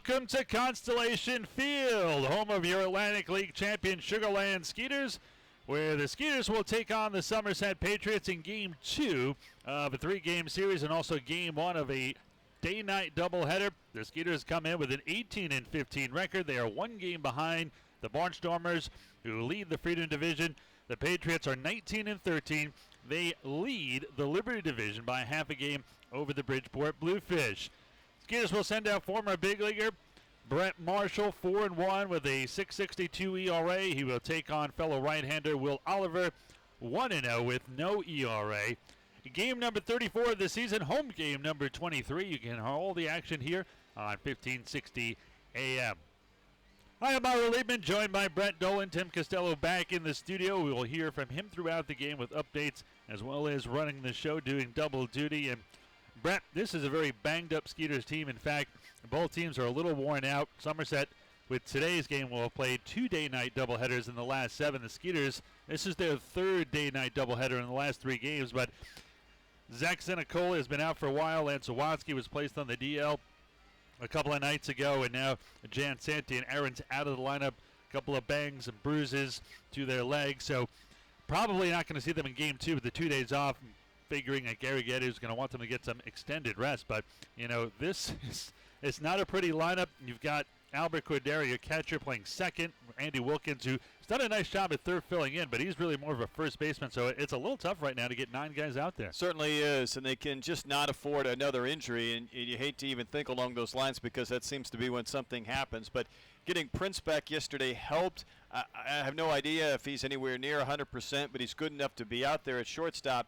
Welcome to Constellation Field, home of your Atlantic League champion Sugar Land Skeeters, where the Skeeters will take on the Somesret Patriots in Game 2 of a 3-game series and also Game 1 of a day-night doubleheader. The Skeeters come in with an 18-15 record. They are 1 game behind the Barnstormers, who lead the Freedom Division. The Patriots are 19-13. They lead the Liberty Division by half a game over the Bridgeport Bluefish. Skeeters will send out former big leaguer Brett Marshall, 4-1 with a 6.62 ERA. He will take on fellow right-hander Will Oliver, 1-0 with no ERA. Game number 34 of the season, home game number 23. You can hold the action here on 1560 AM. I am Mauro Liebman, joined by Brett Dolan. Tim Costello back in the studio. We will hear from him throughout the game with updates as well as running the show, doing double duty. And Brett, this is a very banged-up Skeeters team. In fact, both teams are a little worn out. Somesret, with today's game, will have played 2 day-night doubleheaders in the last 7. The Skeeters, this is their 3rd day-night doubleheader in the last 3 games. But Zach Senecola has been out for a while. Lance Sawatsky was placed on the DL a couple of nights ago, and now Jan Santi and Aaron's out of the lineup. A couple of bangs and bruises to their legs. So probably not going to see them in Game 2 with the 2 days off, figuring that Gary Getty is going to want them to get some extended rest. But, you know, this is it's not a pretty lineup. You've got Albert Cordero, your catcher, playing second. Andy Wilkins, who's done a nice job at third filling in, but he's really more of a first baseman. So it's a little tough right now to get 9 guys out there. Certainly is, and they can just not afford another injury. And you hate to even think along those lines because that seems to be when something happens. But getting Prince back yesterday helped. I have no idea if he's anywhere near 100%, but he's good enough to be out there at shortstop.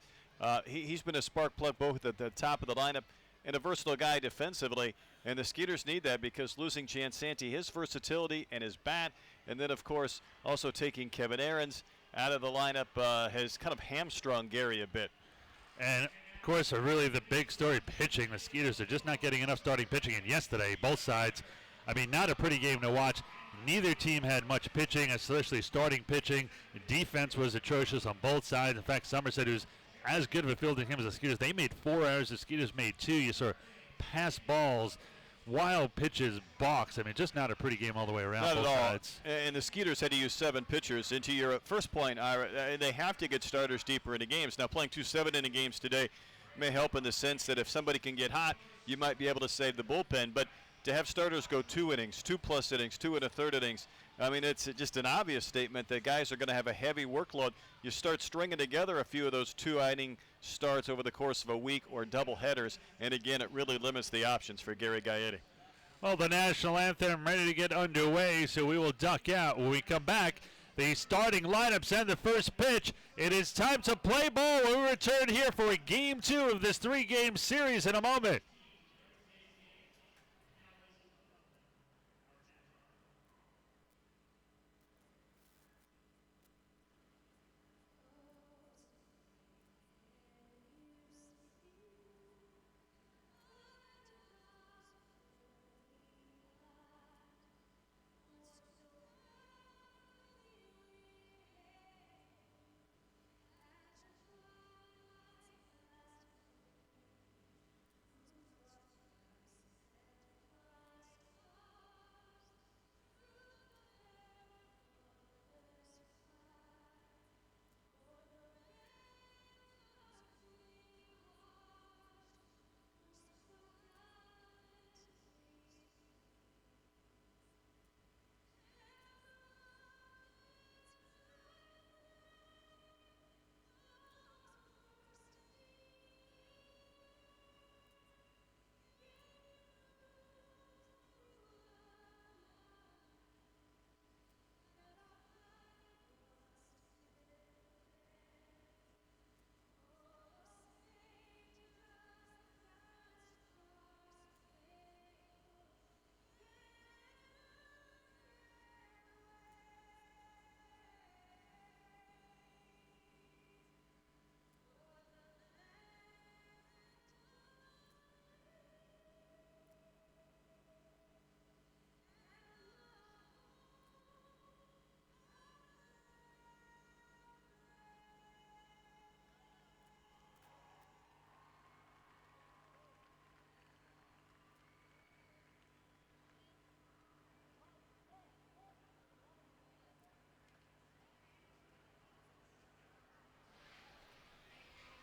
He's been a spark plug both at the top of the lineup and a versatile guy defensively, and the Skeeters need that because losing Jan Santi, his versatility and his bat, and then, of course, also taking Kevin Aarons out of the lineup has kind of hamstrung Gary a bit. And, of course, really the big story, pitching. The Skeeters are just not getting enough starting pitching, and yesterday, both sides, I mean, not a pretty game to watch. Neither team had much pitching, especially starting pitching. Defense was atrocious on both sides. In fact, Somesret, who's as good of a fielding team as the Skeeters, they made 4 errors. The Skeeters made 2. You saw pass balls, wild pitches, balks. I mean, just not a pretty game all the way around. Not both at all. sides. And the Skeeters had to use 7 pitchers. And to your first point, Ira, they have to get starters deeper into games. Now, playing 2 7-inning games today may help in the sense that if somebody can get hot, you might be able to save the bullpen. But to have starters go 2 innings, 2+ innings, 2 1/3 innings, I mean, it's just an obvious statement that guys are going to have a heavy workload. You start stringing together a few of those 2-inning starts over the course of a week or double headers, and again, it really limits the options for Gary Gaetti. Well, the national anthem ready to get underway, so we will duck out. When we come back, the starting lineups and the first pitch. It is time to play ball. We'll return here for a Game 2 of this 3-game series in a moment.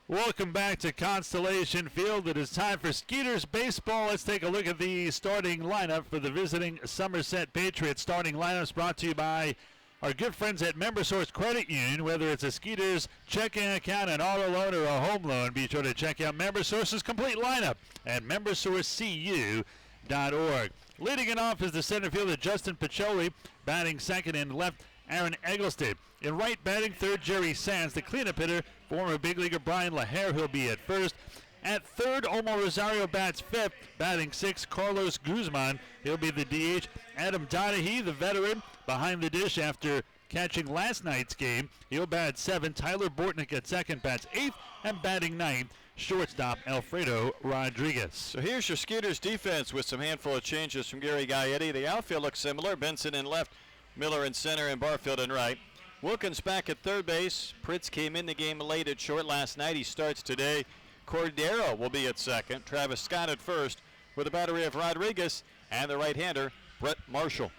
Welcome back to Constellation Field. It is time for Skeeters baseball. Let's take a look at the starting lineup for the visiting Somesret Patriots. Starting lineups brought to you by our good friends at MemberSource Credit Union. Whether it's a Skeeters checking account, an auto loan, or a home loan, be sure to check out MemberSource's complete lineup at membersourcecu.org. Leading it off is the center fielder Justin Pacioli, batting second, and left Aaron Eggleston. In right, batting third, Jerry Sands. The cleanup hitter, former big leaguer Brian LaHare, who'll be at first. At third, Omar Rosario bats fifth. Batting sixth, Carlos Guzman. He'll be the DH. Adam Donahue, the veteran, behind the dish after catching last night's game. He'll bat seventh. Tyler Bortnick at second, bats eighth. And batting ninth, shortstop Alfredo Rodriguez. So here's your Skeeters defense with some handful of changes from Gary Gaetti. The outfield looks similar. Benson in left, Miller in center, and Barfield in right. Wilkins back at third base. Pritz came in the game late at short last night. He starts today. Cordero will be at second. Travis Scott at first with a battery of Rodriguez and the right-hander, Brett Marshall.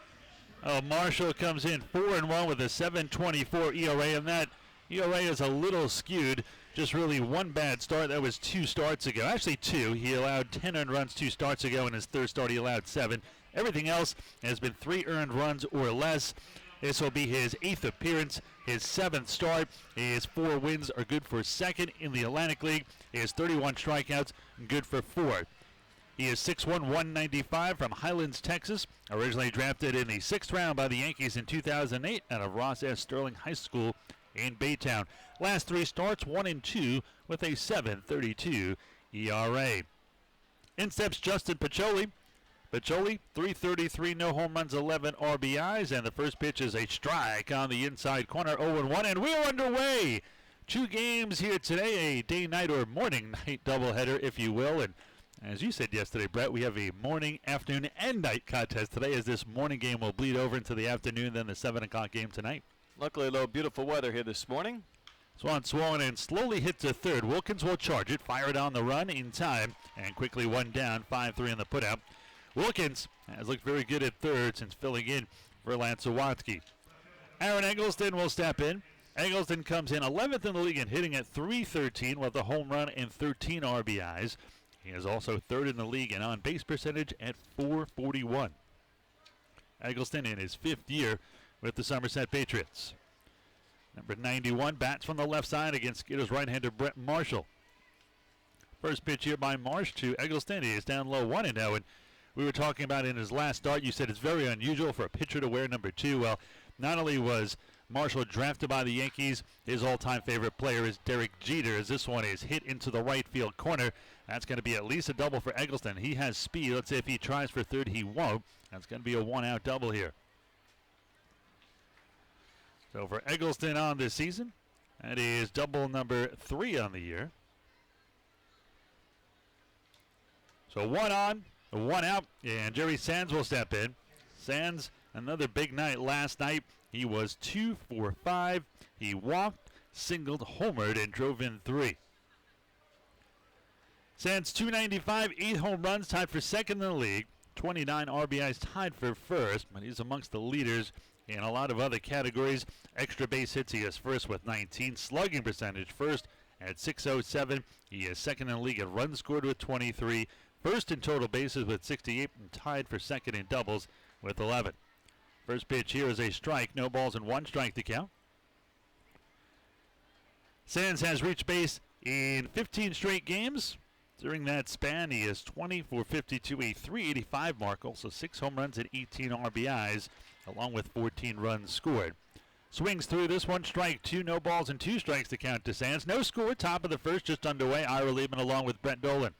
Oh, Marshall comes in 4-1 with a 7.24 ERA, and that ERA is a little skewed. Just really one bad start. That was 2 starts ago. Actually 2. He allowed 10 earned runs 2 starts ago. In his third start, he allowed 7. Everything else has been 3 earned runs or less. This will be his 8th appearance, his 7th start. His 4 wins are good for second in the Atlantic League. He has 31 strikeouts, good for 4. He is 6'1", 195 from Highlands, Texas. Originally drafted in the 6th round by the Yankees in 2008 out of Ross S. Sterling High School in Baytown. Last 3 starts, 1 and 2 with a 7.32 ERA. In steps Justin Pacioli. Pacioli, 333, no home runs, 11 RBIs, and the first pitch is a strike on the inside corner, 0-1, and we're underway. 2 games here today, a day, night, or morning night doubleheader, if you will, and as you said yesterday, Brett, we have a morning, afternoon, and night contest today, as this morning game will bleed over into the afternoon, then the 7 o'clock game tonight. Luckily, a little beautiful weather here this morning. Swan swollen and slowly hits to third. Wilkins will charge it, fire it on the run in time, and quickly 1 down, 5-3 in the putout. Wilkins has looked very good at third since filling in for Lance Sawatsky. Aaron Eggleston will step in. Eggleston comes in 11th in the league and hitting at .313 with a home run and 13 RBIs. He is also 3rd in the league and on base percentage at .441. Eggleston in his 5th year with the Somesret Patriots. Number 91 bats from the left side against Skeeters right-hander Brett Marshall. First pitch here by Marsh to Eggleston. He is down low 1-0, and we were talking about in his last start, you said it's very unusual for a pitcher to wear number 2. Well, not only was Marshall drafted by the Yankees, his all-time favorite player is Derek Jeter, as this one is hit into the right field corner. That's going to be at least a double for Eggleston. He has speed. Let's say if he tries for third, he won't. That's going to be a 1-out double here. So for Eggleston on this season, that is double number 3 on the year. So 1 on, 1 out, and Jerry Sands will step in. Sands, another big night last night. He was 2 for 5. He walked, singled, homered, and drove in 3. Sands 295, 8 home runs, tied for second in the league. 29 RBIs, tied for first, but he's amongst the leaders in a lot of other categories. Extra base hits, he is first with 19. Slugging percentage, first at .607. He is second in the league at runs scored with 23. First in total bases with 68, and tied for second in doubles with 11. First pitch here is a strike. No balls and 1 strike to count. Sands has reached base in 15 straight games. During that span, he is 20 for 52, a .385 mark. Also 6 home runs and 18 RBIs, along with 14 runs scored. Swings through this one, strike 2, no balls and 2 strikes to count to Sands. No score, top of the first, just underway. Ira Liebman along with Brett Dolan.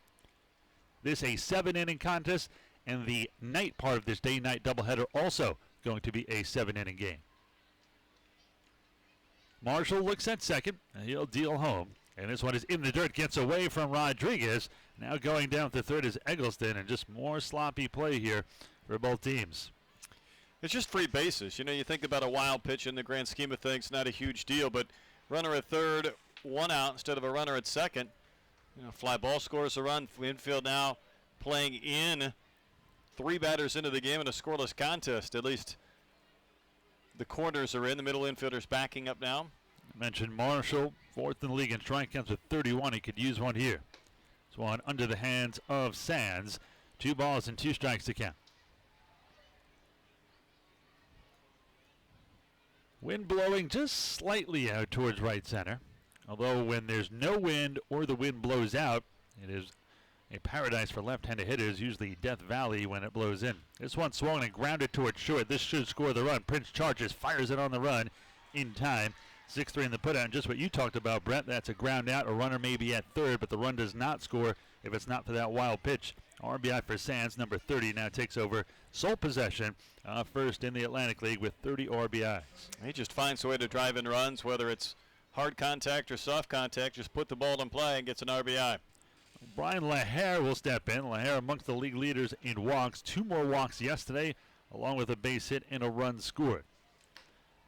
This a 7-inning contest, and the night part of this day-night doubleheader also going to be a 7-inning game. Marshall looks at second, and he'll deal home. And this one is in the dirt, gets away from Rodriguez. Now going down to third is Eggleston, and just more sloppy play here for both teams. It's just free bases. You know, you think about a wild pitch in the grand scheme of things, not a huge deal, but runner at third, 1 out instead of a runner at second. You know, fly ball scores a run. Infield now playing in 3 batters into the game in a scoreless contest. At least the corners are in. The middle infielders backing up now. Mentioned Marshall, fourth in the league in strikeouts with 31. He could use one here. This one under the hands of Sands. 2 balls and 2 strikes to count. Wind blowing just slightly out towards right center. Although when there's no wind or the wind blows out, it is a paradise for left-handed hitters, usually Death Valley when it blows in. This one swung and grounded towards short. This should score the run. Prince charges, fires it on the run in time. 6-3 in the putout, and just what you talked about, Brett. That's a ground out. A runner may be at third, but the run does not score if it's not for that wild pitch. RBI for Sands, number 30, now takes over sole possession, first in the Atlantic League with 30 RBIs. He just finds a way to drive in runs, whether it's hard contact or soft contact. Just put the ball in play and gets an RBI. Brian LaHare will step in. LaHare amongst the league leaders in walks. 2 more walks yesterday, along with a base hit and a run scored.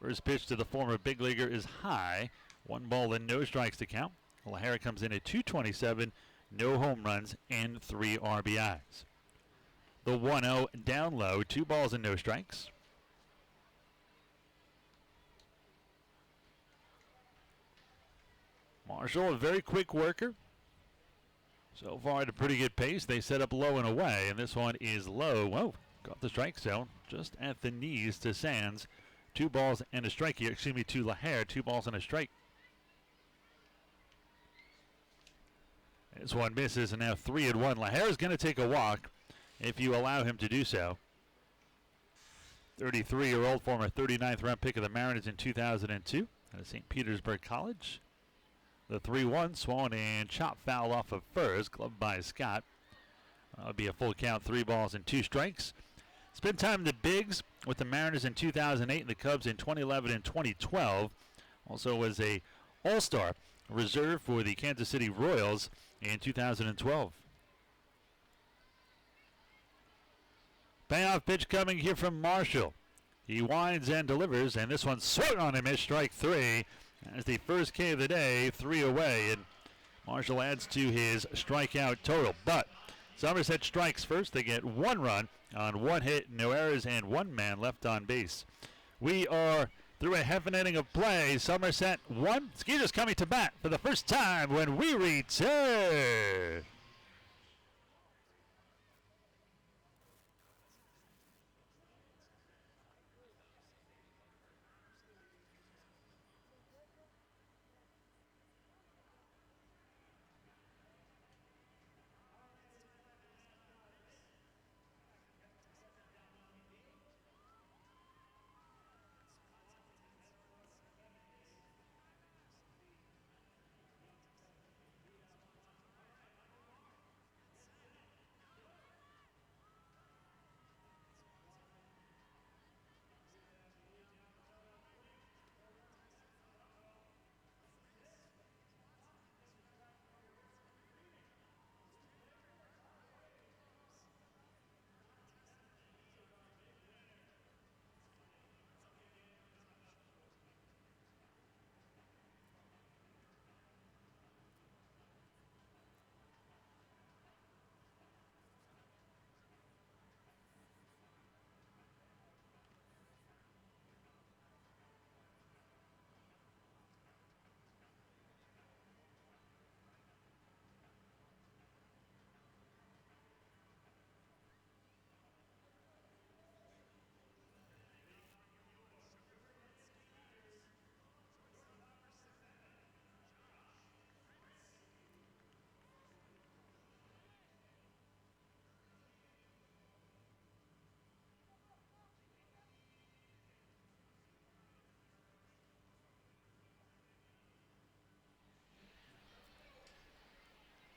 First pitch to the former big leaguer is high. 1 ball and no strikes to count. LaHare comes in at .227, no home runs, and 3 RBIs. The 1-0 down low, 2 balls and no strikes. Marshall, a very quick worker. So far at a pretty good pace. They set up low and away, and this one is low. Whoa, got the strike zone just at the knees to Sands. 2 balls and a strike here. Excuse me, to LaHare. 2 balls and a strike. This one misses, and now 3-1. LaHare is going to take a walk if you allow him to do so. 33-year-old, former 39th round pick of the Mariners in 2002 at St. Petersburg College. The 3-1 swung and chop foul off of Furs, gloved by Scott. That would be a full count, 3 balls and 2 strikes. Spent time in the bigs with the Mariners in 2008 and the Cubs in 2011 and 2012. Also was a All-Star reserve for the Kansas City Royals in 2012. Payoff pitch coming here from Marshall. He winds and delivers, and this one swung on him as strike 3. That's the first K of the day, 3 away, and Marshall adds to his strikeout total. But Somesret strikes first. They get 1 run on 1 hit, no errors, and 1 man left on base. We are through a half an inning of play. Somesret 1. Skeeters coming to bat for the first time when we return.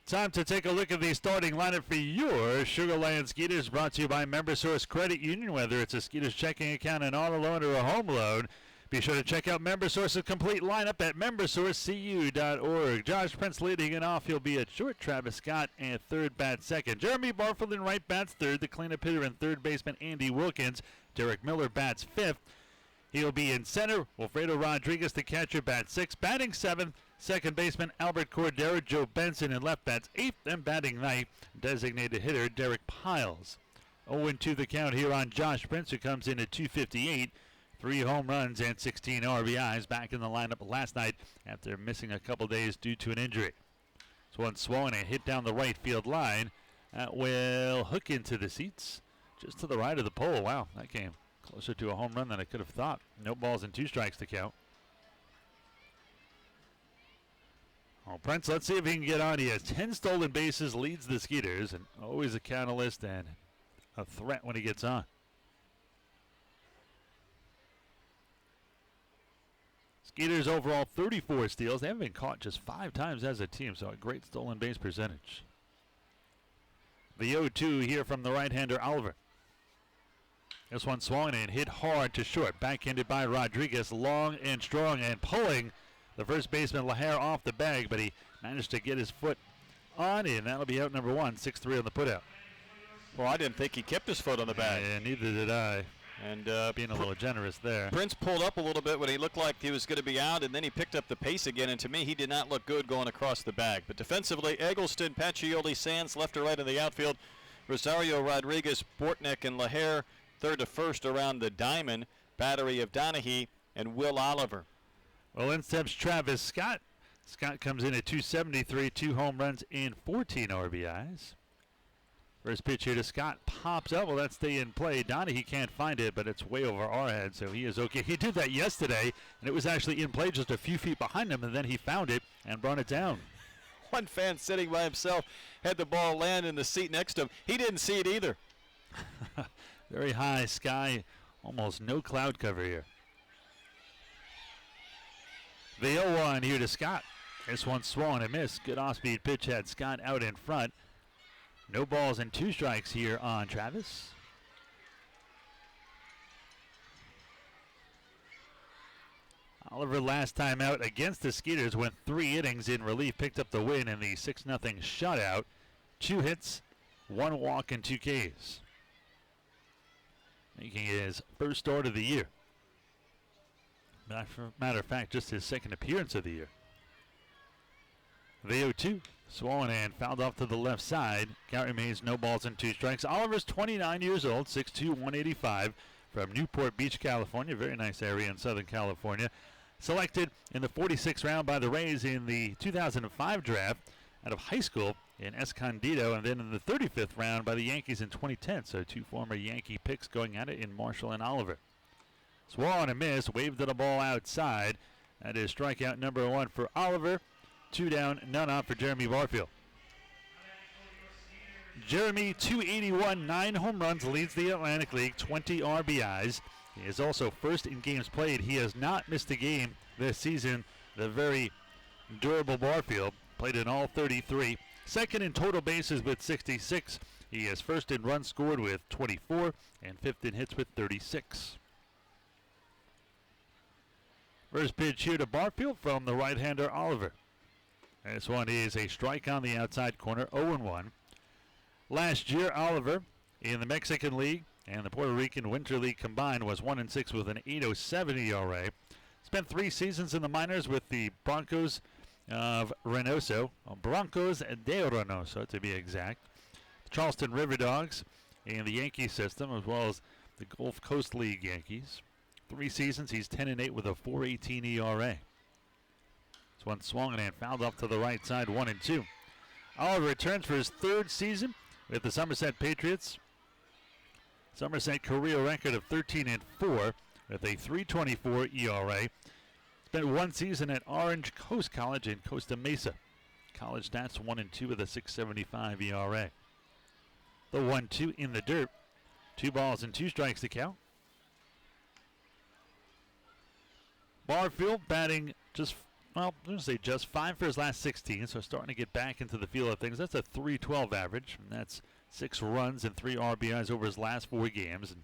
Time to take a look at the starting lineup for your Sugar Land Skeeters, brought to you by MemberSource Credit Union. Whether it's a Skeeters checking account, an auto loan, or a home loan, be sure to check out MemberSource's complete lineup at membersourcecu.org. Josh Prince leading it off. He'll be at short. Travis Scott at third, bat second. Jeremy Barfield in right, bats third. The cleanup hitter and third baseman Andy Wilkins. Derek Miller bats fifth. He'll be in center. Wilfredo Rodriguez, the catcher, bats sixth. Batting seventh, second baseman Albert Cordero. Joe Benson in left bats eighth. And batting ninth, designated hitter Derek Piles. 0-2 the count here on Josh Prince, who comes in at 258. 3 home runs and 16 RBIs, back in the lineup last night after missing a couple days due to an injury. This one swung and hit down the right field line. That will hook into the seats just to the right of the pole. Wow, that came closer to a home run than I could have thought. No balls and 2 strikes to count. Well, Prince, let's see if he can get on. He has 10 stolen bases, leads the Skeeters, and always a catalyst and a threat when he gets on. Skeeters overall 34 steals. They haven't been caught just 5 times as a team, so a great stolen base percentage. The 0-2 here from the right-hander Oliver. This one swung and hit hard to short. Backhanded by Rodriguez, long and strong, and pulling the first baseman Laher off the bag, but he managed to get his foot on it, and that'll be out number 1, 6-3 on the putout. Well, I didn't think he kept his foot on the bag. Yeah, neither did I. And being a little generous there. Prince pulled up a little bit when he looked like he was going to be out, and then he picked up the pace again, and to me, he did not look good going across the bag. But defensively, Eggleston, Pacioli, Sands, left to right in the outfield, Rosario, Rodriguez, Bortnick, and Laher, third to first around the diamond, battery of Donahue and Will Oliver. Well, in steps Travis Scott. Scott comes in at 273, 2 home runs and 14 RBIs. First pitch here to Scott, pops up. Well, that's stay in play. Donahue can't find it, but it's way over our head, so he is okay. He did that yesterday, and it was actually in play just a few feet behind him, and then he found it and brought it down. One fan sitting by himself had the ball land in the seat next to him. He didn't see it either. Very high sky, almost no cloud cover here. The 0-1 here to Scott. This one swung and missed. Good off-speed pitch had Scott out in front. No balls and 2 strikes here on Travis. Oliver last time out against the Skeeters went 3 innings in relief, picked up the win in the 6-0 shutout. 2 hits, 1 walk and 2 Ks. Making his first start of the year. Matter of fact, just his second appearance of the year. The 0-2. Swollen and fouled off to the left side. Count remains no balls and 2 strikes. Oliver's 29 years old, 6'2", 185, from Newport Beach, California. Very nice area in Southern California. Selected in the 46th round by the Rays in the 2005 draft out of high school in Escondido, and then in the 35th round by the Yankees in 2010. So 2 former Yankee picks going at it in Marshall and Oliver. Swung and miss, waved the ball outside. That is strikeout number 1 for Oliver. 2 down, none out for Jeremy Barfield. Jeremy, 281, 9 home runs, leads the Atlantic League, 20 RBIs. He is also first in games played. He has not missed a game this season. The very durable Barfield played in all 33. Second in total bases with 66. He is first in runs scored with 24 and 5th in hits with 36. First pitch here to Barfield from the right-hander Oliver. This one is a strike on the outside corner, 0-1. Last year, Oliver in the Mexican League and the Puerto Rican Winter League combined was 1-6 with an 8.07 ERA. Spent 3 seasons in the minors with the Broncos of Reynoso, Broncos de Reynoso to be exact. The Charleston River Dogs in the Yankee system, as well as the Gulf Coast League Yankees. 3 seasons, he's 10-8 with a 4.18 ERA. This one swung and fouled off to the right side, 1-2. Oliver returns for his 3rd season with the Somesret Patriots. Somesret career record of 13-4 with a 3.24 ERA. Spent 1 season at Orange Coast College in Costa Mesa. College stats 1-2 with a 6.75 ERA. The 1-2 in the dirt. 2 balls and 2 strikes to count. Barfield batting just, well, I'm going to say just 5 for his last 16, so starting to get back into the feel of things. That's a 3.12 average, and that's 6 runs and 3 RBIs over his last 4 games. And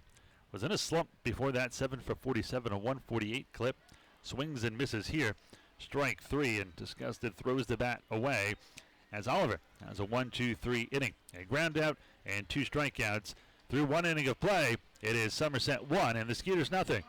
was in a slump before that, 7 for 47, a 148 clip. Swings and misses here. Strike 3, and disgusted throws the bat away as Oliver has a 1-2-3 inning. A ground out and 2 strikeouts through 1 inning of play. It is Somesret 1 and the Skeeters nothing.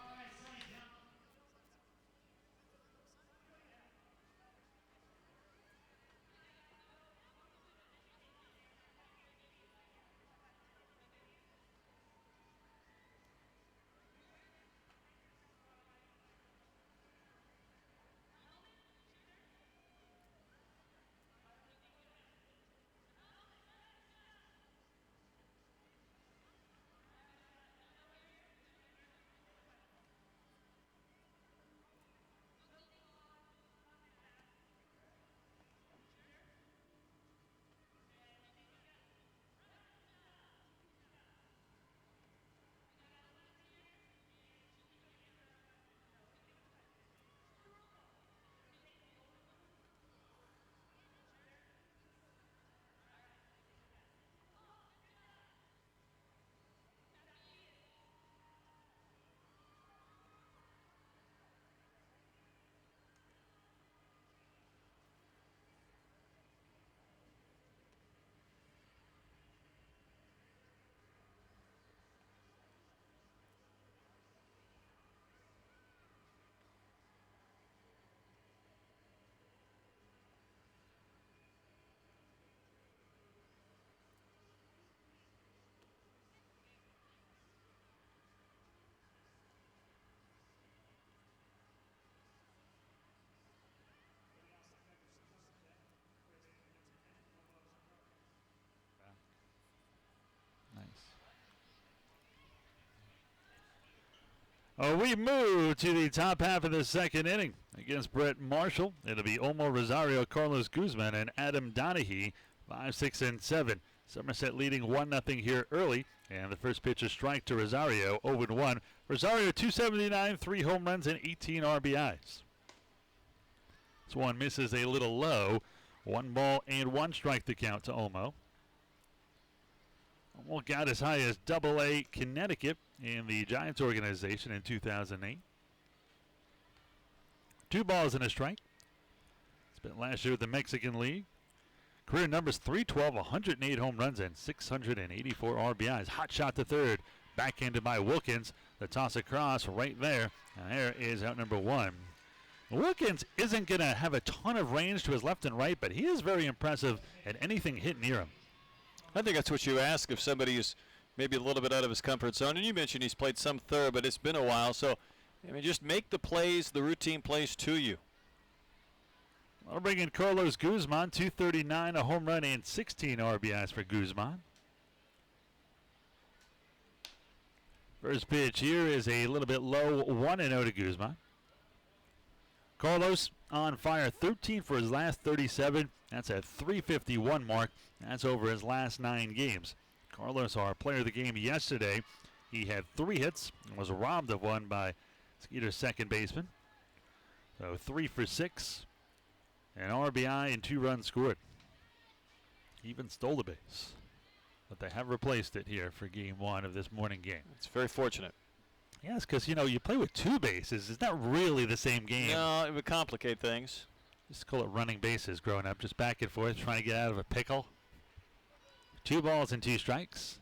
We move to the top half of the second inning. Against Brett Marshall, it'll be Olmo Rosario, Carlos Guzman, and Adam Donahue, 5, 6, and 7. Somesret leading 1-0 here early, and the first pitch is strike to Rosario, 0-1. Rosario 279, 3 home runs, and 18 RBIs. This one misses a little low. 1 ball and 1 strike to count to Olmo. Olmo got as high as Double-A Connecticut in the Giants organization in 2008. 2 balls and a strike. Spent last year with the Mexican League. Career numbers 312, 108 home runs, and 684 RBIs. Hot shot to third. Backhanded by Wilkins. The toss across right there. And there is out number 1. Wilkins isn't going to have a ton of range to his left and right, but he is very impressive at anything hit near him. I think that's what you ask if somebody is maybe a little bit out of his comfort zone. And you mentioned he's played some third, but it's been a while. So, I mean, just make the plays, the routine plays to you. I'll bring in Carlos Guzman, 239, a home run, and 16 RBIs for Guzman. First pitch here is a little bit low, 1-0 to Guzman. Carlos on fire, 13 for his last 37. That's a 351 mark. That's over his last 9 games. Carlos, our player of the game yesterday, he had 3 hits and was robbed of one by Skeeters' second baseman. So 3 for 6, an RBI and 2 runs scored. He even stole the base, but they have replaced it here for game 1 of this morning game. It's very fortunate. Yes, because, you know, you play with 2 bases. It's not really the same game. No, it would complicate things. Just call it running bases growing up, just back and forth, trying to get out of a pickle. 2 balls and 2 strikes.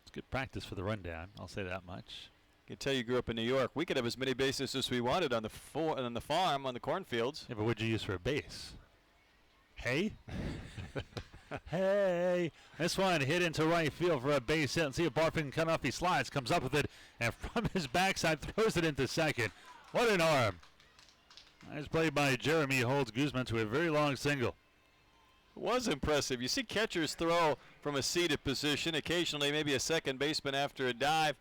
It's good practice for the rundown, I'll say that much. I can tell you grew up in New York. We could have as many bases as we wanted on the farm, on the cornfields. Yeah, but what'd you use for a base? Hay? Hey, this one hit into right field for a base hit. Let's see if Barfin can cut off. He slides, comes up with it, and from his backside throws it into second. What an arm. Nice play by Jeremy. Holds Guzman to a very long single. It was impressive. You see catchers throw from a seated position, occasionally maybe a second baseman after a dive.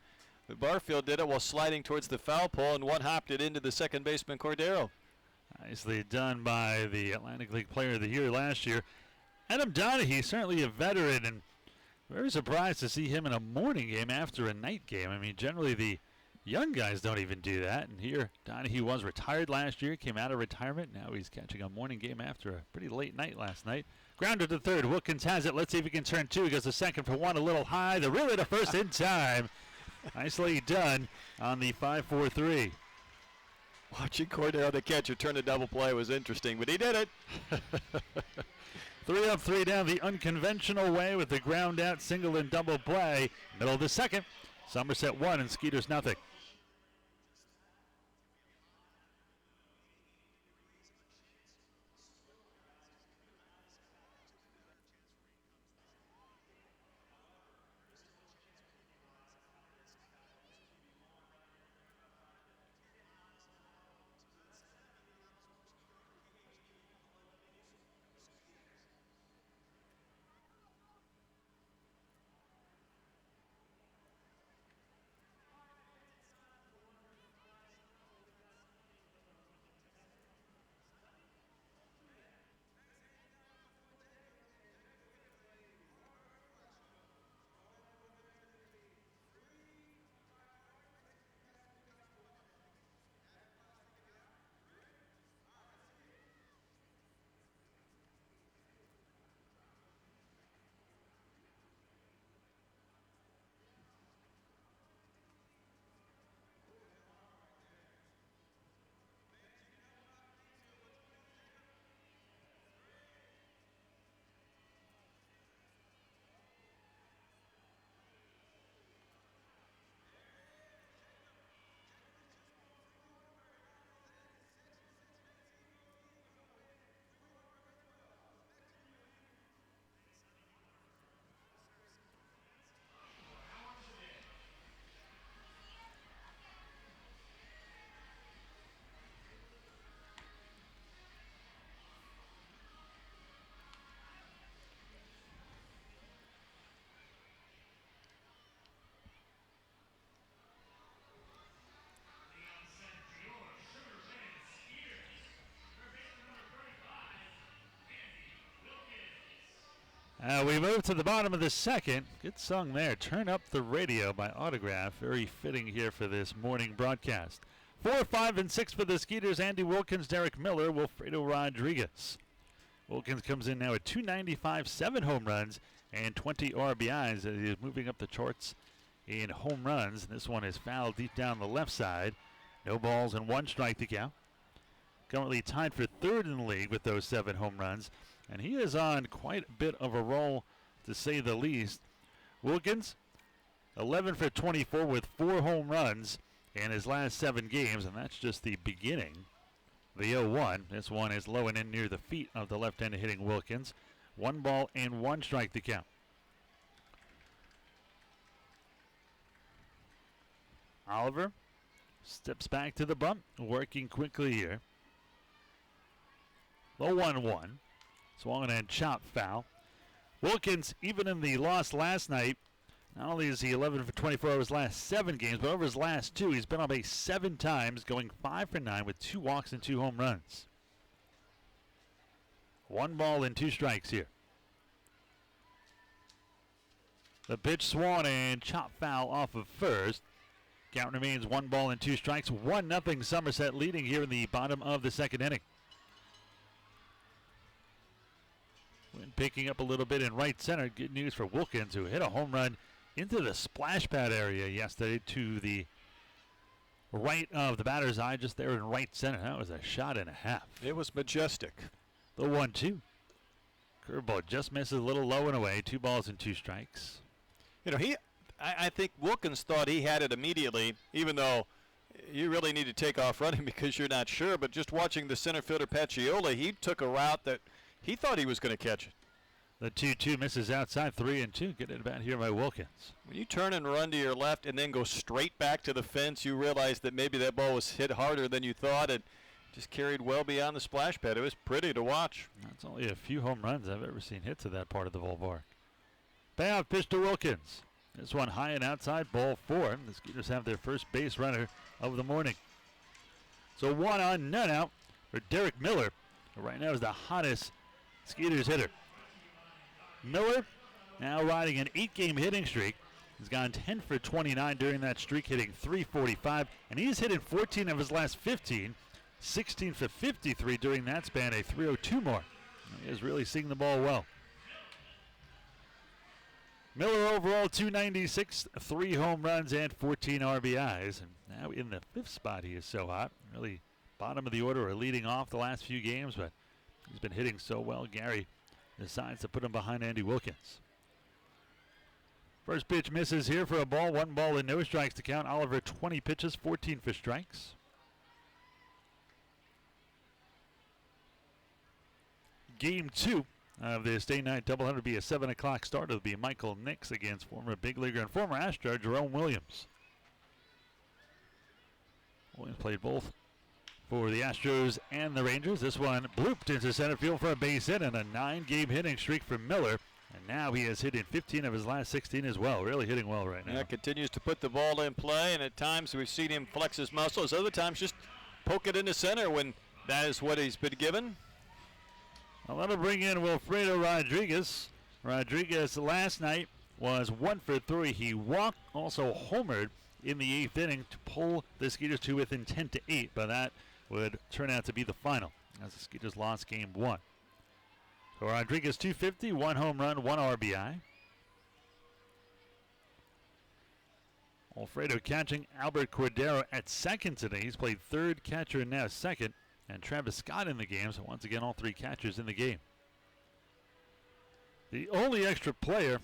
But Barfield did it while sliding towards the foul pole and one-hopped it into the second baseman, Cordero. Nicely done by the Atlantic League Player of the Year last year. Adam Donahue, certainly a veteran, and very surprised to see him in a morning game after a night game. I mean, generally the young guys don't even do that, and here Donahue was retired last year, came out of retirement. Now he's catching a morning game after a pretty late night last night. Grounded to third. Wilkins has it. Let's see if he can turn 2. He goes to second for 1, a little high. The relay to first in time. Nicely done on the 5-4-3. Watching Cordero, the catcher, turn a double play was interesting, but he did it. 3 up, 3 down the unconventional way with the ground out single and double play. Middle of the second. Somesret 1 and Skeeters nothing. We move to the bottom of the second. Good song there. Turn Up the Radio by Autograph. Very fitting here for this morning broadcast. 4, 5, and 6 for the Skeeters. Andy Wilkins, Derek Miller, Wilfredo Rodriguez. Wilkins comes in now at 295, 7 home runs, and 20 RBIs. He is moving up the charts in home runs. This one is fouled deep down the left side. No balls and 1 strike to count. Currently tied for 3rd in the league with those 7 home runs. And he is on quite a bit of a roll, to say the least. Wilkins, 11 for 24 with 4 home runs in his last 7 games, and that's just the beginning. The 0-1. This one is low and in near the feet of the left-handed hitting Wilkins. 1 ball and 1 strike to count. Oliver steps back to the bump, working quickly here. Low 1-1. Swung and chopped foul. Wilkins, even in the loss last night, not only is he 11 for 24 over his last 7 games, but over his last 2, he's been on base 7 times, going 5 for 9 with 2 walks and 2 home runs. 1 ball and 2 strikes here. The pitch swung and chopped foul off of first. Count remains 1 ball and 2 strikes. 1-0 Somesret leading here in the bottom of the second inning. Wind picking up a little bit in right center. Good news for Wilkins, who hit a home run into the splash pad area yesterday to the right of the batter's eye, just there in right center. That was a shot and a half. It was majestic. The 1-2. Curveball just misses a little low and away. 2 balls and 2 strikes. You know, I think Wilkins thought he had it immediately, even though you really need to take off running because you're not sure. But just watching the center fielder Patriots, he took a route that he thought he was going to catch it. The 2-2 misses outside. 3-2. Get it about here by Wilkins. When you turn and run to your left and then go straight back to the fence, you realize that maybe that ball was hit harder than you thought. It just carried well beyond the splash pad. It was pretty to watch. That's only a few home runs I've ever seen hit to that part of the ballpark. Payoff pitch to Wilkins. This one high and outside, ball 4. The Skeeters have their first base runner of the morning. So 1 on, none out for Derek Miller, who right now is the hottest Skeeters hitter. Miller now riding an 8-game hitting streak. He's gone 10 for 29 during that streak, hitting .345, and he's hit in 14 of his last 15, 16 for 53 during that span, a .302 mark. He is really seeing the ball well. Miller overall 296, 3 home runs and 14 RBIs, and now in the 5th spot he is so hot. Really bottom of the order or leading off the last few games, but he's been hitting so well. Gary decides to put him behind Andy Wilkins. First pitch misses here for a ball. 1 ball and no strikes to count. Oliver 20 pitches, 14 for strikes. Game 2 of this day night doubleheader will be a 7 o'clock start. It'll be Michael Nix against former big leaguer and former Astro Jerome Williams. Williams played both for the Astros and the Rangers. This one blooped into center field for a base hit and a 9-game hitting streak for Miller. And now he has hit in 15 of his last 16 as well. Really hitting well right now. Yeah, continues to put the ball in play, and at times we've seen him flex his muscles. Other times just poke it into center when that is what he's been given. Well, that'll bring in Wilfredo Rodriguez. Rodriguez last night was 1 for 3. He walked, also homered in the 8th inning to pull the Skeeters to within 10-8, but that would turn out to be the final as the Skeeters lost game 1. So Rodriguez 250, 1 home run, 1 RBI. Alfredo catching Albert Cordero at second today. He's played 3rd catcher and now 2nd. And Travis Scott in the game, so once again all 3 catchers in the game. The only extra player,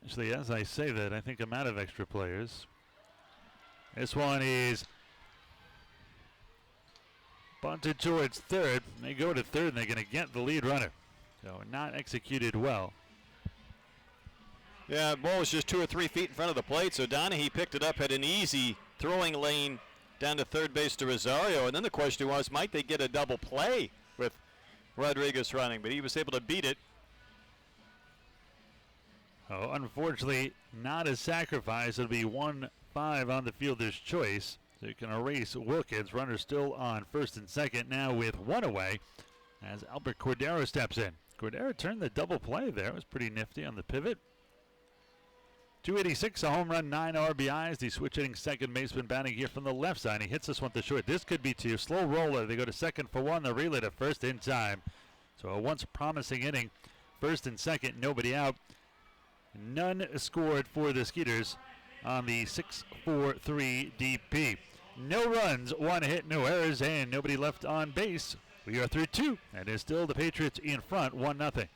actually as I say that, I think I'm out of extra players. This one is bunted towards 3rd. They go to 3rd and they're going to get the lead runner. So not executed well. Yeah, the ball was just 2 or 3 feet in front of the plate, so Donahue picked it up, had an easy throwing lane down to 3rd base to Rosario, and then the question was, might they get a double play with Rodriguez running, but he was able to beat it. Oh, unfortunately, not a sacrifice. It'll be 1-5 on the fielder's choice. So you can erase Wilkins. Runner still on 1st and 2nd now with 1 away as Albert Cordero steps in. Cordero turned the double play there. It was pretty nifty on the pivot. 286, a home run, 9 RBIs. The switch hitting second baseman batting here from the left side. He hits this one to short. This could be two. Slow roller. They go to second for one. The relay to first in time. So a once promising inning. First and second, nobody out. None scored for the Skeeters on the 6-4-3 DP. No runs, 1 hit, no errors, and nobody left on base. We are through 2, and it's still the Patriots in front, 1-0.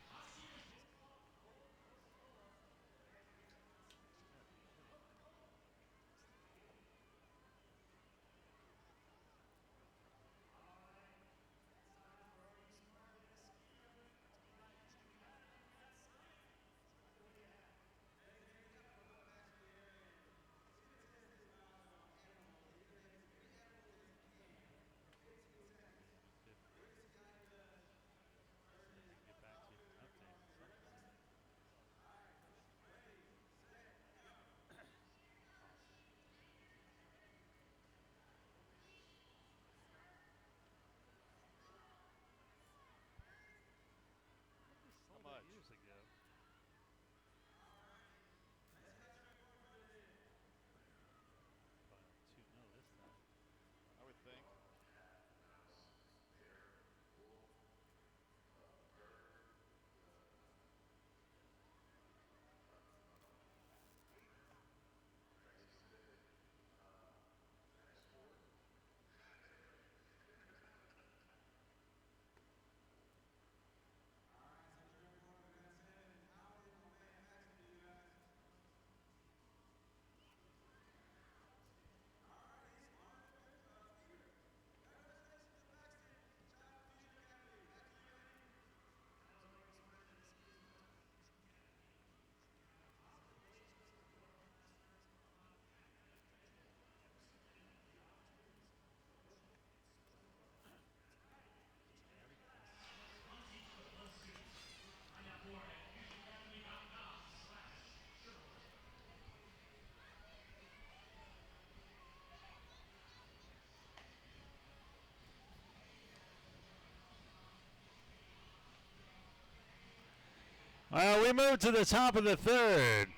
Well, we move to the top of the third.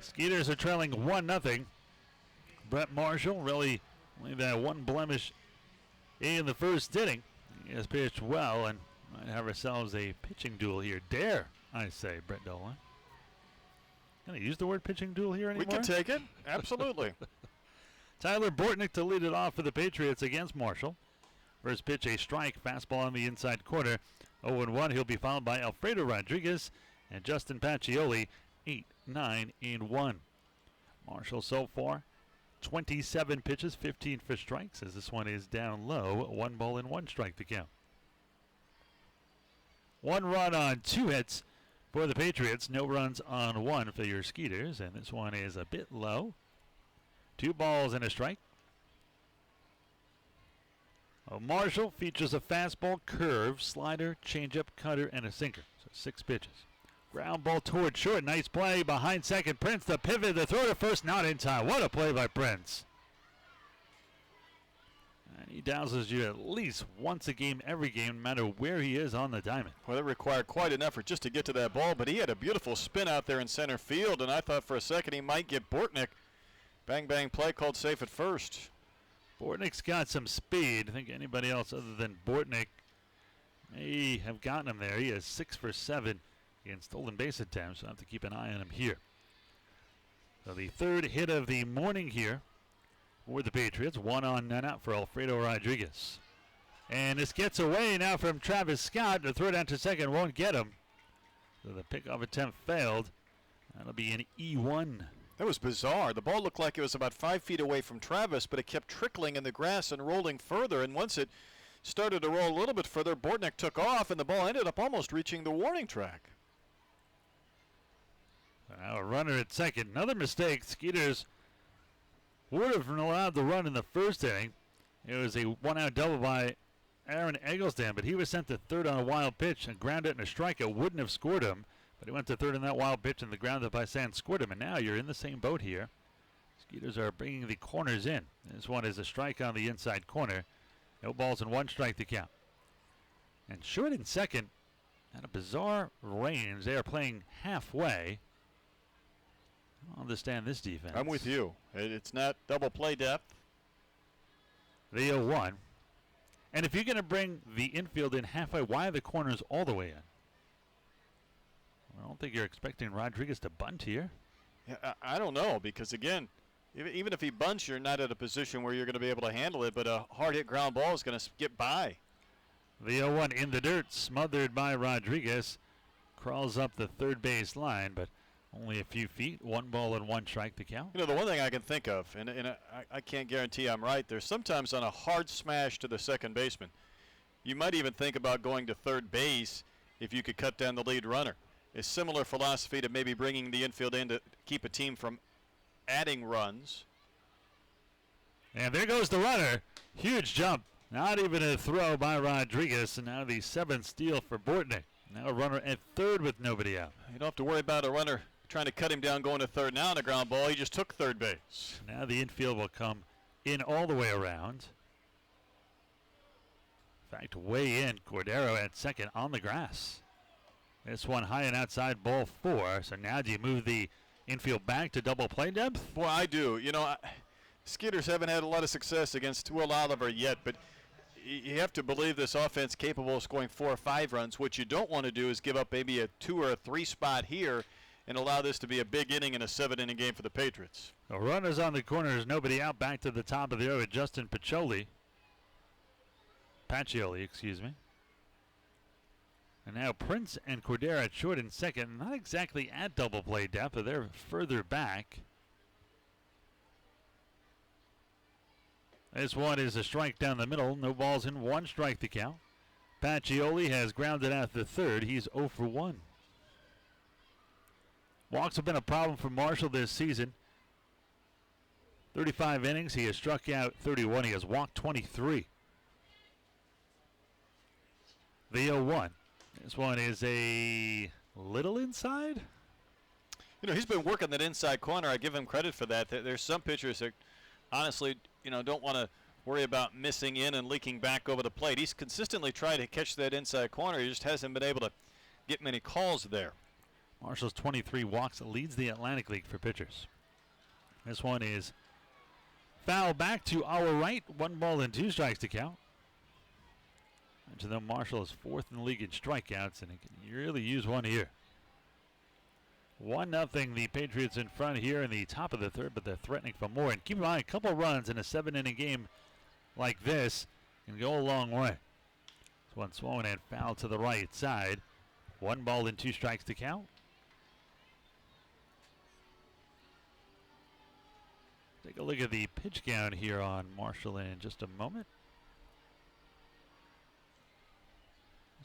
Skeeters are trailing 1-0. Brett Marshall really only that one blemish in the first inning. He has pitched well and might have ourselves a pitching duel here. Dare, I say, Brett Dolan. Can I use the word pitching duel here anymore? We can take it. Absolutely. Tyler Bortnick to lead it off for the Patriots against Marshall. First pitch, a strike, fastball on the inside corner. 0-1. He'll be followed by Alfredo Rodriguez and Justin Pacioli, 8-9-1. Marshall so far, 27 pitches, 15 for strikes, as this one is down low. 1 ball and 1 strike to count. 1 run on 2 hits for the Patriots. No runs on 1 for your Skeeters, and this one is a bit low. 2 balls and a strike. Marshall features a fastball, curve, slider, changeup, cutter, and a sinker. So 6 pitches. Ground ball toward short. Nice play behind second. Prince, the pivot, the throw to first, not in time. What a play by Prince. And he douses you at least once a game, every game, no matter where he is on the diamond. Well, that required quite an effort just to get to that ball, but he had a beautiful spin out there in center field, and I thought for a second he might get Bortnick. Bang, bang play, called safe at first. Bortnick's got some speed. I think anybody else other than Bortnick may have gotten him there. He is 6 for 7 in stolen base attempts, so I have to keep an eye on him here. So the third hit of the morning here for the Patriots. 1 on, none out for Alfredo Rodriguez. And this gets away now from Travis Scott. The throw down to second won't get him. So the pickoff attempt failed. That'll be an E1. That was bizarre. The ball looked like it was about 5 feet away from Travis, but it kept trickling in the grass and rolling further. And once it started to roll a little bit further, Bortnick took off, and the ball ended up almost reaching the warning track. Now a runner at second. Another mistake. Skeeters would have allowed the run in the first inning. It was a 1-out double by Aaron Eggleston, but he was sent to third on a wild pitch and grounded in a strike. It wouldn't have scored him, but he went to third in that wild pitch, and the grounded by Sands scored him. And now you're in the same boat here. Skeeters are bringing the corners in. This one is a strike on the inside corner. No balls and 1 strike to count. And short in second. At a bizarre range. They are playing halfway. I don't understand this defense. I'm with you. It's not double play depth. The 0-1. And if you're going to bring the infield in halfway, why are the corners all the way in? I don't think you're expecting Rodriguez to bunt here. Yeah, I don't know, because again, even if he bunts, you're not at a position where you're going to be able to handle it, but a hard hit ground ball is going to get by. The 0-1 in the dirt, smothered by Rodriguez. Crawls up the third base line, but only a few feet. 1-1 strike to count. You know, the one thing I can think of, and I can't guarantee I'm right, there's sometimes on a hard smash to the second baseman, you might even think about going to third base if you could cut down the lead runner. A similar philosophy to maybe bringing the infield in to keep a team from adding runs. And there goes the runner. Huge jump. Not even a throw by Rodriguez. And now the 7th steal for Bortnick. Now a runner at third with nobody out. You don't have to worry about a runner trying to cut him down going to third now on a ground ball. He just took third base. Now the infield will come in all the way around. In fact, way in. Cordero at second on the grass. This one high and outside, ball 4. So now do you move the infield back to double play depth? Boy, I do. You know, Skeeters haven't had a lot of success against Will Oliver yet, but you have to believe this offense capable of scoring 4 or 5 runs. What you don't want to do is give up maybe a 2 or a 3 spot here and allow this to be a big inning and a 7-inning game for the Patriots. The runners on the corners, nobody out. Back to the top of the order, Justin Pacioli, excuse me. And now Prince and Cordero at short and second. Not exactly at double play depth, but they're further back. This one is a strike down the middle. No balls in, 1 strike to count. Pacioli has grounded out the third. He's 0 for 1. Walks have been a problem for Marshall this season. 35 innings. He has struck out 31. He has walked 23. The 0-1. This one is a little inside. You know, he's been working that inside corner. I give him credit for that. There's some pitchers that honestly, you know, don't want to worry about missing in and leaking back over the plate. He's consistently tried to catch that inside corner. He just hasn't been able to get many calls there. Marshall's 23 walks leads the Atlantic League for pitchers. This one is foul back to our right. 1-2 strikes to count. And though Marshall is 4th in the league in strikeouts, and he can really use one here. 1-0, the Patriots in front here in the top of the third, but they're threatening for more. And keep in mind, a couple runs in a 7-inning game like this can go a long way. This one swung and foul to the right side. 1-2 strikes to count. Take a look at the pitch count here on Marshall in just a moment.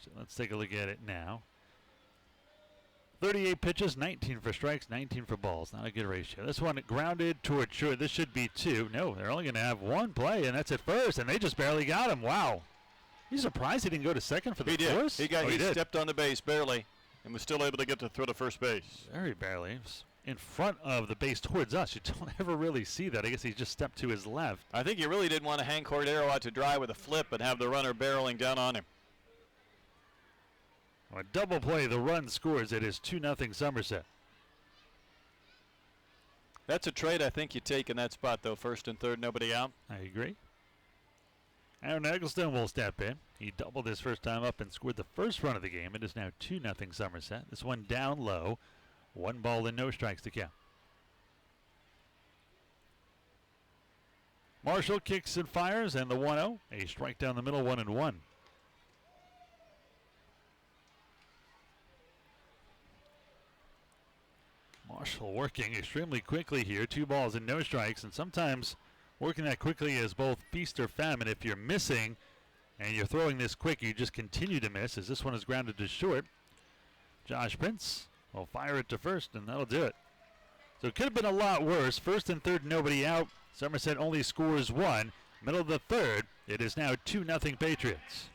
So let's take a look at it now. 38 pitches, 19 for strikes, 19 for balls. Not a good ratio. This one grounded toward short. This should be 2. No, they're only going to have 1 play, and that's at first, and they just barely got him. Wow. He's surprised he didn't go to second for the force. He stepped on the base barely and was still able to get to throw to first base. Very barely. He was in front of the base towards us. You don't ever really see that. I guess he just stepped to his left. I think he really didn't want to hang Cordero out to dry with a flip and have the runner barreling down on him. A double play, the run scores. It is 2-0 Somesret. That's a trade I think you take in that spot, though. First and third, nobody out. I agree. Aaron Eggleston will step in. He doubled his first time up and scored the first run of the game. It is now 2-0 Somesret. This one down low. 1-0 strikes to count. Marshall kicks and fires, and the 1-0. A strike down the middle, 1-1. Marshall working extremely quickly here. 2 balls and no strikes, and sometimes working that quickly is both feast or famine. If you're missing and you're throwing this quick, you just continue to miss, as this one is grounded to short. Josh Prince will fire it to first, and that'll do it. So it could have been a lot worse. First and third, nobody out. Somesret only scores 1. Middle of the third, it is now 2-0 Patriots.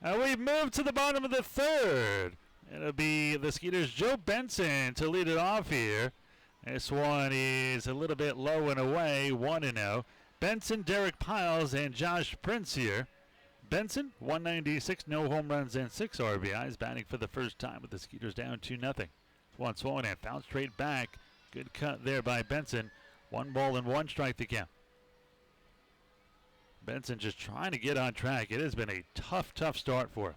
And we move to the bottom of the third. It'll be the Skeeters' Joe Benson to lead it off here. This one is a little bit low and away, 1-0. Benson, Derek Piles, and Josh Prince here. Benson, 196, no home runs and 6 RBIs, batting for the first time with the Skeeters down 2-0. One swung and fouled straight back. Good cut there by Benson. 1 ball and 1 strike to count. Benson just trying to get on track. It has been a tough start for him.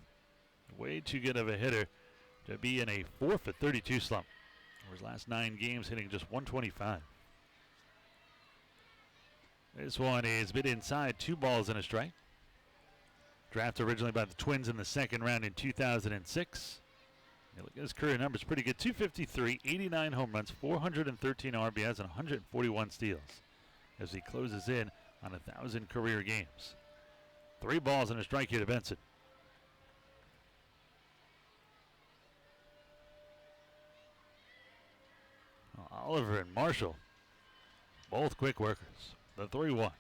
Way too good of a hitter to be in a 4-for-32 slump. His last 9 games hitting just 125. This one is bit inside, 2 balls and a strike. Drafted originally by the Twins in the second round in 2006. Look at his career numbers, pretty good. 253, 89 home runs, 413 RBIs, and 141 steals as he closes in on 1,000 career games. 3 balls and a strike here to Benson. Oliver and Marshall, both quick workers. The 3-1.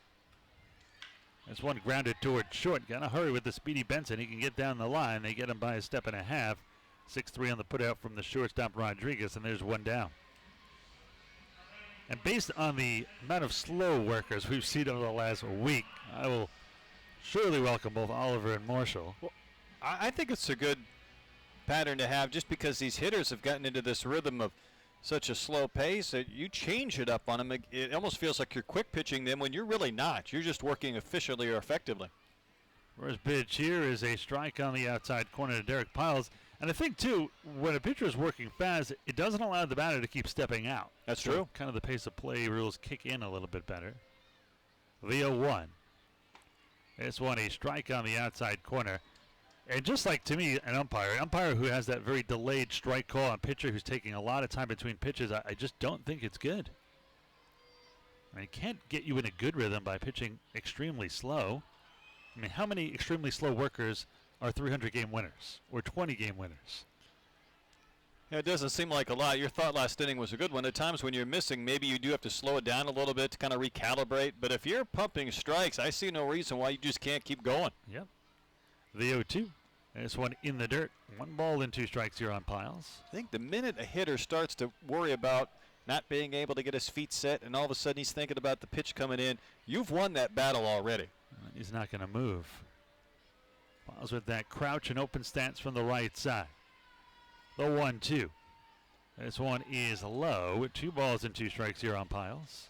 This one grounded toward short. Got to hurry with the speedy Benson. He can get down the line. They get him by a step and a half. 6-3 on the putout from the shortstop Rodriguez, and there's 1 down. And based on the amount of slow workers we've seen over the last week, I will surely welcome both Oliver and Marshall. Well, I think it's a good pattern to have just because these hitters have gotten into this rhythm of such a slow pace that you change it up on them. It almost feels like you're quick pitching them when you're really not. You're just working efficiently or effectively. First pitch here is a strike on the outside corner to Derek Piles. And I think, too, when a pitcher is working fast, it doesn't allow the batter to keep stepping out. That's so true. Kind of the pace of play rules kick in a little bit better. The 0-1. This one a strike on the outside corner. And just like, to me, an umpire who has that very delayed strike call on a pitcher who's taking a lot of time between pitches, I just don't think it's good. I mean, it can't get you in a good rhythm by pitching extremely slow. I mean, how many extremely slow workers are 300-game winners or 20-game winners? Yeah, it doesn't seem like a lot. Your thought last inning was a good one. At times when you're missing, maybe you do have to slow it down a little bit to kind of recalibrate. But if you're pumping strikes, I see no reason why you just can't keep going. Yep. The 0-2. This one in the dirt. 1 ball and 2 strikes here on Piles. I think the minute a hitter starts to worry about not being able to get his feet set and all of a sudden he's thinking about the pitch coming in, you've won that battle already. He's not going to move. Piles with that crouch and open stance from the right side. The 1-2. This one is low. 2 balls and 2 strikes here on Piles.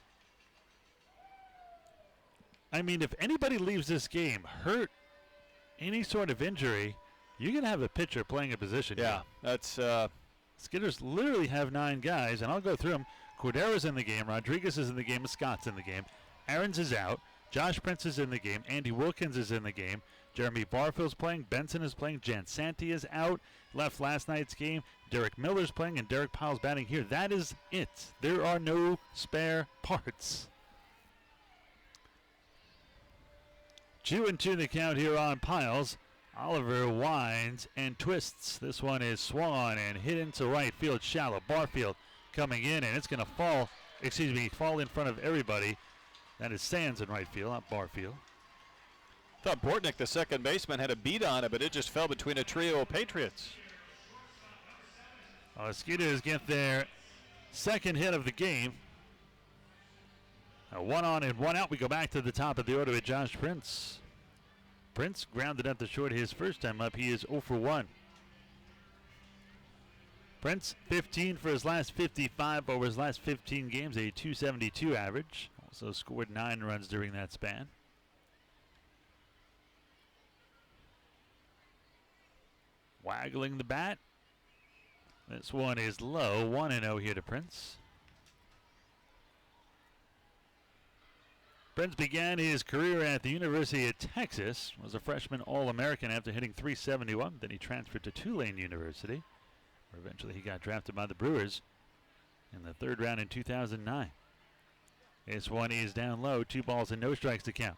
I mean, if anybody leaves this game hurt, any sort of injury, you're going to have a pitcher playing a position. Yeah, that's... Skitters literally have 9 guys, and I'll go through them. Cordera's in the game. Rodriguez is in the game. Scott's in the game. Aaron's is out. Josh Prince is in the game. Andy Wilkins is in the game. Jeremy Barfield's playing. Benson is playing. Jan Santi is out. Left last night's game. Derek Miller's playing, and Derek Piles batting here. That is it. There are no spare parts. 2-2 the count here on Piles. Oliver winds and twists. This one is swung and hit into right field shallow. Barfield coming in, and it's going to fall in front of everybody. That is Sands in right field, not Barfield. Thought Bortnick, the second baseman, had a beat on it, but it just fell between a trio of Patriots. Skeeters get their second hit of the game. 1 on and 1 out. We go back to the top of the order with Josh Prince. Prince grounded at the short his first time up. He is 0 for 1. Prince, 15 for his last 55 over his last 15 games, a 272 average. Also scored 9 runs during that span. Waggling the bat. This one is low. 1-0 here to Prince. Prince began his career at the University of Texas, was a freshman All-American after hitting .371. Then he transferred to Tulane University, where eventually he got drafted by the Brewers in the 3rd round in 2009. This one is down low, 2 balls and no strikes to count.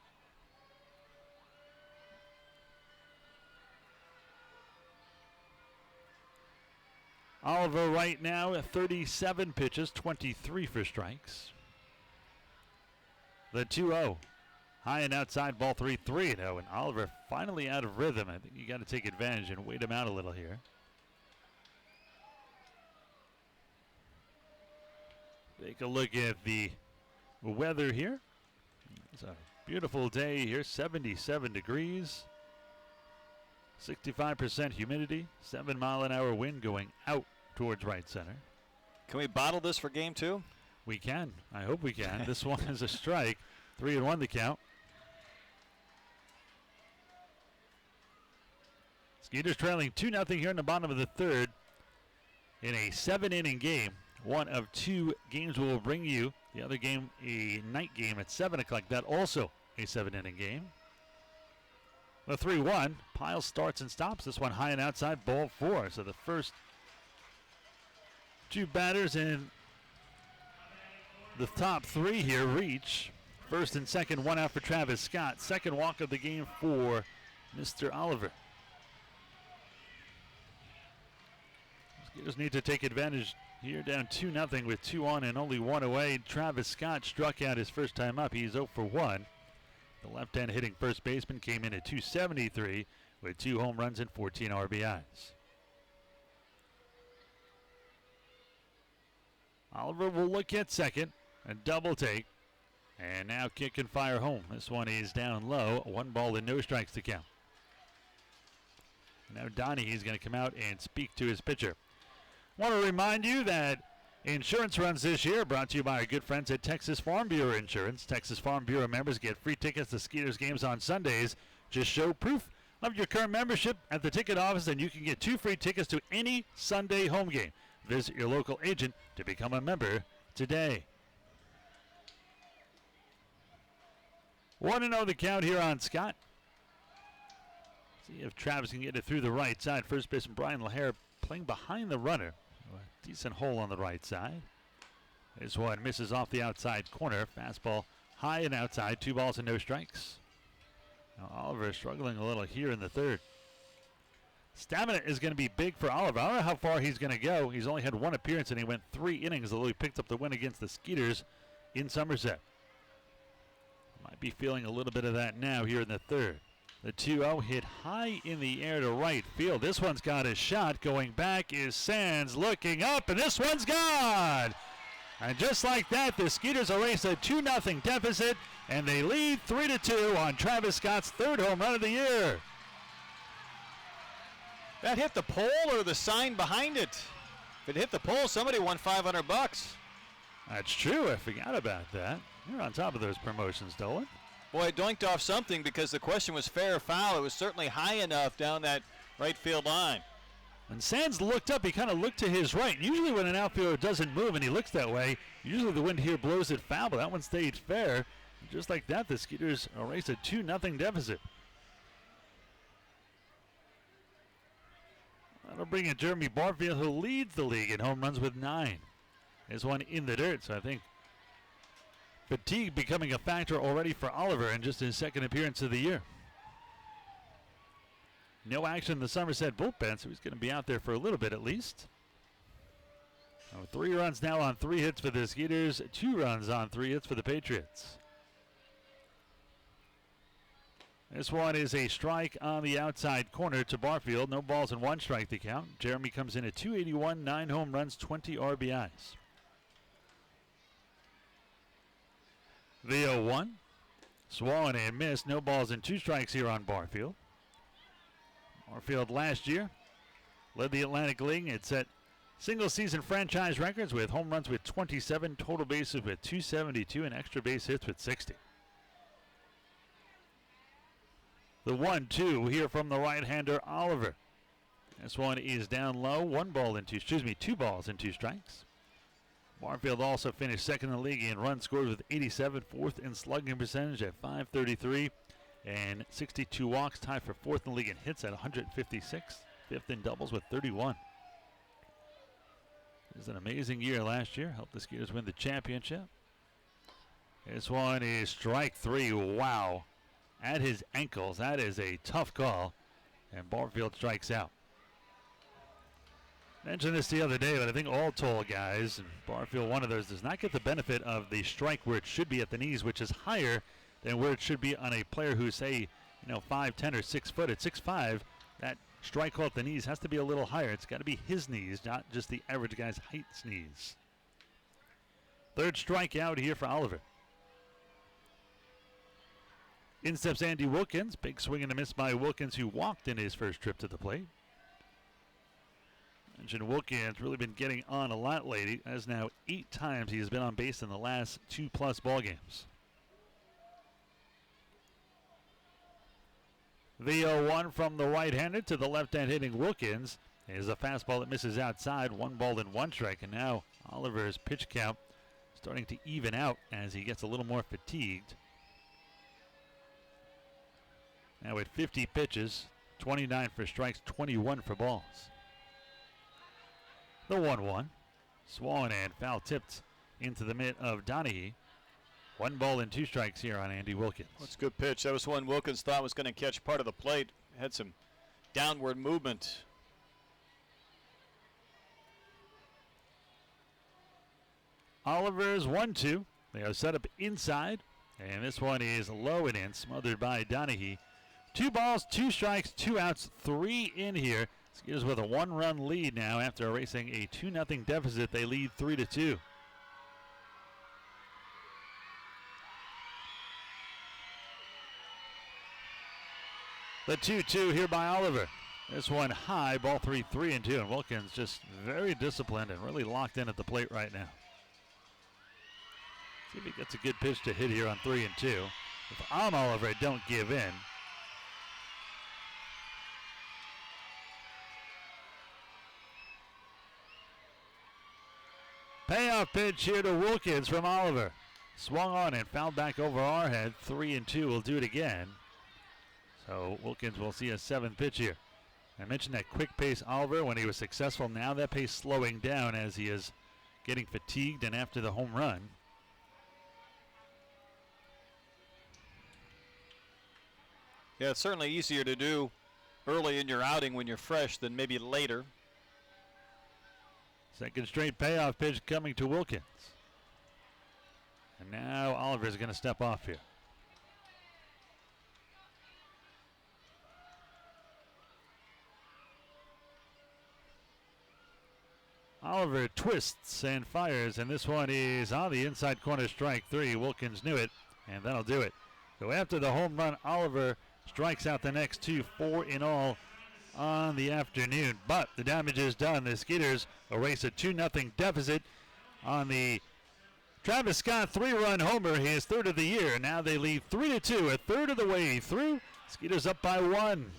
Oliver right now at 37 pitches, 23 for strikes. The 2-0. High and outside, ball 3-3 now, and Oliver finally out of rhythm. I think you got to take advantage and wait him out a little here. Take a look at the weather here. It's a beautiful day here, 77 degrees, 65% humidity, 7-mile-an-hour wind going out towards right center. Can we bottle this for game 2? We can. I hope we can. This one is a strike. 3-1 the count. Skeeters trailing 2-0 here in the bottom of the third in a 7-inning game. One of 2 games we will bring you. The other game, a night game at 7 o'clock. That also a 7-inning game. The 3-1. Pyle starts and stops. This one high and outside, ball 4. So the first 2 batters in the top 3 here reach. First and second, 1 out for Travis Scott. Second walk of the game for Mr. Oliver. Skeeters need to take advantage here, down 2-0 with 2 on and only 1 away. Travis Scott struck out his first time up. He's 0 for 1. The left-hand hitting first baseman came in at .273 with 2 home runs and 14 RBIs. Oliver will look at second, a double take, and now kick and fire home. This one is down low, 1 ball and no strikes to count. Now Donnie is going to come out and speak to his pitcher. Want to remind you that insurance runs this year brought to you by our good friends at Texas Farm Bureau Insurance. Texas Farm Bureau members get free tickets to Skeeters games on Sundays. Just show proof of your current membership at the ticket office and you can get 2 free tickets to any Sunday home game. Visit your local agent to become a member today. 1-0 the count here on Scott. See if Travis can get it through the right side. First baseman Brian LaHare playing behind the runner. A decent hole on the right side. This one misses off the outside corner. Fastball high and outside. 2 balls and no strikes. Now Oliver is struggling a little here in the third. Stamina is going to be big for Oliver. I don't know how far he's going to go. He's only had 1 appearance and he went 3 innings, although he picked up the win against the Skeeters in Somesret. Might be feeling a little bit of that now here in the third. The 2-0 hit high in the air to right field. This one's got a shot. Going back is Sands looking up, and this one's gone. And just like that, the Skeeters erase a 2-0 deficit, and they lead 3-2 on Travis Scott's 3rd home run of the year. That hit the pole or the sign behind it? If it hit the pole, somebody won $500. That's true. I forgot about that. You're on top of those promotions, Dolan. Boy, it doinked off something because the question was fair or foul. It was certainly high enough down that right field line. When Sands looked up, he kind of looked to his right. Usually when an outfielder doesn't move and he looks that way, usually the wind here blows it foul, but that one stayed fair. Just like that, the Skeeters erase a 2-0 deficit. That'll bring in Jeremy Barfield, who leads the league in home runs with 9. This one in the dirt, so I think fatigue becoming a factor already for Oliver in just his 2nd appearance of the year. No action in the Somesret bullpen, so he's going to be out there for a little bit at least. 3 runs now on 3 hits for the Skeeters, 2 runs on 3 hits for the Patriots. This one is a strike on the outside corner to Barfield. No balls and 1 strike to count. Jeremy comes in at .281, 9 home runs, 20 RBIs. The 0-1. Swollen and missed. No balls and 2 strikes here on Barfield. Barfield last year led the Atlantic League. It set single-season franchise records with home runs with 27, total bases with 272, and extra base hits with 60. The 1-2 here from the right-hander Oliver. This one is down low. 2 balls and 2 strikes. Barfield also finished 2nd in the league in runs scored with 87, 4th in slugging percentage at .533, and 62 walks, tied for 4th in the league in hits at 156, 5th in doubles with 31. It was an amazing year last year. Helped the Skeeters win the championship. This one is strike 3. Wow. At his ankles. That is a tough call. And Barfield strikes out. Mentioned this the other day, but I think all tall guys, and Barfield one of those, does not get the benefit of the strike where it should be at the knees, which is higher than where it should be on a player who's, say, 5'10" or 6 foot. At 6'5", that strike call at the knees has to be a little higher. It's got to be his knees, not just the average guy's height's knees. Third strikeout here for Oliver. In steps Andy Wilkins. Big swing and a miss by Wilkins, who walked in his first trip to the plate. Mentioned Wilkins really been getting on a lot lately, as now 8 times he has been on base in the last 2+ ball games. The 0-1 from the right-hander to the left-hand hitting Wilkins is a fastball that misses outside. 1 ball and 1 strike, and now Oliver's pitch count starting to even out as he gets a little more fatigued. Now at 50 pitches, 29 for strikes, 21 for balls. The 1-1, swung and foul tipped into the mitt of Donahue. 1 ball and 2 strikes here on Andy Wilkins. That's a good pitch. That was one Wilkins thought was going to catch part of the plate. Had some downward movement. Oliver's 1-2. They are set up inside, and this one is low and in, smothered by Donahue. 2 balls, 2 strikes, 2 outs, 3 in here. Skeeters with a 1-run lead now after erasing a 2-0 deficit. They lead 3-2. The 2-2 here by Oliver. This one high, ball 3, 3-2, and Wilkins just very disciplined and really locked in at the plate right now. See if he gets a good pitch to hit here on 3-2. If I'm Oliver, I don't give in. Payoff pitch here to Wilkins from Oliver. Swung on and fouled back over our head. 3-2 will do it again. So Wilkins will see a 7th pitch here. I mentioned that quick pace Oliver when he was successful. Now that pace slowing down as he is getting fatigued and after the home run. Yeah, it's certainly easier to do early in your outing when you're fresh than maybe later. Second straight payoff pitch coming to Wilkins. And now Oliver's going to step off here. Oliver twists and fires, and this one is on the inside corner, strike 3. Wilkins knew it, and that'll do it. So after the home run, Oliver strikes out the next 2, 4 in all on the afternoon. But the damage is done. The Skeeters erase a 2-0 deficit on the Travis Scott 3-run homer, his 3rd of the year. Now they lead 3-2, a third of the way through. Skeeters up by 1.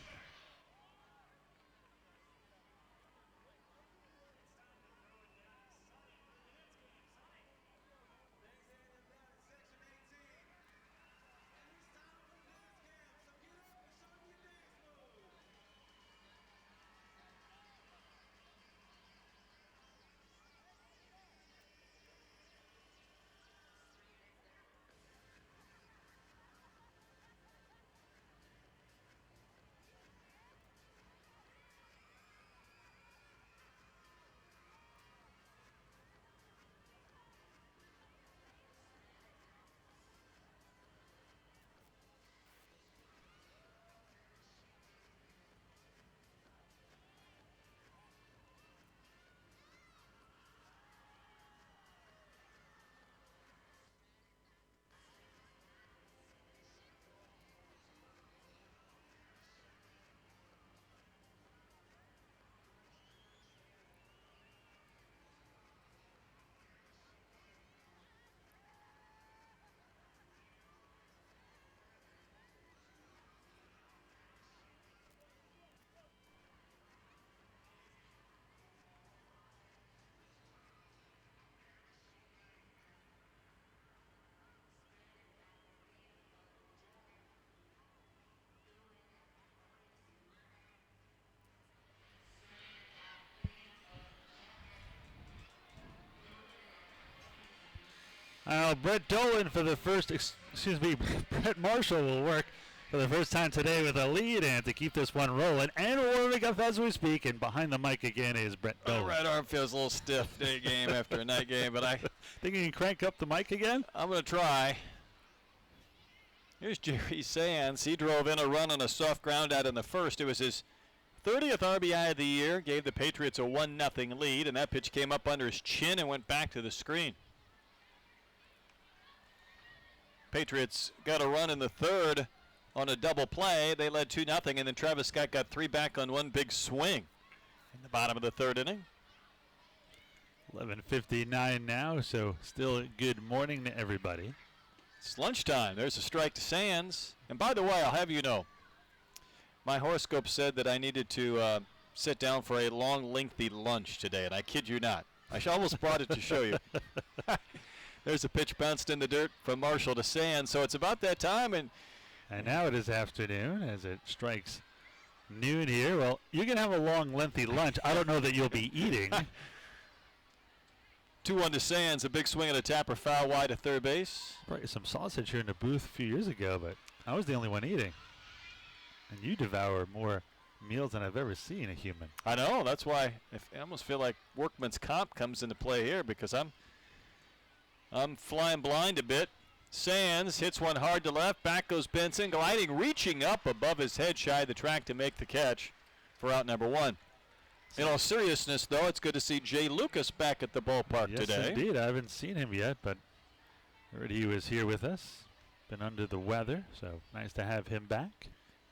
Brett Dolan for the first, Brett Marshall will work for the first time today with a lead and to keep this one rolling. And warming up as we speak, and behind the mic again is Brett Dolan. Right arm feels a little stiff day game after a night game, but I think you can crank up the mic again? I'm going to try. Here's Jerry Sands. He drove in a run on a soft ground out in the first. It was his 30th RBI of the year, gave the Patriots a 1-0 lead, and that pitch came up under his chin and went back to the screen. Patriots got a run in the third on a double play. They led 2-0, and then Travis Scott got 3 back on one big swing in the bottom of the third inning. 11:59 now, so still a good morning to everybody. It's lunchtime. There's a strike to Sands. And by the way, I'll have you know, my horoscope said that I needed to sit down for a long, lengthy lunch today, and I kid you not. I almost brought it to show you. There's a pitch bounced in the dirt from Marshall to Sands, so it's about that time. And now it is afternoon as it strikes noon here. Well, you can have a long, lengthy lunch. I don't know that you'll be eating. 2-1 to Sands, a big swing and a tapper foul wide to third base. Probably some sausage here in the booth a few years ago, but I was the only one eating. And you devour more meals than I've ever seen a human. I know. That's why I almost feel like workman's comp comes into play here, because I'm flying blind a bit. Sands hits one hard to left. Back goes Benson, gliding, reaching up above his head, shy of the track to make the catch for out number 1. In all seriousness, though, it's good to see Jay Lucas back at the ballpark today. Yes, indeed. I haven't seen him yet, but heard he was here with us. Been under the weather, so nice to have him back.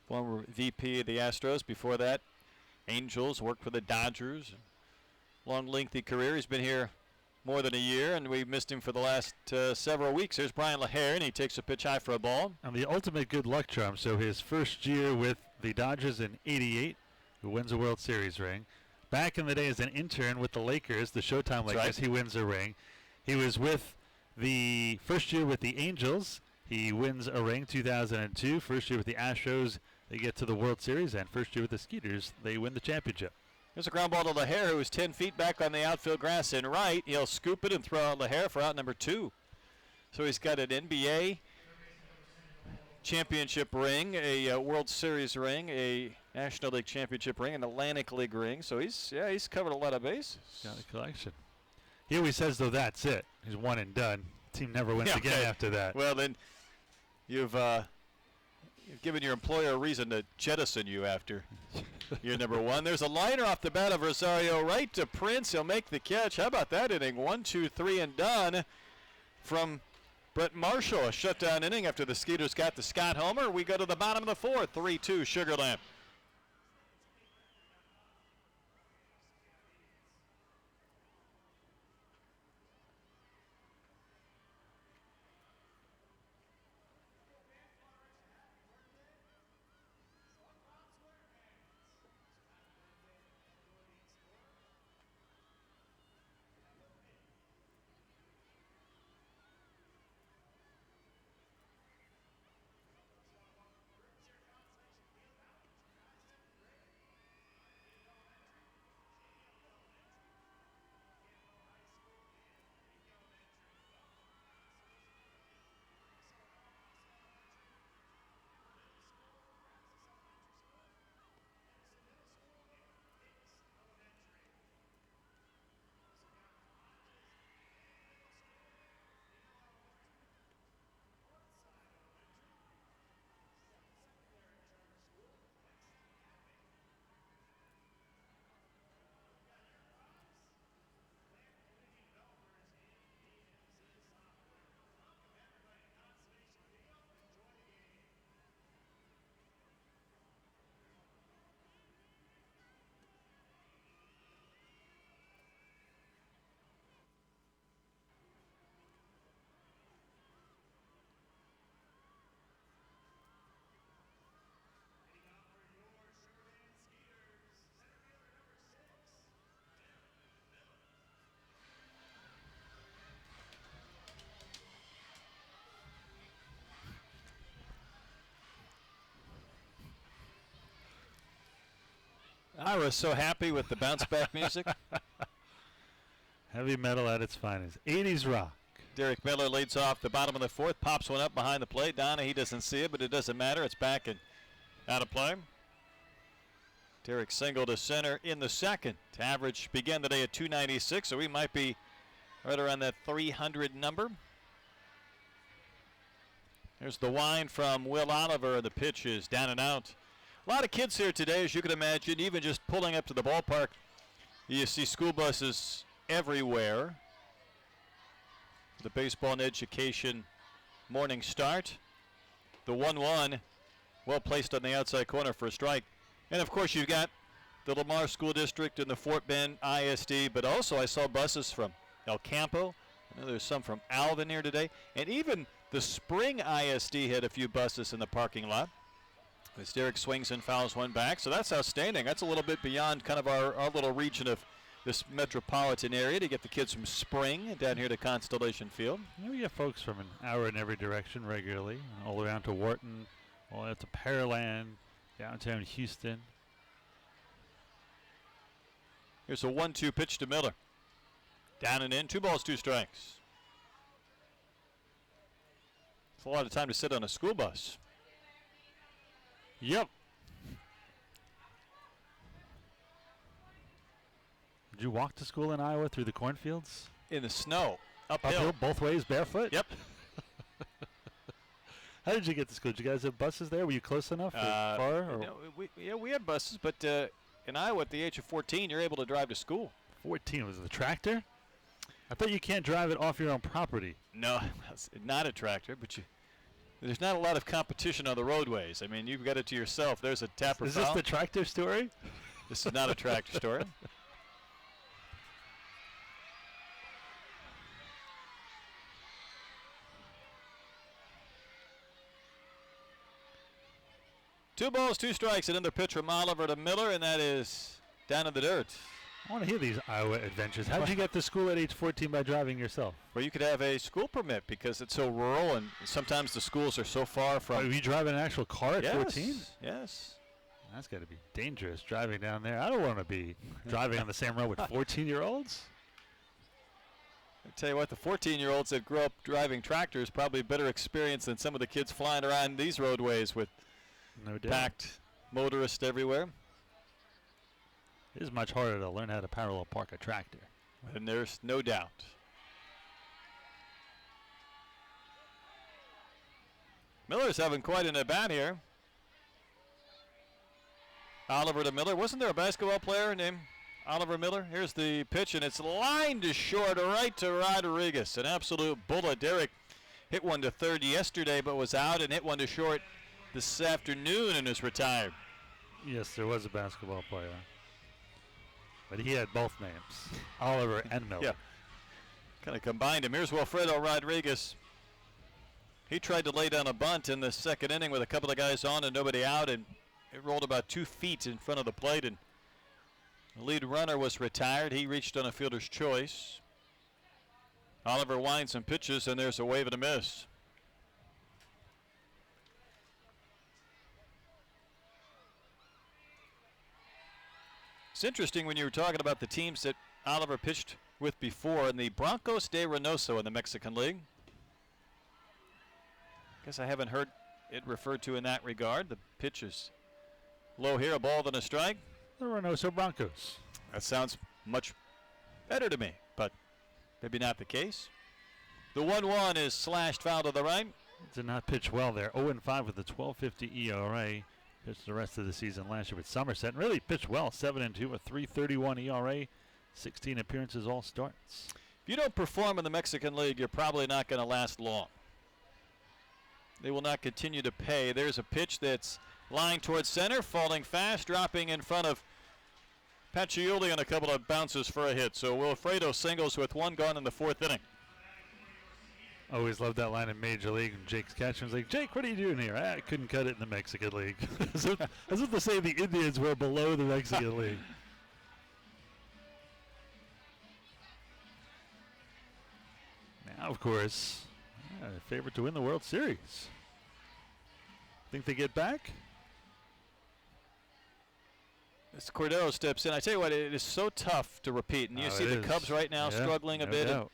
Former VP of the Astros. Before that, Angels, worked for the Dodgers. Long, lengthy career. He's been here more than a year, and we've missed him for the last several weeks. Here's Brian LaHare, and he takes a pitch high for a ball. And the ultimate good luck charm. So his first year with the Dodgers in '88, who wins a World Series ring. Back in the day as an intern with the Lakers, the Showtime Lakers, right. He wins a ring. He was with the first year with the Angels. He wins a ring, 2002. First year with the Astros, they get to the World Series. And first year with the Skeeters, they win the championship. There's a ground ball to LaHare, who is 10 feet back on the outfield grass in right. He'll scoop it and throw out LaHare for out number 2. So he's got an NBA championship ring, a World Series ring, a National League championship ring, an Atlantic League ring. So he's covered a lot of bases. Got a collection. He always says, though, that's it. He's one and done. Team never wins again after that. Well, then you've given your employer a reason to jettison you after year number 1. There's a liner off the bat of Rosario right to Prince. He'll make the catch. How about that inning? 1, 2, 3 and done from Brett Marshall. A shutdown inning after the Skeeters got the Scott homer. We go to the bottom of the 4th, 3-2 Sugar Land. I was so happy with the bounce back music. Heavy metal at its finest. 80s rock. Derek Miller leads off the bottom of the 4th, pops one up behind the plate. Donna, he doesn't see it, but it doesn't matter. It's back and out of play. Derek single to center in the 2nd. To average began the day at 296, so we might be right around that 300 number. There's the wind from Will Oliver. The pitch is down and out. A lot of kids here today, as you can imagine, even just pulling up to the ballpark. You see school buses everywhere. The baseball and education morning start. The 1-1, well placed on the outside corner for a strike. And of course, you've got the Lamar School District and the Fort Bend ISD, but also I saw buses from El Campo. I know there's some from Alvin here today. And even the Spring ISD had a few buses in the parking lot. As Derek swings and fouls one back. So that's outstanding. That's a little bit beyond kind of our little region of this metropolitan area to get the kids from Spring down here to Constellation Field. Yeah, we get folks from an hour in every direction regularly, all the way down to Wharton, all the way up to Pearland, downtown Houston. Here's a 1-2 pitch to Miller. Down and in, 2 balls, 2 strikes. It's a lot of time to sit on a school bus. Yep. Did you walk to school in Iowa through the cornfields? In the snow, uphill. Uphill, both ways, barefoot? Yep. How did you get to school? Did you guys have buses there? Were you close enough or far? Or? No, we had buses, but in Iowa at the age of 14, you're able to drive to school. 14, was it the tractor? I thought you can't drive it off your own property. No, it's not a tractor, but there's not a lot of competition on the roadways. I mean, you've got it to yourself. There's a tapper Is this the tractor story? This is not a tractor story. Two balls, 2 strikes, another pitch from Oliver to Miller, and that is down in the dirt. I want to hear these Iowa adventures. How did you get to school at age 14 by driving yourself? Well, you could have a school permit because it's so rural, and sometimes the schools are so far from. Were you driving an actual car at 14? Yes. That's got to be dangerous driving down there. I don't want to be driving on the same road with 14-year-olds. I tell you what, the 14-year-olds that grew up driving tractors probably better experience than some of the kids flying around these roadways with packed motorists everywhere. It is much harder to learn how to parallel park a tractor. And there's no doubt. Miller's having quite an at-bat here. Oliver to Miller. Wasn't there a basketball player named Oliver Miller? Here's the pitch, and it's lined to short, right to Rodriguez. An absolute bullet. Derek hit one to third yesterday, but was out, and hit one to short this afternoon and is retired. Yes, there was a basketball player. But he had both names, Oliver and Miller. Yeah, kind of combined him. Here's Wilfredo Rodriguez. He tried to lay down a bunt in the second inning with a couple of guys on and nobody out, and it rolled about 2 feet in front of the plate, and the lead runner was retired. He reached on a fielder's choice. Oliver winds and pitches, and there's a wave and a miss. It's interesting when you were talking about the teams that Oliver pitched with before, and the Broncos de Reynoso in the Mexican League. Guess I haven't heard it referred to in that regard. The pitch is low here, a ball then a strike. The Reynoso Broncos. That sounds much better to me, but maybe not the case. The 1-1 is slashed foul to the right. Did not pitch well there. 0-5 with a 12.50 ERA. Pitched the rest of the season last year with Somesret. And really pitched well. 7-2 with 3.31 ERA. 16 appearances, all starts. If you don't perform in the Mexican League, you're probably not going to last long. They will not continue to pay. There's a pitch that's lined towards center, falling fast, dropping in front of Pacioli on a couple of bounces for a hit. So Wilfredo singles with 1 gone in the 4th inning. Always loved that line in Major League. And Jake's catcher was like, Jake, what are you doing here? I couldn't cut it in the Mexican League. as if to say the Indians were below the Mexican League. Now, of course, favorite to win the World Series. Think they get back? As Cordero steps in, I tell you what, it is so tough to repeat. And you see the Cubs right now struggling a bit. And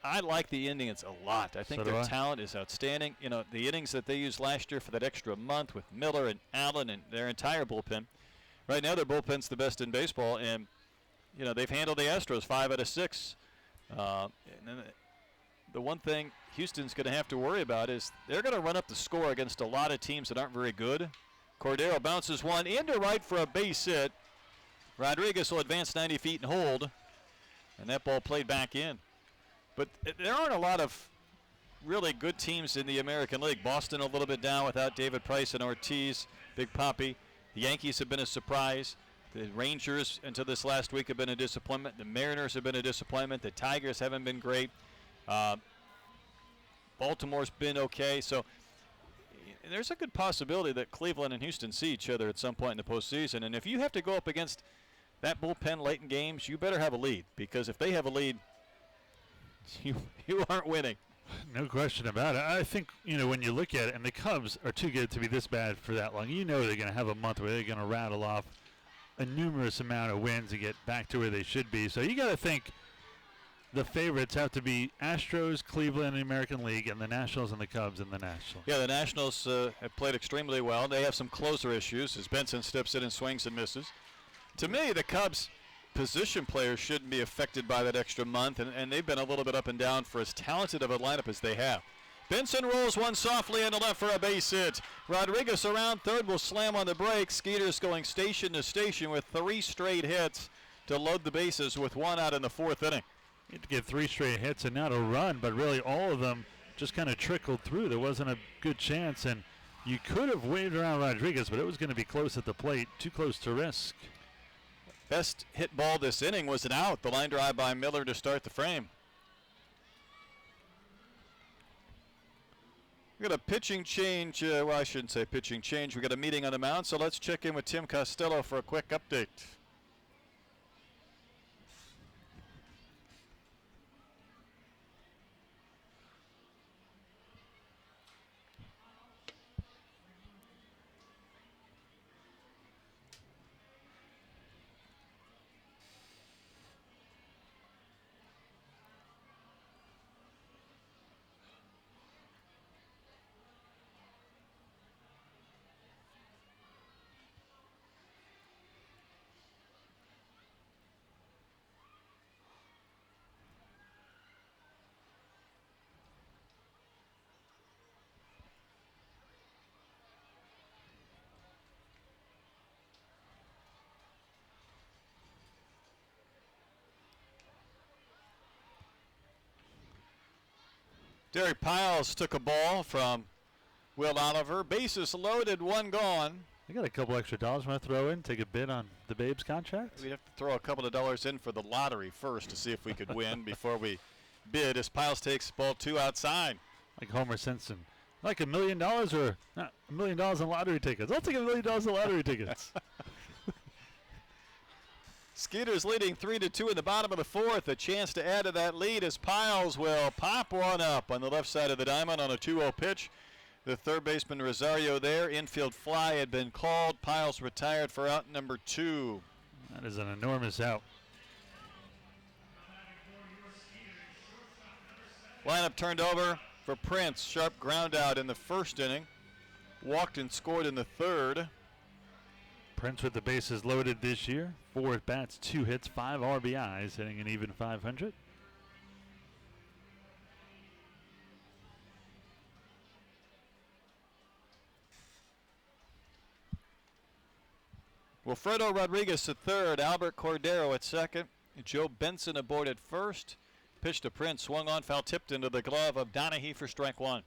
I like the Indians a lot. I think their talent is outstanding. You know, the innings that they used last year for that extra month with Miller and Allen and their entire bullpen. Right now, their bullpen's the best in baseball. And, you know, they've handled the Astros 5 out of 6. And then the one thing Houston's going to have to worry about is they're going to run up the score against a lot of teams that aren't very good. Cordero bounces one into right for a base hit. Rodriguez will advance 90 feet and hold, and that ball played back in. But there aren't a lot of really good teams in the American League. Boston a little bit down without David Price and Ortiz, Big Papi. The Yankees have been a surprise. The Rangers until this last week have been a disappointment. The Mariners have been a disappointment. The Tigers haven't been great. Baltimore's been okay. So there's a good possibility that Cleveland and Houston see each other at some point in the postseason. And if you have to go up against that bullpen late in games, you better have a lead, because if they have a lead, you aren't winning. No question about it. I think, when you look at it, and the Cubs are too good to be this bad for that long. They're going to have a month where they're going to rattle off a numerous amount of wins to get back to where they should be. So you got to think the favorites have to be Astros, Cleveland in the American League, and the Nationals and the Cubs in the National. Yeah, the Nationals have played extremely well. They have some closer issues as Benson steps in and swings and misses. To me, the Cubs' position players shouldn't be affected by that extra month, and they've been a little bit up and down for as talented of a lineup as they have. Benson rolls one softly into left for a base hit. Rodriguez around third will slam on the brakes. Skeeters going station to station with 3 straight hits to load the bases with 1 out in the 4th inning. You had to get 3 straight hits and not a run, but really all of them just kind of trickled through. There wasn't a good chance, and you could have waved around Rodriguez, but it was going to be close at the plate, too close to risk. Best hit ball this inning was an out. The line drive by Miller to start the frame. We got a pitching change. Well, I shouldn't say pitching change. We got a meeting on the mound, so let's check in with Tim Costello for a quick update. Derek Piles took a ball from Will Oliver. Bases loaded, 1 gone. I got a couple extra dollars want to throw in, take a bid on the Babes contract. We'd have to throw a couple of dollars in for the lottery first to see if we could win before we bid, as Piles takes ball 2 outside. Like Homer Simpson. Like $1 million or not $1 million in lottery tickets. I'll take $1 million in lottery tickets. Skeeters leading 3-2 in the bottom of the 4th. A chance to add to that lead as Piles will pop one up on the left side of the diamond on a 2-0 pitch. The third baseman Rosario there. Infield fly had been called. Piles retired for out number 2. That is an enormous out. Lineup turned over for Prince. Sharp ground out in the 1st inning. Walked and scored in the 3rd. Prince with the bases loaded this year. 4 at bats, 2 hits, 5 RBIs, hitting an even .500. Wilfredo Rodriguez at 3rd. Albert Cordero at 2nd. Joe Benson aboard at 1st. Pitch to Prince, swung on, foul tipped into the glove of Donahue for strike 1.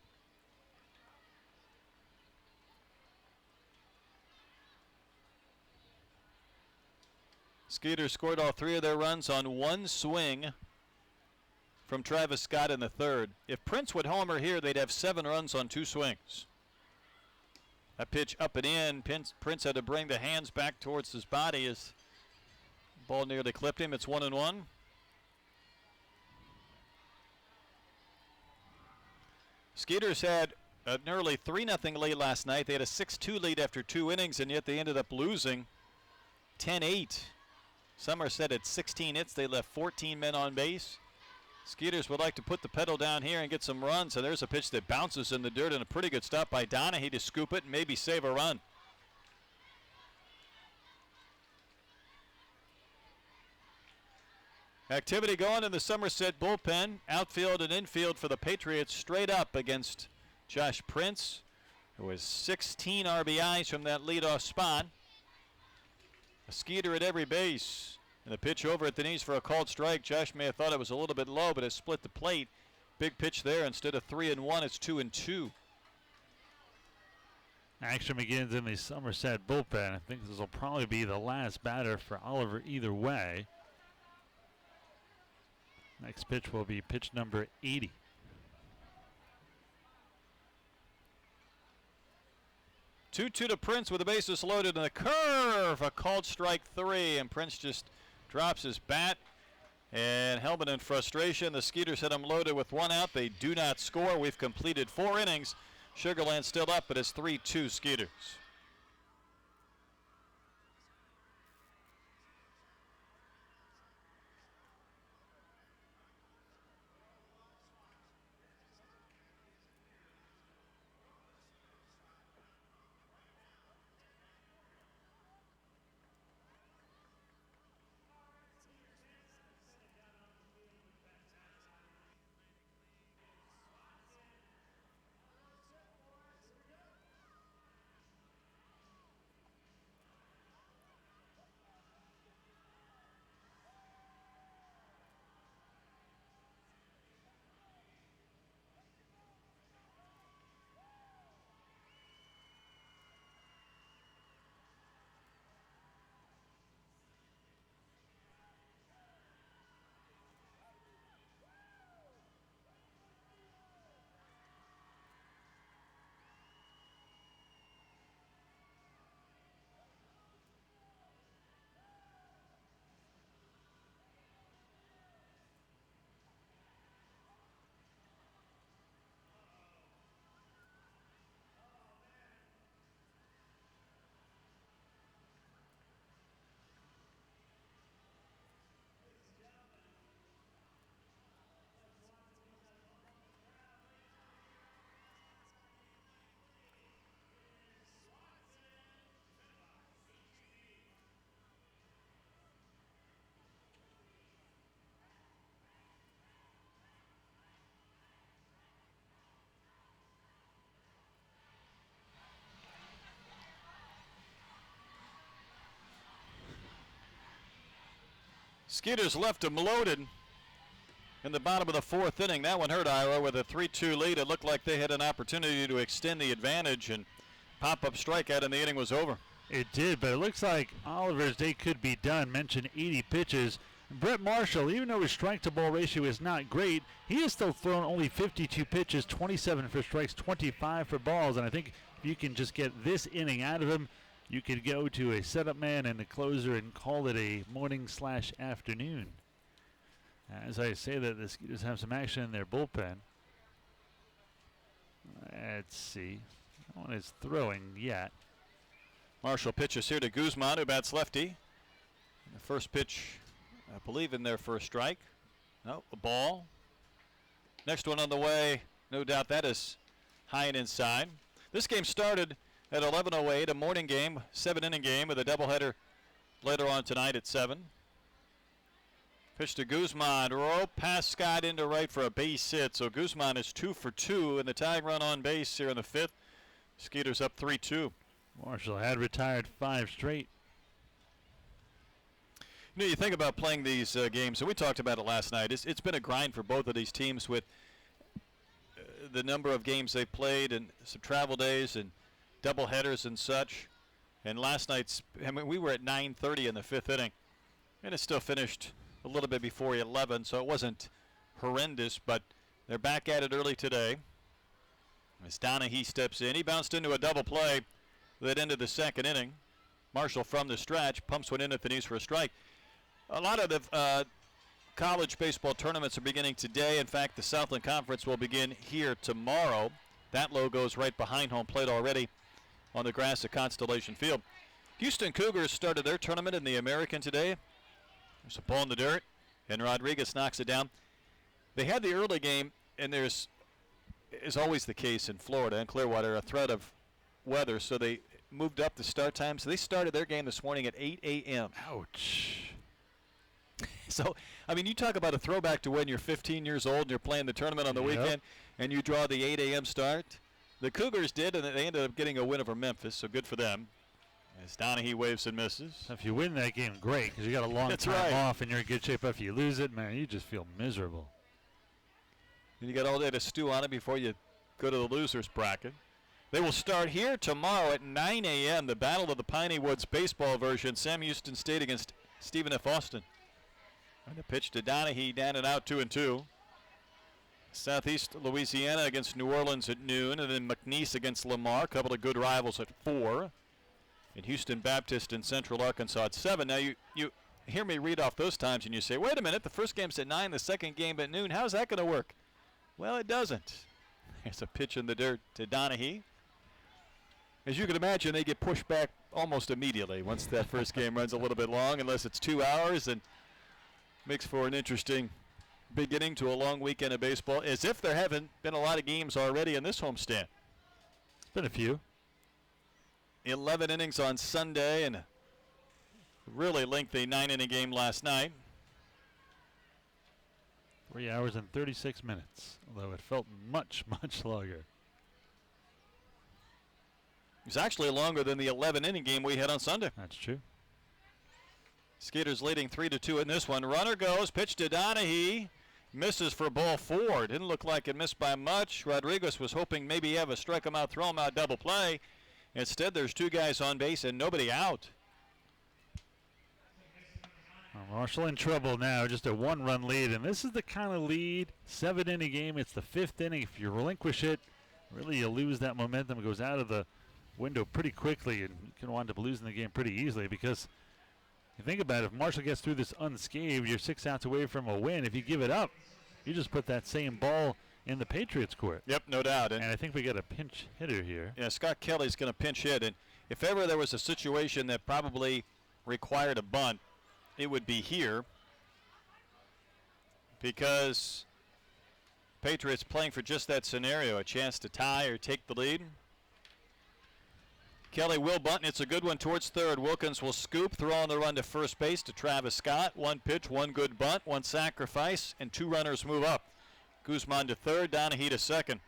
Skeeters scored all 3 of their runs on 1 swing from Travis Scott in the 3rd. If Prince would homer here, they'd have 7 runs on 2 swings. That pitch up and in. Prince had to bring the hands back towards his body as the ball nearly clipped him. It's 1-1. Skeeters had an early 3-0 lead last night. They had a 6-2 lead after 2 innings, and yet they ended up losing 10-8. Somesret at 16 hits. They left 14 men on base. Skeeters would like to put the pedal down here and get some runs. And there's a pitch that bounces in the dirt, and a pretty good stop by Donahue to scoop it and maybe save a run. Activity going in the Somesret bullpen. Outfield and infield for the Patriots straight up against Josh Prince, who has 16 RBIs from that leadoff spot. A Skeeter at every base. And the pitch over at the knees for a called strike. Josh may have thought it was a little bit low, but it split the plate. Big pitch there. Instead of 3-1, it's 2-2. Action begins in the Somesret bullpen. I think this will probably be the last batter for Oliver either way. Next pitch will be pitch number 80. Two to Prince with the bases loaded and the curve. A called strike 3, and Prince just drops his bat. And Hellman in frustration. The Skeeters hit him loaded with 1 out. They do not score. We've completed 4 innings. Sugar Land still up, but it's 3-2 Skeeters. Skeeters left him loaded in the bottom of the 4th inning. That one hurt Iowa with a 3-2 lead. It looked like they had an opportunity to extend the advantage, and pop-up strikeout, and the inning was over. It did, but it looks like Oliver's day could be done. Mentioned 80 pitches. Brett Marshall, even though his strike-to-ball ratio is not great, he has still thrown only 52 pitches, 27 for strikes, 25 for balls, and I think if you can just get this inning out of him, you could go to a setup man and a closer and call it a morning/afternoon. As I say that, the Skeeters have some action in their bullpen. Let's see. No one is throwing yet. Marshall pitches here to Guzman, who bats lefty. The first pitch, I believe, in there for a strike. No, a ball. Next one on the way. No doubt that is high and inside. This game started at 11:08, a morning game, 7-inning game with a doubleheader later on tonight at 7. Pitch to Guzman, rope past Scott into right for a base hit. So Guzman is 2 for 2 in the tying run on base here in the 5th. Skeeters up 3-2. Marshall had retired 5 straight. You know, you think about playing these games, and we talked about it last night. It's been a grind for both of these teams with the number of games they played and some travel days and double headers and such. And last night's, I mean, we were at 9:30 in the 5th inning, and it still finished a little bit before 11, so it wasn't horrendous, but they're back at it early today. As Donahue steps in, he bounced into a double play that ended the 2nd inning. Marshall from the stretch pumps one in at the knees for a strike. A lot of the college baseball tournaments are beginning today. In fact, the Southland Conference will begin here tomorrow. That logo is right behind home plate already on the grass at Constellation Field. Houston Cougars started their tournament in the American today. There's a ball in the dirt, and Rodriguez knocks it down. They had the early game, and there's, is always the case in Florida and Clearwater, a threat of weather, so they moved up the start time. So they started their game this morning at 8 a.m. Ouch. So, I mean, you talk about a throwback to when you're 15 years old and you're playing the tournament on the weekend and you draw the 8 a.m. start. The Cougars did, and they ended up getting a win over Memphis, so good for them. As Donahue waves and misses. If you win that game, great, because you got a long time off and you're in good shape. If you lose it, man, you just feel miserable. And you got all day to stew on it before you go to the losers bracket. They will start here tomorrow at 9 a.m., the Battle of the Piney Woods baseball version, Sam Houston State against Stephen F. Austin. And the pitch to Donahue, down and out, 2-2. Southeast Louisiana against New Orleans at noon, and then McNeese against Lamar, a couple of good rivals at 4. And Houston Baptist in Central Arkansas at 7. Now, you hear me read off those times, and you say, wait a minute, the first game's at 9, the second game at noon. How's that going to work? Well, it doesn't. There's a pitch in the dirt to Donahue. As you can imagine, they get pushed back almost immediately once that first game runs a little bit long, unless it's 2 hours, and makes for an interesting beginning to a long weekend of baseball, as if there haven't been a lot of games already in this homestand. It's been a few. 11 innings on Sunday and a really lengthy 9-inning game last night. 3 hours and 36 minutes, although it felt much, much longer. It was actually longer than the 11-inning game we had on Sunday. That's true. Skeeters leading 3-2 in this one. Runner goes, pitch to Donahue. Misses for ball 4. Didn't look like it missed by much. Rodriguez was hoping maybe have a strike him out, throw him out, double play. Instead, there's 2 guys on base and nobody out. Well, Marshall in trouble now, just a 1-run lead, and this is the kind of lead, 7-inning game. It's the 5th inning. If you relinquish it, really you lose that momentum. It goes out of the window pretty quickly, and you can wind up losing the game pretty easily because you think about it, if Marshall gets through this unscathed, you're 6 outs away from a win. If you give it up, you just put that same ball in the Patriots' court. Yep, no doubt. And I think we got a pinch hitter here. Yeah, Scott Kelly's going to pinch hit. And if ever there was a situation that probably required a bunt, it would be here, because Patriots playing for just that scenario, a chance to tie or take the lead. Kelly will bunt, and it's a good one towards third. Wilkins will scoop, throw on the run to first base to Travis Scott. 1 pitch, 1 good bunt, 1 sacrifice, and 2 runners move up. Guzman to third, Donahue to second.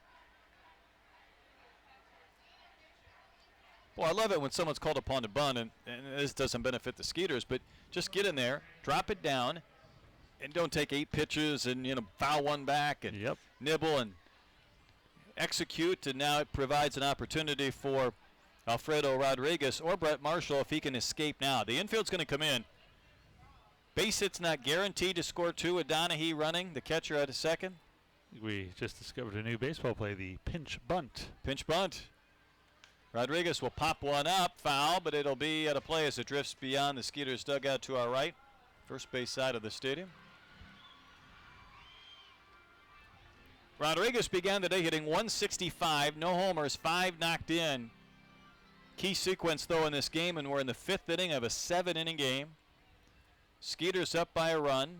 Well, I love it when someone's called upon to bunt, and this doesn't benefit the Skeeters, but just get in there, drop it down, and don't take 8 pitches and foul one back and nibble and execute. And now it provides an opportunity for Alfredo Rodriguez or Brett Marshall if he can escape now. The infield's going to come in. Base hit's not guaranteed to score 2 with Donahue running, the catcher at a second. We just discovered a new baseball play, the pinch bunt. Pinch bunt. Rodriguez will pop one up, foul, but it'll be at a play as it drifts beyond the Skeeters dugout to our right, first base side of the stadium. Rodriguez began the day hitting 165, no homers, 5 knocked in. Key sequence, though, in this game, and we're in the 5th inning of a 7-inning game. Skeeters up by a run.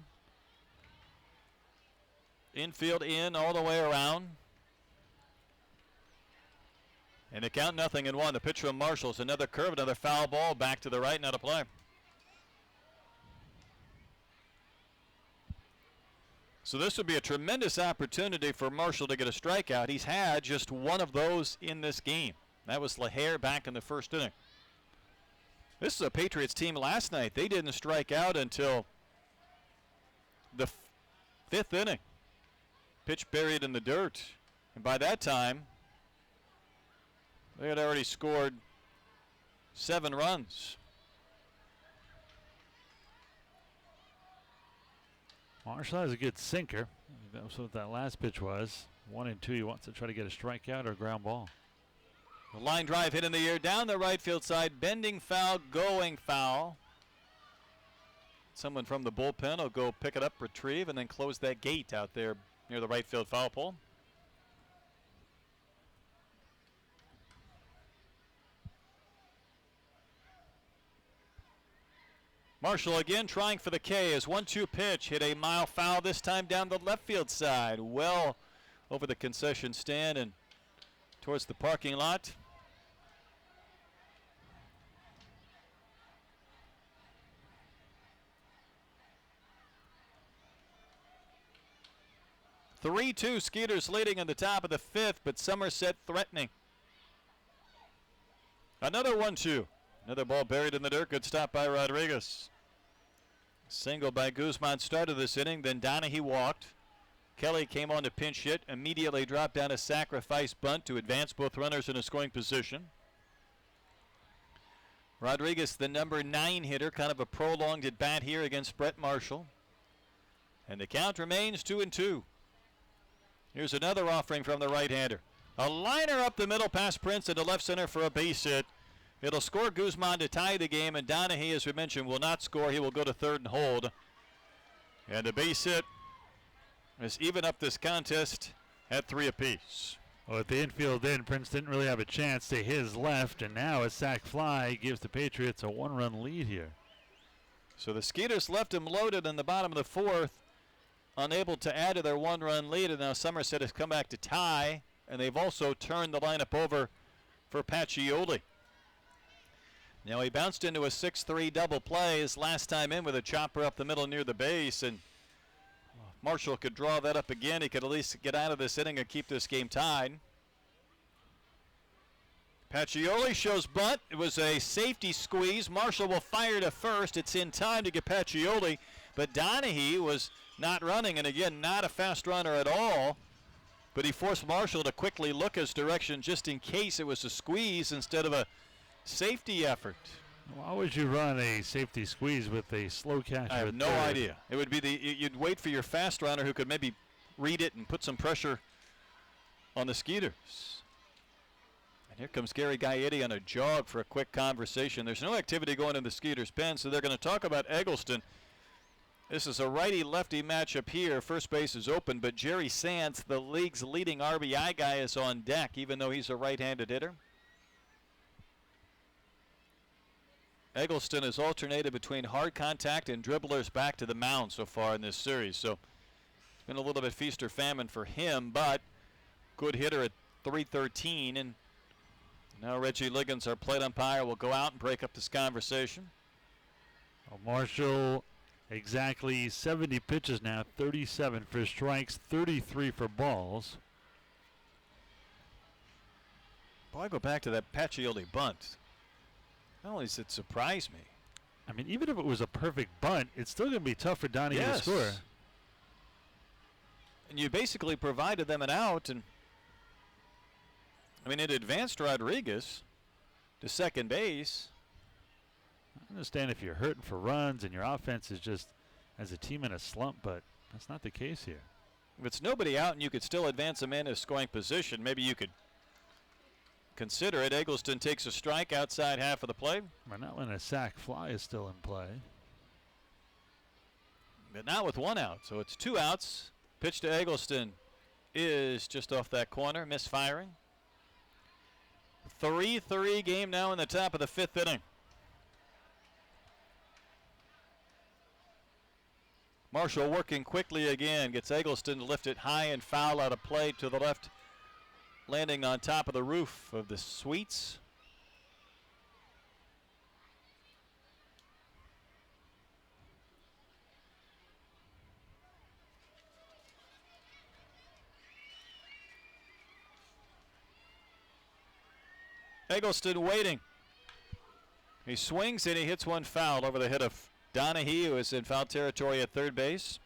Infield in all the way around. And the count 0-1. The pitch from Marshall's another curve, another foul ball, back to the right, not a play. So this would be a tremendous opportunity for Marshall to get a strikeout. He's had just 1 of those in this game. That was LaHare back in the 1st inning. This is a Patriots team last night. They didn't strike out until the 5th inning. Pitch buried in the dirt. And by that time, they had already scored 7 runs. Marshall has a good sinker. That was what that last pitch was. 1 and 2. He wants to try to get a strikeout or a ground ball. The line drive hit in the air down the right field side. Bending foul, going foul. Someone from the bullpen will go pick it up, retrieve, and then close that gate out there near the right field foul pole. Marshall again trying for the K. His 1-2 pitch hit a mile foul, this time down the left field side. Well over the concession stand and towards the parking lot. 3-2 Skeeters leading in the top of the 5th, but Somesret threatening. Another 1-2. Another ball buried in the dirt. Good stop by Rodriguez. Single by Guzman started this inning. Then Donahue walked. Kelly came on to pinch hit. Immediately dropped down a sacrifice bunt to advance both runners in a scoring position. Rodriguez, the number 9 hitter, kind of a prolonged at bat here against Brett Marshall. And the count remains 2-2. Here's another offering from the right-hander. A liner up the middle past Prince into left center for a base hit. It'll score Guzman to tie the game, and Donahue, as we mentioned, will not score. He will go to third and hold. And the base hit is even up this contest at 3 apiece. Well, at the infield then, Prince didn't really have a chance to his left, and now a sac fly gives the Patriots a 1-run lead here. So the Skeeters left him loaded in the bottom of the 4th, unable to add to their 1-run lead, and now Somesret has come back to tie, and they've also turned the lineup over for Pacioli. Now he bounced into a 6-3 double play his last time in with a chopper up the middle near the base, and Marshall could draw that up again. He could at least get out of this inning and keep this game tied. Pacioli shows bunt. It was a safety squeeze. Marshall will fire to first. It's in time to get Pacioli, but Donahue was not running, and again, not a fast runner at all, but he forced Marshall to quickly look his direction just in case it was a squeeze instead of a safety effort. Why would you run a safety squeeze with a slow catcher? I have no idea. It would be you'd wait for your fast runner who could maybe read it and put some pressure on the Skeeters. And here comes Gary Gaetti on a jog for a quick conversation. There's no activity going in the Skeeters pen, so they're going to talk about Eggleston. This is a righty-lefty matchup here. First base is open, but Jerry Sands, the league's leading RBI guy, is on deck, even though he's a right-handed hitter. Eggleston has alternated between hard contact and dribblers back to the mound so far in this series. So it's been a little bit feast or famine for him, but good hitter at .313. And now Reggie Liggins, our plate umpire, will go out and break up this conversation. Well, Marshall, exactly 70 pitches now, 37 for strikes, 33 for balls. Boy, I go back to that Pacioli bunt. Not only does it surprise me. I mean, even if it was a perfect bunt, it's still going to be tough for Donahue to score. And you basically provided them an out, and I mean, it advanced Rodriguez to second base. I understand if you're hurting for runs and your offense is just, as a team, in a slump, but that's not the case here. If it's nobody out and you could still advance them in a scoring position, maybe you could consider it. Eggleston takes a strike outside half of the plate. But not when a sac fly is still in play. But not with 1 out, so it's 2 outs. Pitch to Eggleston is just off that corner, misfiring. 3-3 game now in the top of the 5th inning. Marshall working quickly again, gets Eggleston to lift it high and foul out of play to the left, landing on top of the roof of the suites. Eggleston waiting. He swings and he hits one foul over the head of Donahue, who is in foul territory at third base.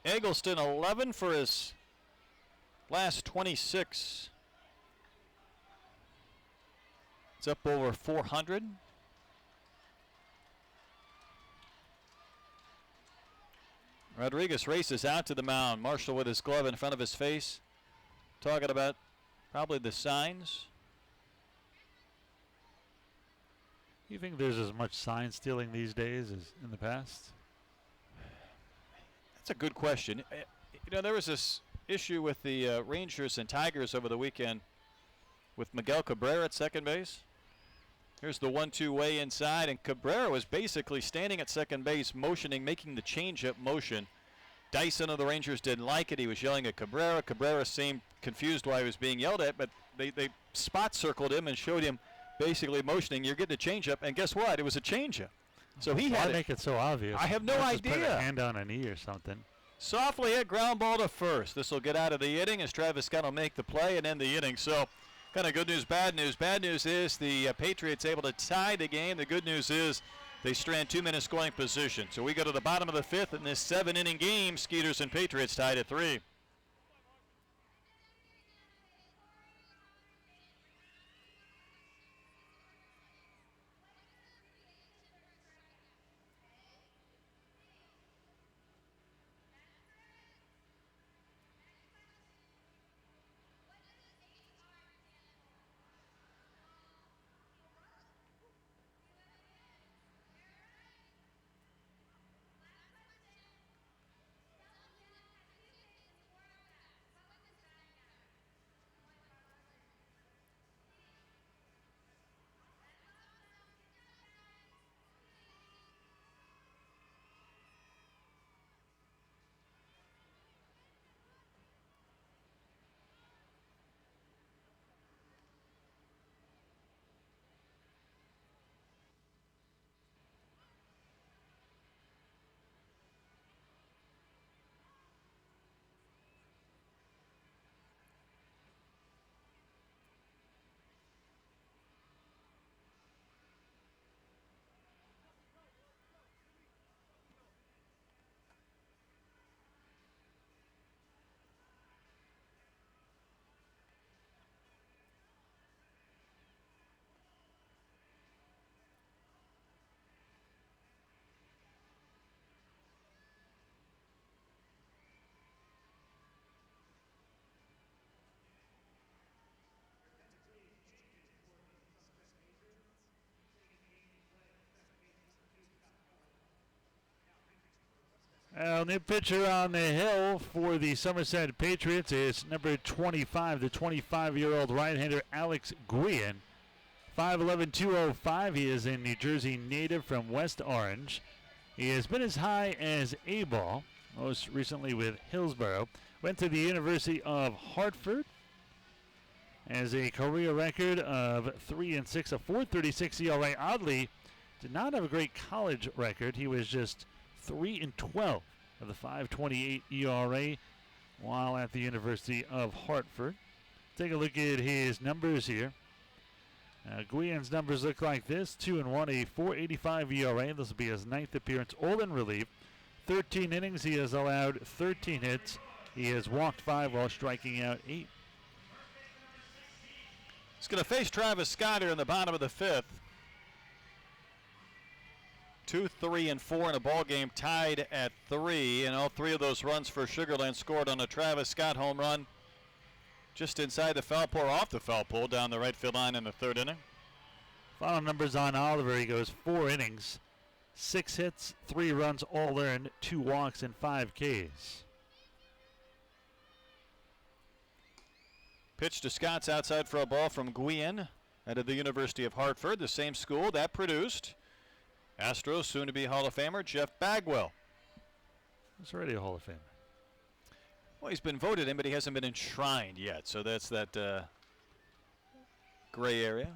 Eggleston 11 for his last 26. It's up over 400. Rodriguez races out to the mound. Marshall with his glove in front of his face, talking about probably the signs. You think there's as much sign stealing these days as in the past? That's a good question. You know, there was this issue with the Rangers and Tigers over the weekend with Miguel Cabrera at second base. Here's the 1-2 way inside, and Cabrera was basically standing at second base, motioning, making the changeup motion. Dyson of the Rangers didn't like it. He was yelling at Cabrera. Cabrera seemed confused why he was being yelled at, but they spot circled him and showed him basically motioning, you're getting a changeup, and guess what? It was a changeup. So he Why had make it so obvious? I have no Let's just put idea. a hand on a knee or something. Softly hit ground ball to first. This will get out of the inning as Travis Scott will make the play and end the inning. So kind of good news, bad news. Bad news is the Patriots able to tie the game. The good news is they strand 2-minute scoring position. So we go to the bottom of the 5th in this 7-inning game. Skeeters and Patriots tied at 3. New pitcher on the hill for the Somesret Patriots is number 25, the 25-year-old right-hander Alex Guillen. 5'11", 205. He is a New Jersey native from West Orange. He has been as high as A-ball, most recently with Hillsborough. Went to the University of Hartford. Has a career record of 3-6, a 4.36 ERA. Oddly, did not have a great college record. He was just 3-12 of the 5.28 ERA while at the University of Hartford. Take a look at his numbers here. Guillen's numbers look like this: 2-1, a 4.85 ERA. This will be his 9th appearance, all in relief. 13 innings. He has allowed 13 hits. He has walked 5 while striking out 8. He's going to face Travis Scott here in the bottom of the 5th. 2, 3, and 4 in a ball game, tied at 3, and all 3 of those runs for Sugar Land scored on a Travis Scott home run just inside the foul pole, off the foul pole, down the right field line in the 3rd inning. Final numbers on Oliver: he goes 4 innings, 6 hits, 3 runs, all earned, 2 walks, and 5 Ks. Pitch to Scott's outside for a ball from Guillen out of the University of Hartford, the same school that produced Astros soon-to-be Hall of Famer Jeff Bagwell. He's already a Hall of Famer. Well, he's been voted in, but he hasn't been enshrined yet, so that's that gray area.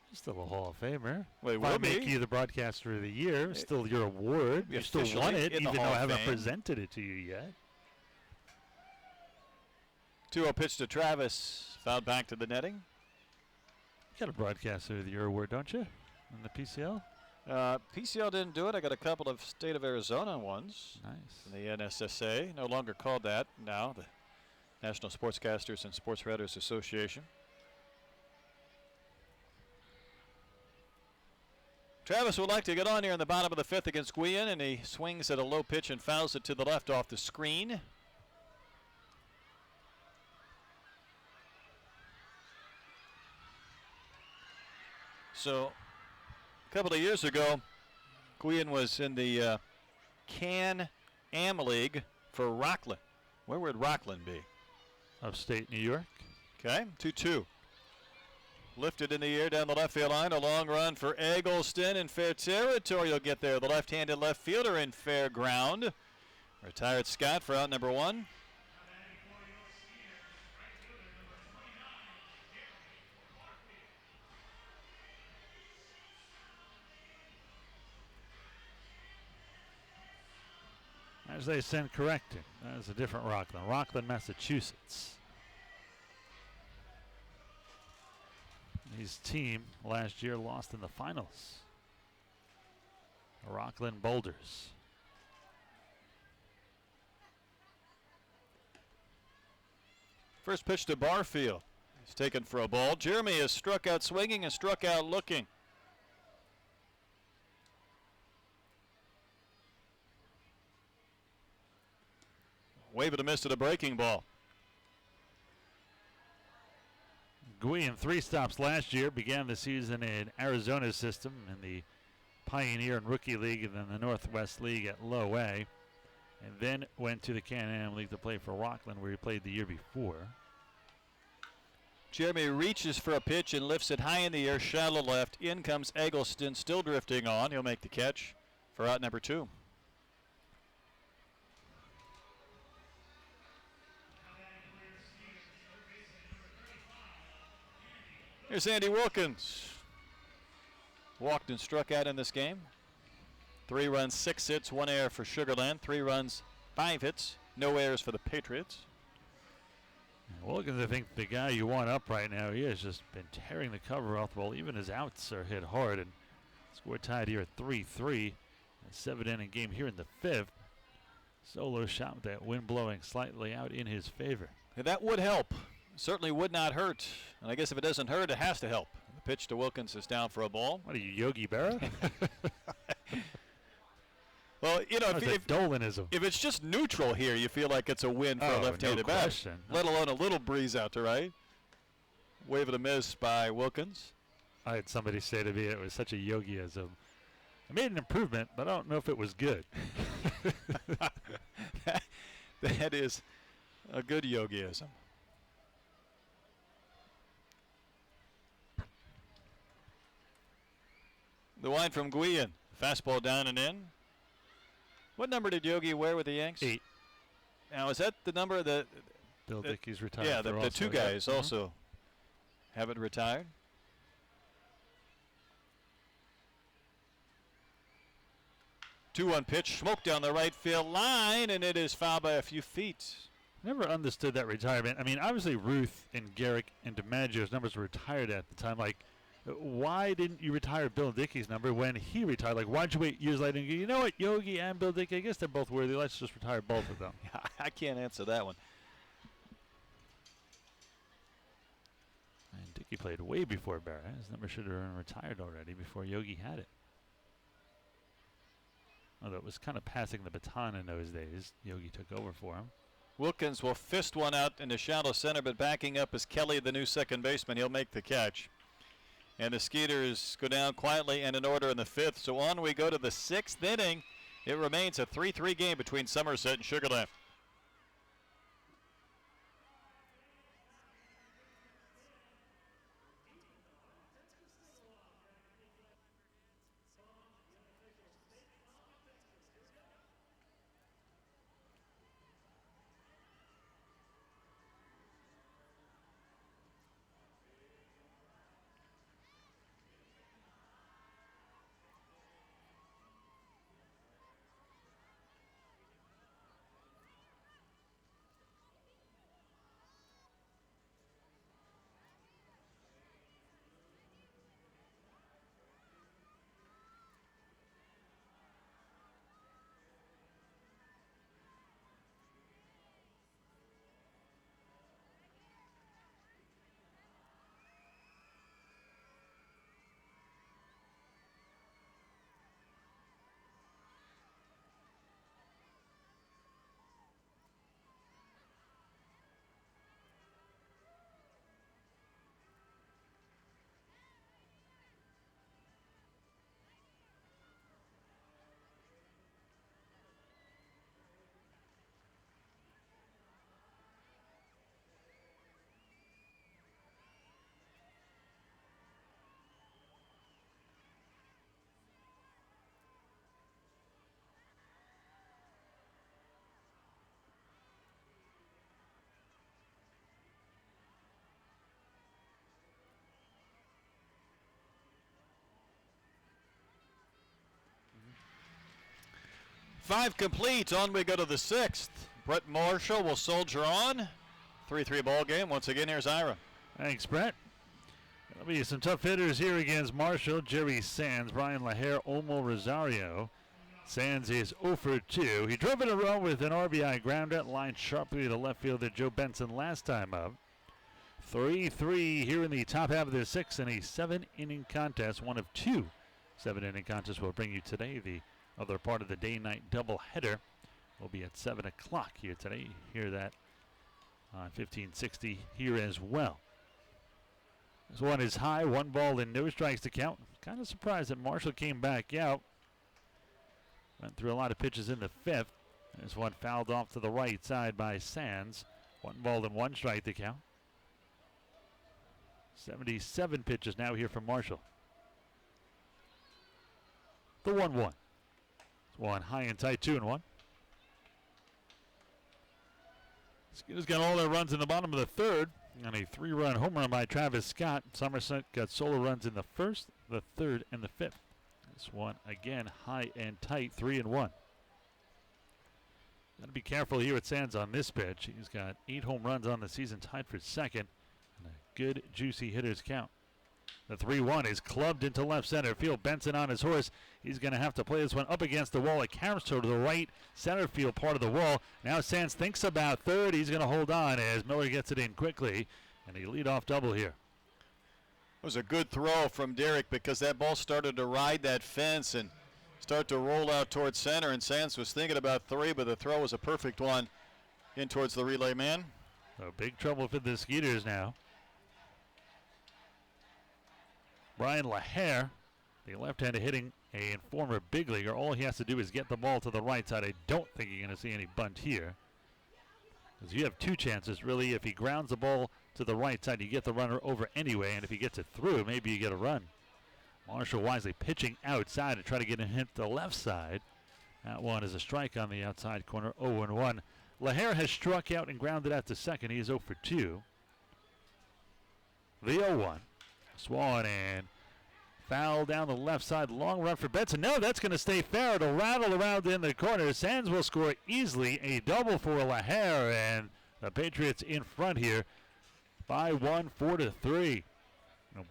He's still a Hall of Famer. Well, if I make you the broadcaster of the year, still your award. You still won it, even though I haven't presented it to you yet. 2-0 pitch to Travis, fouled back to the netting. You got a broadcaster of the year award, don't you, in the PCL? PCL didn't do it. I got a couple of State of Arizona ones. Nice. From the NSSA, no longer called that now, the National Sportscasters and Sports Writers Association. Travis would like to get on here in the bottom of the 5th against Guillen, and he swings at a low pitch and fouls it to the left off the screen. So a couple of years ago, Guillen was in the Can-Am League for Rockland. Where would Rockland be? Upstate New York. Okay, 2-2. Lifted in the air down the left field line. A long run for Eggleston in fair territory. He'll get there. The left-handed left fielder in fair ground. Retired Scott for out number 1. As they send correcting, that is a different Rockland. Rockland, Massachusetts. His team last year lost in the finals. Rockland Boulders. First pitch to Barfield. He's taken for a ball. Jeremy has struck out swinging and struck out looking. Wave it a miss to the breaking ball. Guian 3 stops last year, began the season in Arizona's system in the Pioneer and Rookie League and then the Northwest League at Low A, and then went to the Can-Am League to play for Rockland, where he played the year before. Jeremy reaches for a pitch and lifts it high in the air, shallow left. In comes Eggleston, still drifting on. He'll make the catch for out number 2. Here's Andy Wilkins. Walked and struck out in this game. 3 runs, 6 hits, 1 error for Sugar Land. 3 runs, 5 hits, no errors for the Patriots. Wilkins, I think the guy you want up right now, he has just been tearing the cover off the ball. Even his outs are hit hard, and score tied here at 3-3. A 7-inning game here in the 5th. Solo shot with that wind blowing slightly out in his favor. Yeah, that would help. Certainly would not hurt. And I guess if it doesn't hurt, it has to help. The pitch to Wilkins is down for a ball. What are you, Yogi Berra? Well, you know, if it's just neutral here, you feel like it's a win for a left-handed bat. Let alone a little breeze out to right. Wave it a miss by Wilkins. I had somebody say to me it was such a Yogiism. I made an improvement, but I don't know if it was good. That is a good Yogiism. The line from Guian. Fastball down and in. What number did Yogi wear with the Yanks? 8. Now, is that the number that Bill Dickey's retired? Yeah, the 2 guys also haven't retired. Two-one pitch, smoke down the right field line, and it is fouled by a few feet. Never understood that retirement. I mean, obviously Ruth and Garrick and DiMaggio's numbers were retired at the time. Like, why didn't you retire Bill Dickey's number when he retired? Like, why'd you wait years later and go, you know what, Yogi and Bill Dickey, I guess they're both worthy. Let's just retire both of them. I can't answer that one. And Dickey played way before Berra. His number should have been retired already before Yogi had it. Although it was kind of passing the baton in those days. Yogi took over for him. Wilkins will fist one out in the shallow center, but backing up is Kelly, the new second baseman. He'll make the catch. And the Skeeters go down quietly and in order in the 5th. So on we go to the 6th inning. It remains a 3-3 game between Somesret and Sugar Land. 5 complete. On we go to the 6th. Brett Marshall will soldier on. 3-3 ball game. Once again, here's Ira. Thanks, Brett. There'll be some tough hitters here against Marshall. Jerry Sands, Brian LaHare, Omo Rosario. Sands is 0 for 2. He drove in a row with an RBI grounder, lined sharply to left fielder Joe Benson last time up. 3-3 here in the top half of the 6th in a 7-inning contest. One of 2 7-inning contests we'll bring you today. The other part of the day-night doubleheader will be at 7 o'clock here today. You hear that on 1560 here as well. This one is high, 1 ball and no strikes to count. Kind of surprised that Marshall came back out. Went through a lot of pitches in the 5th. This one fouled off to the right side by Sands. 1 ball and 1 strike to count. 77 pitches now here from Marshall. The 1-1. One high and tight, 2-1. Skeeters got all their runs in the bottom of the 3rd. And a 3-run home run by Travis Scott. Somesret got solo runs in the 1st, the 3rd, and the 5th. This one again high and tight, 3-1. Got to be careful here at Sands on this pitch. He's got 8 home runs on the season, tied for 2nd. And a good juicy hitter's count. The 3-1 is clubbed into left center field. Benson on his horse. He's going to have to play this one up against the wall. It caroms to the right center field part of the wall. Now Sands thinks about 3rd. He's going to hold on as Miller gets it in quickly. And a leadoff double here. It was a good throw from Derek because that ball started to ride that fence and start to roll out towards center. And Sands was thinking about 3, but the throw was a perfect one in towards the relay man. So big trouble for the Skeeters now. Brian LaHare, the left-hander hitting a former big leaguer. All he has to do is get the ball to the right side. I don't think you're going to see any bunt here. Because you have 2 chances, really. If he grounds the ball to the right side, you get the runner over anyway. And if he gets it through, maybe you get a run. Marshall wisely pitching outside to try to get him hit the left side. That one is a strike on the outside corner, 0-1. LaHare has struck out and grounded out to 2nd. He is 0 for 2. The 0-1. Swan and foul down the left side. Long run for Benson. No, that's going to stay fair. It'll rattle around in the corner. Sands will score easily. A double for LaHare, and the Patriots in front here by 1, 4-3.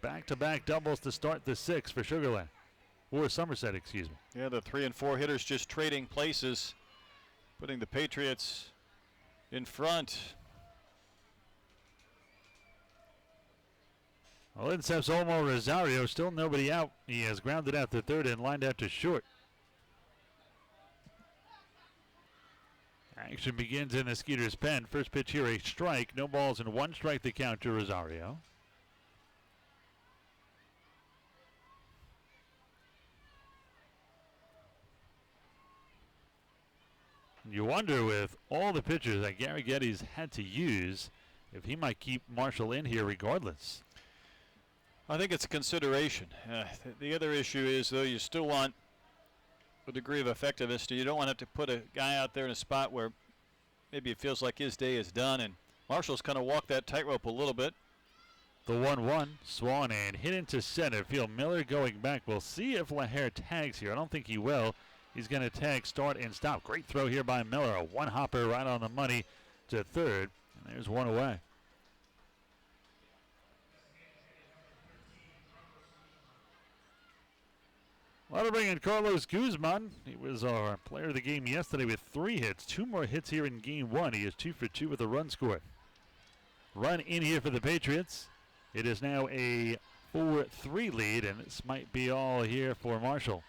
Back-to-back doubles to start the 6th for Sugarland. Or Somesret, excuse me. Yeah, the 3 and 4 hitters just trading places, putting the Patriots in front. Well, in steps Omo Rosario, still nobody out. He has grounded out to 3rd and lined out to short. Action begins in the Skeeters' pen. First pitch here, a strike. No balls and 1 strike to count to Rosario. You wonder, with all the pitchers that Gary Getty's had to use, if he might keep Marshall in here regardless. I think it's a consideration. The other issue is, though, you still want a degree of effectiveness. You don't want to have to put a guy out there in a spot where maybe it feels like his day is done. And Marshall's kind of walked that tightrope a little bit. The 1-1, Swan and hit into center field. Miller going back. We'll see if LaHare tags here. I don't think he will. He's going to tag, start, and stop. Great throw here by Miller. A one-hopper right on the money to 3rd. And there's 1 away. Well, to bring in Carlos Guzman. He was our player of the game yesterday with 3 hits. 2 more hits here in game 1. He is 2 for 2 with a run scored. Run in here for the Patriots. It is now a 4-3 lead, and this might be all here for Marshall.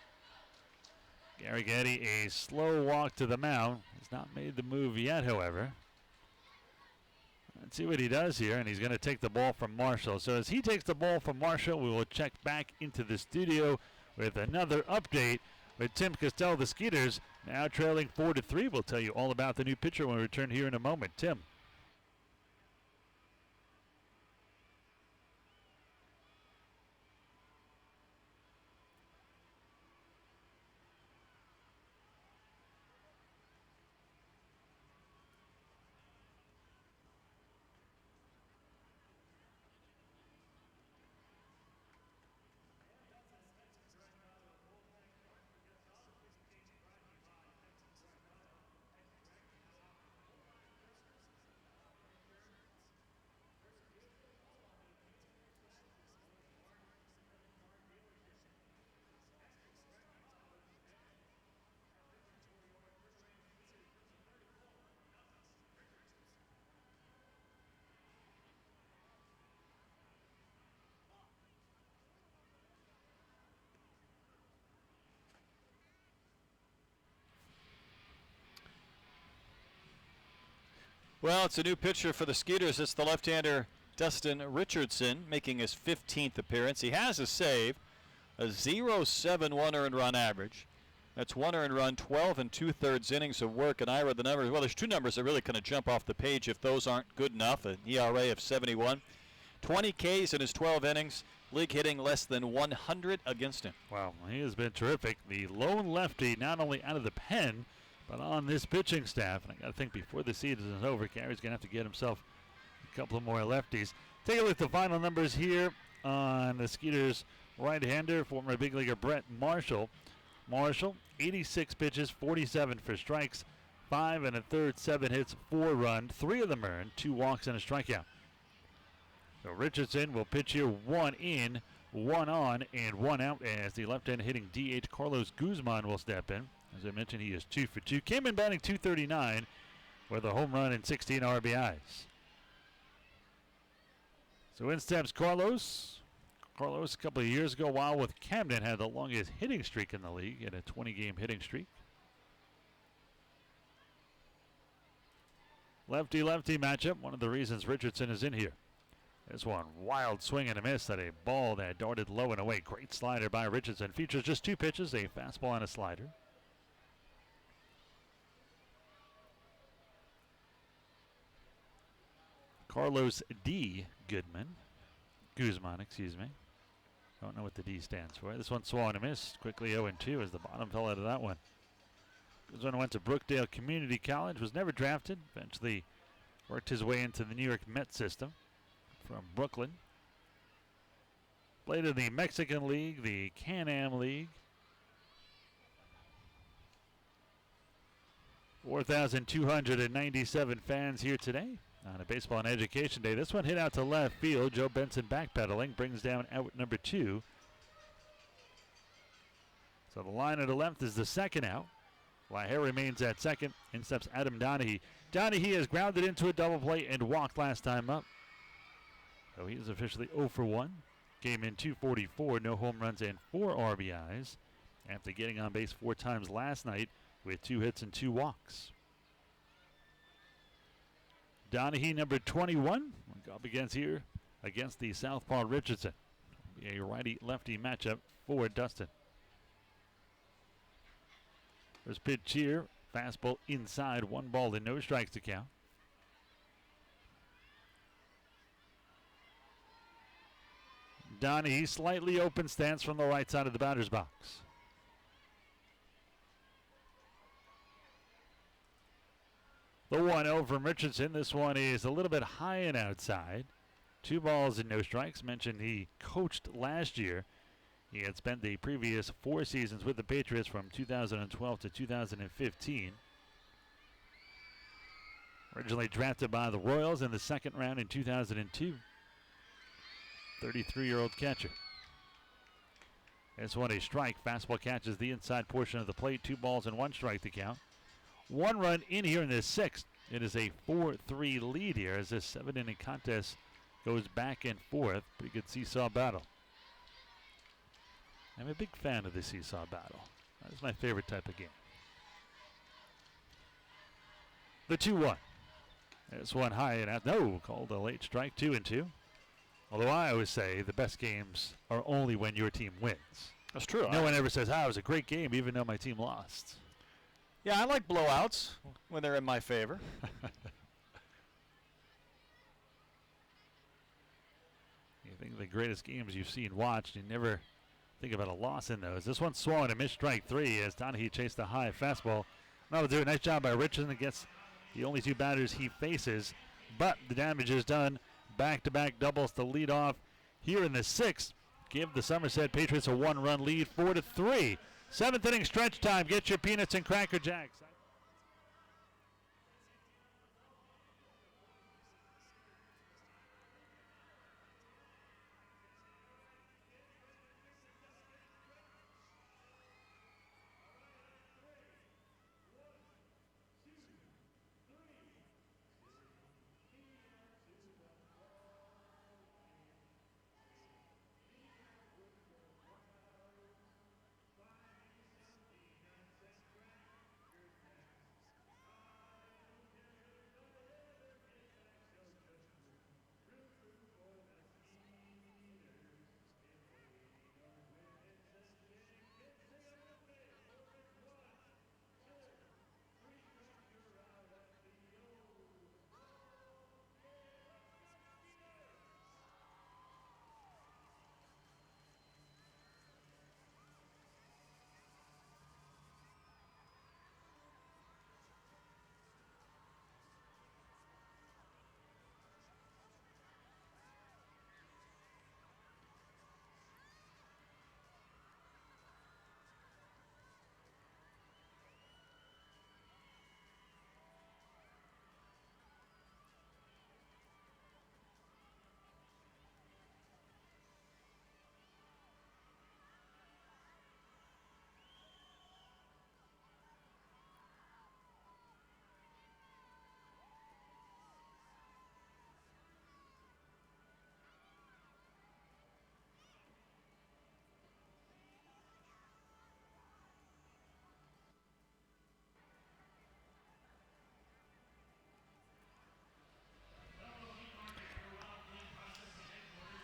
Gary Getty, a slow walk to the mound. He's not made the move yet, however. Let's see what he does here, and he's going to take the ball from Marshall. So as he takes the ball from Marshall, we will check back into the studio with another update with Tim Costello. The Skeeters now trailing 4-3. We'll tell you all about the new pitcher when we return here in a moment. Tim. Well, it's a new pitcher for the Skeeters. It's the left-hander Dustin Richardson making his 15th appearance. He has a save, a 0.71 earned run average. That's 1 earned run, 12 2/3 innings of work. And I read the numbers. Well, there's two numbers that really kind of jump off the page if those aren't good enough. An ERA of 71, 20 Ks in his 12 innings, league hitting less than 100 against him. Wow, he has been terrific. The lone lefty, not only out of the pen, but on this pitching staff. And I got to think before the season is over, Gary's going to have to get himself a couple of more lefties. Take a look at the final numbers here on the Skeeters right-hander, former big leaguer Brett Marshall. Marshall, 86 pitches, 47 for strikes, 5 1/3, 7 hits, 4 run, 3 of them earned, 2 walks and a strikeout. So Richardson will pitch here 1 in, 1 on, and 1 out as the left-hand hitting DH Carlos Guzman will step in. As I mentioned, he is 2 for 2. Came in batting .239 with a home run and 16 RBIs. So in steps Carlos. Carlos, a couple of years ago, while with Camden, had the longest hitting streak in the league at a 20-game hitting streak. Lefty-lefty matchup. One of the reasons Richardson is in here. This one, wild swing and a miss at a ball that darted low and away. Great slider by Richardson. Features just 2 pitches, a fastball and a slider. Carlos D. Guzman, excuse me. Don't know what the D stands for. This one swung and a miss. Quickly 0-2 as the bottom fell out of that one. Guzman went to Brookdale Community College, was never drafted. Eventually worked his way into the New York Mets system from Brooklyn. Played in the Mexican League, the Can-Am League. 4,297 fans here today on a Baseball and Education Day. This one hit out to left field. Joe Benson backpedaling, brings down out number 2. So the line to the left is the second out. Laher remains at second. In steps Adam Donahue. Donahue has grounded into a double play and walked last time up. So he is officially 0 for 1. Came in .244, no home runs and 4 RBIs after getting on base 4 times last night with 2 hits and 2 walks. Donahue, number 21, up against here against the southpaw Richardson. A righty-lefty matchup for Dustin. First pitch here, fastball inside, 1 ball and no strikes to count. Donahue, slightly open stance from the right side of the batter's box. The 1-0 from Richardson. This one is a little bit high and outside. 2 balls and no strikes. Mentioned he coached last year. He had spent the previous 4 seasons with the Patriots from 2012 to 2015. Originally drafted by the Royals in the 2nd round in 2002. 33-year-old catcher. This one a strike. Fastball catches the inside portion of the plate. 2 balls and 1 strike to count. 1 run in here in the 6th. It is a 4-3 lead here as this 7-inning contest goes back and forth. Pretty good seesaw battle. I'm a big fan of the seesaw battle. That's my favorite type of game. The 2-1. This one high and out. No, called a late strike. 2-2. Although I always say the best games are only when your team wins. That's true. No one ever says, it was a great game even though my team lost. Yeah, I like blowouts when they're in my favor. You think of the greatest games you've seen watched, you never think about a loss in those. This one's swung and missed strike 3 as Donahue chased the high fastball. That'll do a nice job by Richardson against the only 2 batters he faces, but the damage is done. Back-to-back doubles to lead off here in the 6th. Give the Somesret Patriots a 1-run lead, 4-3. 7th inning stretch time. Get your peanuts and Cracker Jacks.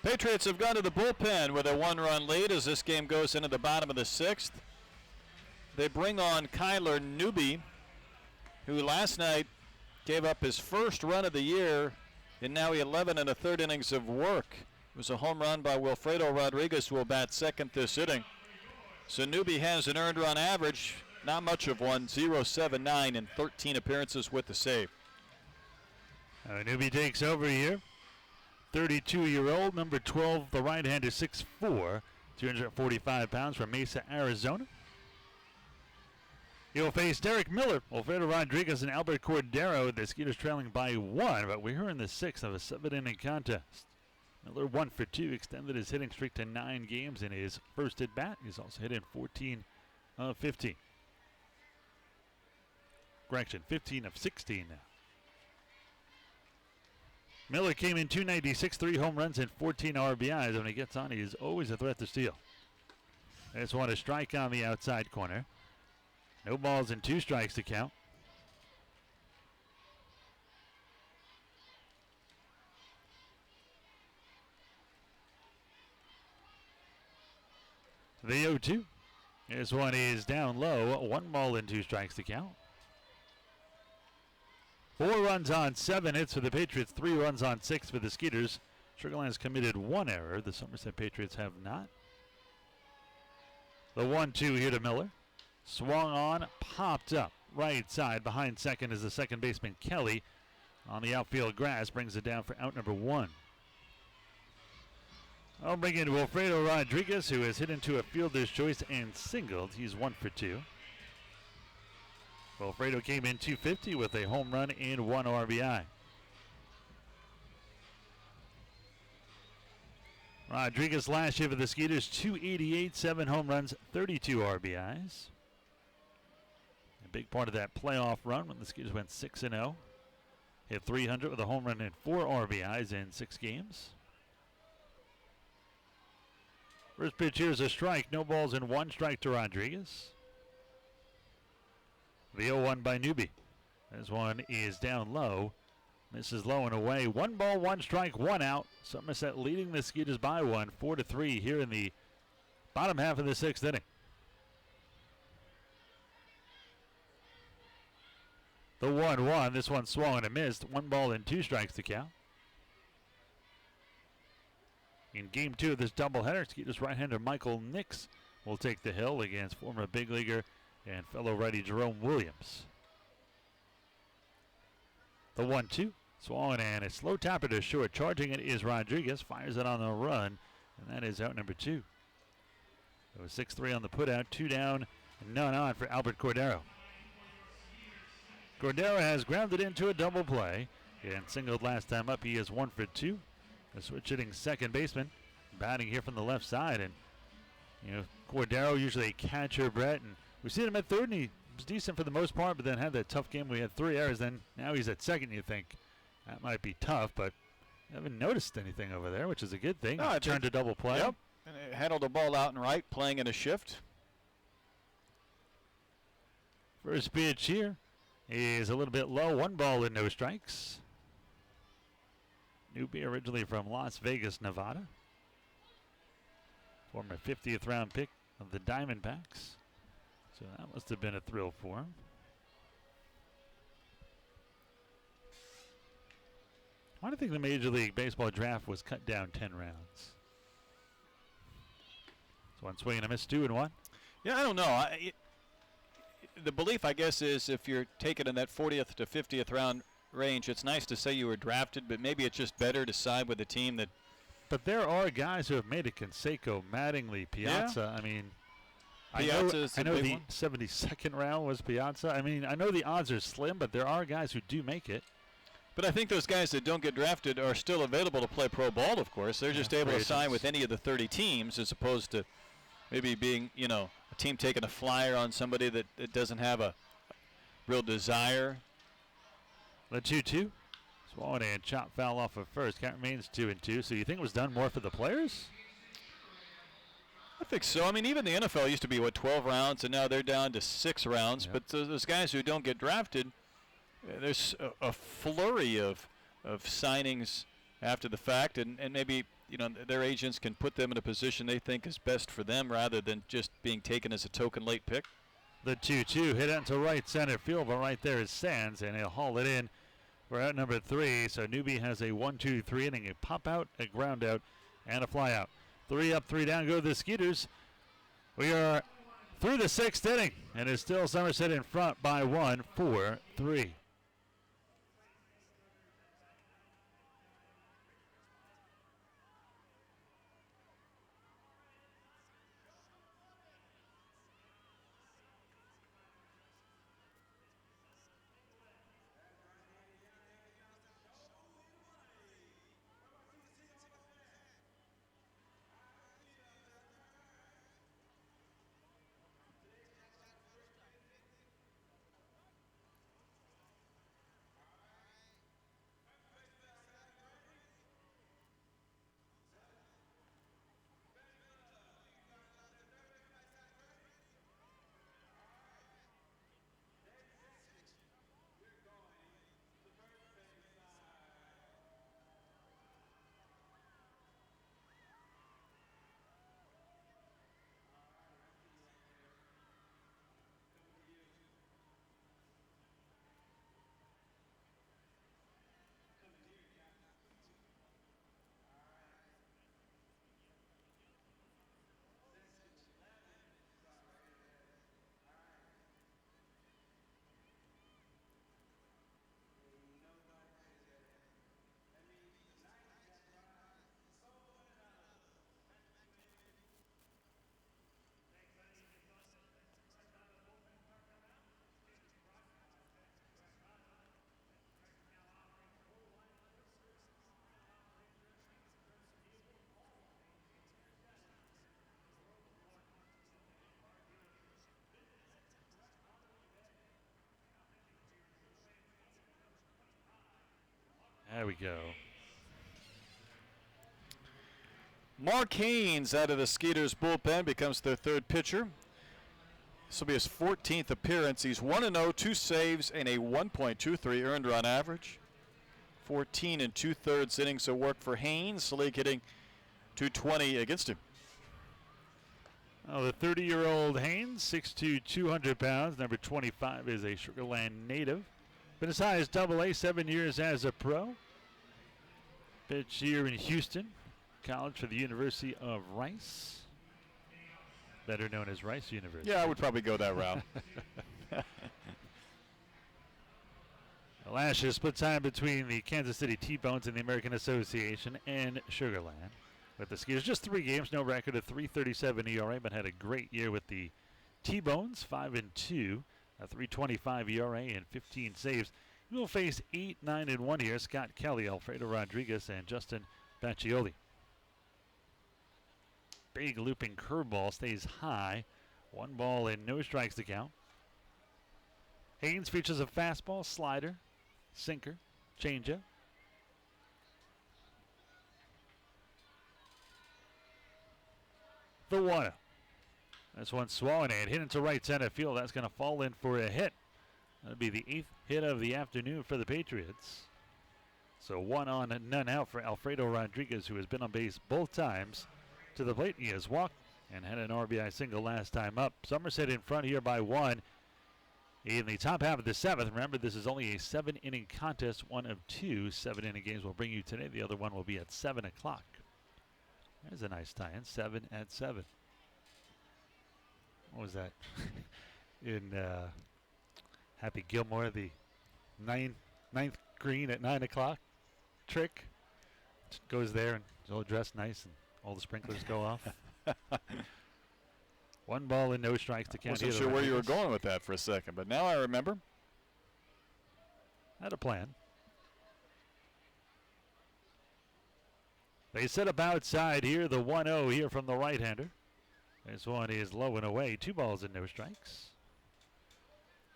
Patriots have gone to the bullpen with a 1-run lead as this game goes into the bottom of the 6th. They bring on Kyler Newby, who last night gave up his first run of the year in now 11 1/3 innings of work. It was a home run by Wilfredo Rodriguez, who will bat second this inning. So Newby has an earned run average, not much of one, 0.79 in 13 appearances with the save. Newby takes over here. 32-year-old, number 12, the right-hander, 6'4", 245 pounds from Mesa, Arizona. He'll face Derek Miller, Wilfredo Rodriguez, and Albert Cordero. The Skeeters trailing by 1, but we're here in the 6th of a 7-inning contest. Miller 1 for 2, extended his hitting streak to 9 games in his first at bat. He's also hit in 14 of 15. Correction, 15 of 16 now. Miller came in 296, 3 home runs and 14 RBIs. When he gets on, he is always a threat to steal. This one a strike on the outside corner. No balls and 2 strikes to count. The 0-2. This one is down low. 1 ball and 2 strikes to count. 4 runs on 7 hits for the Patriots, 3 runs on 6 for the Skeeters. Sugar Land's committed 1 error. The Somesret Patriots have not. The 1-2 here to Miller. Swung on, popped up. Right side, behind second is the second baseman Kelly. On the outfield grass, brings it down for out number 1. I'll bring in Wilfredo Rodriguez, who has hit into a fielder's choice and singled. He's 1 for 2. Wilfredo came in 250 with a home run and 1 RBI. Rodriguez last year for the Skeeters, 288, 7 home runs, 32 RBIs. A big part of that playoff run when the Skeeters went 6-0. Hit 300 with a home run and 4 RBIs in 6 games. First pitch here is a strike. No balls and 1 strike to Rodriguez. The 0-1 by Newby. This one is down low. Misses low and away. 1 ball, 1 strike, 1 out. Somesret leading the Skeeters by 1, 4-3 here in the bottom half of the 6th inning. The 1-1. This one swung and missed. 1 ball and 2 strikes to count. In game 2 of this doubleheader, Skeeters right-hander Michael Nix will take the hill against former big leaguer and fellow righty Jerome Williams. The 1-2. Swung and a slow tapper to short. Charging it is Rodriguez. Fires it on the run, and that is out number 2. It was 6-3 on the putout. 2 down, none on for Albert Cordero. Cordero has grounded into a double play and singled last time up. He is 1 for 2. A switch hitting second baseman, batting here from the left side. And, Cordero usually a catcher, Brett. And we've seen him at third, and he was decent for the most part, but then had that tough game. We had 3 errors. Then now he's at second. You think that might be tough, but I haven't noticed anything over there, which is a good thing. No, turned to double play. Yep, and it handled the ball out and right, playing in a shift. First pitch here is a little bit low. 1 ball and no strikes. Newby, originally from Las Vegas, Nevada. Former 50th round pick of the Diamondbacks. So that must have been a thrill for him. Why do you think the Major League Baseball draft was cut down 10 rounds? So 1 swing and a miss, 2-1. Yeah, I don't know. The belief, I guess, is if you're taken in that 40th to 50th round range, it's nice to say you were drafted, but maybe it's just better to side with a team that. But there are guys who have made it. Canseco, Mattingly, Piazza. Yeah. I mean, I know the 72nd round was Piazza. I mean, I know the odds are slim, but there are guys who do make it. But I think those guys that don't get drafted are still available to play pro ball, of course. They're just able to sign with any of the 30 teams as opposed to maybe being, a team taking a flyer on somebody that doesn't have a real desire. The 2-2. Swallowed and chop foul off of first. Count remains 2-2. So you think it was done more for the players? I think so. I mean, even the NFL used to be, 12 rounds, and now they're down to 6 rounds. Yep. But those guys who don't get drafted, there's a flurry of signings after the fact, and maybe their agents can put them in a position they think is best for them rather than just being taken as a token late pick. The 2-2 hit into right center field, but right there is Sands, and he'll haul it in. We're at number 3, so Newby has a 1-2-3 inning, a pop out, a ground out, and a fly out. 3 up, 3 down go the Skeeters. We are through the 6th inning, and it's still Somesret in front by 1, 4-3. There we go. Mark Haynes out of the Skeeters bullpen becomes their 3rd pitcher. This will be his 14th appearance. He's 1-0, 2 saves, and a 1.23 earned run average. 14 2/3 innings of work for Haynes. The league hitting .220 against him. Oh, the 30-year-old Haynes, 6'2", 200 pounds. Number 25 is a Sugar Land native. Been as high as AA, 7 years as a pro. Pitched here in Houston College for the University of Rice, better known as Rice University. Yeah, I would probably go that route. Last year split time between the Kansas City T-Bones and the American Association and Sugar Land. With the Skeeters, just 3 games, no record of 3.37 ERA, but had a great year with the T-Bones, 5-2, a 3.25 ERA and 15 saves. We will face 8-9-1 here. Scott Kelly, Alfredo Rodriguez, and Justin Baccioli. Big looping curveball stays high. 1 ball and no strikes to count. Haynes features a fastball, slider, sinker, changeup. The 1-0. This one swallowing it. Hit into right center field. That's going to fall in for a hit. That'll be the 8th hit of the afternoon for the Patriots. So 1 on and none out for Alfredo Rodriguez, who has been on base both times. To the plate, he has walked and had an RBI single last time up. Somesret in front here by 1 in the top half of the 7th. Remember, this is only a 7-inning contest. 1 of 2 7-inning games we'll bring you today. The other one will be at 7 o'clock. There's a nice tie-in, 7 at 7. What was that? In Happy Gilmore, the ninth green at 9 o'clock trick. Goes there and is all dressed nice and all the sprinklers go off. 1 ball and no strikes to count. Wasn't sure where you were going with that for a second, but now I remember. Had a plan. They set up outside here. The 1-0 here from the right-hander. This one is low and away. 2 balls and no strikes.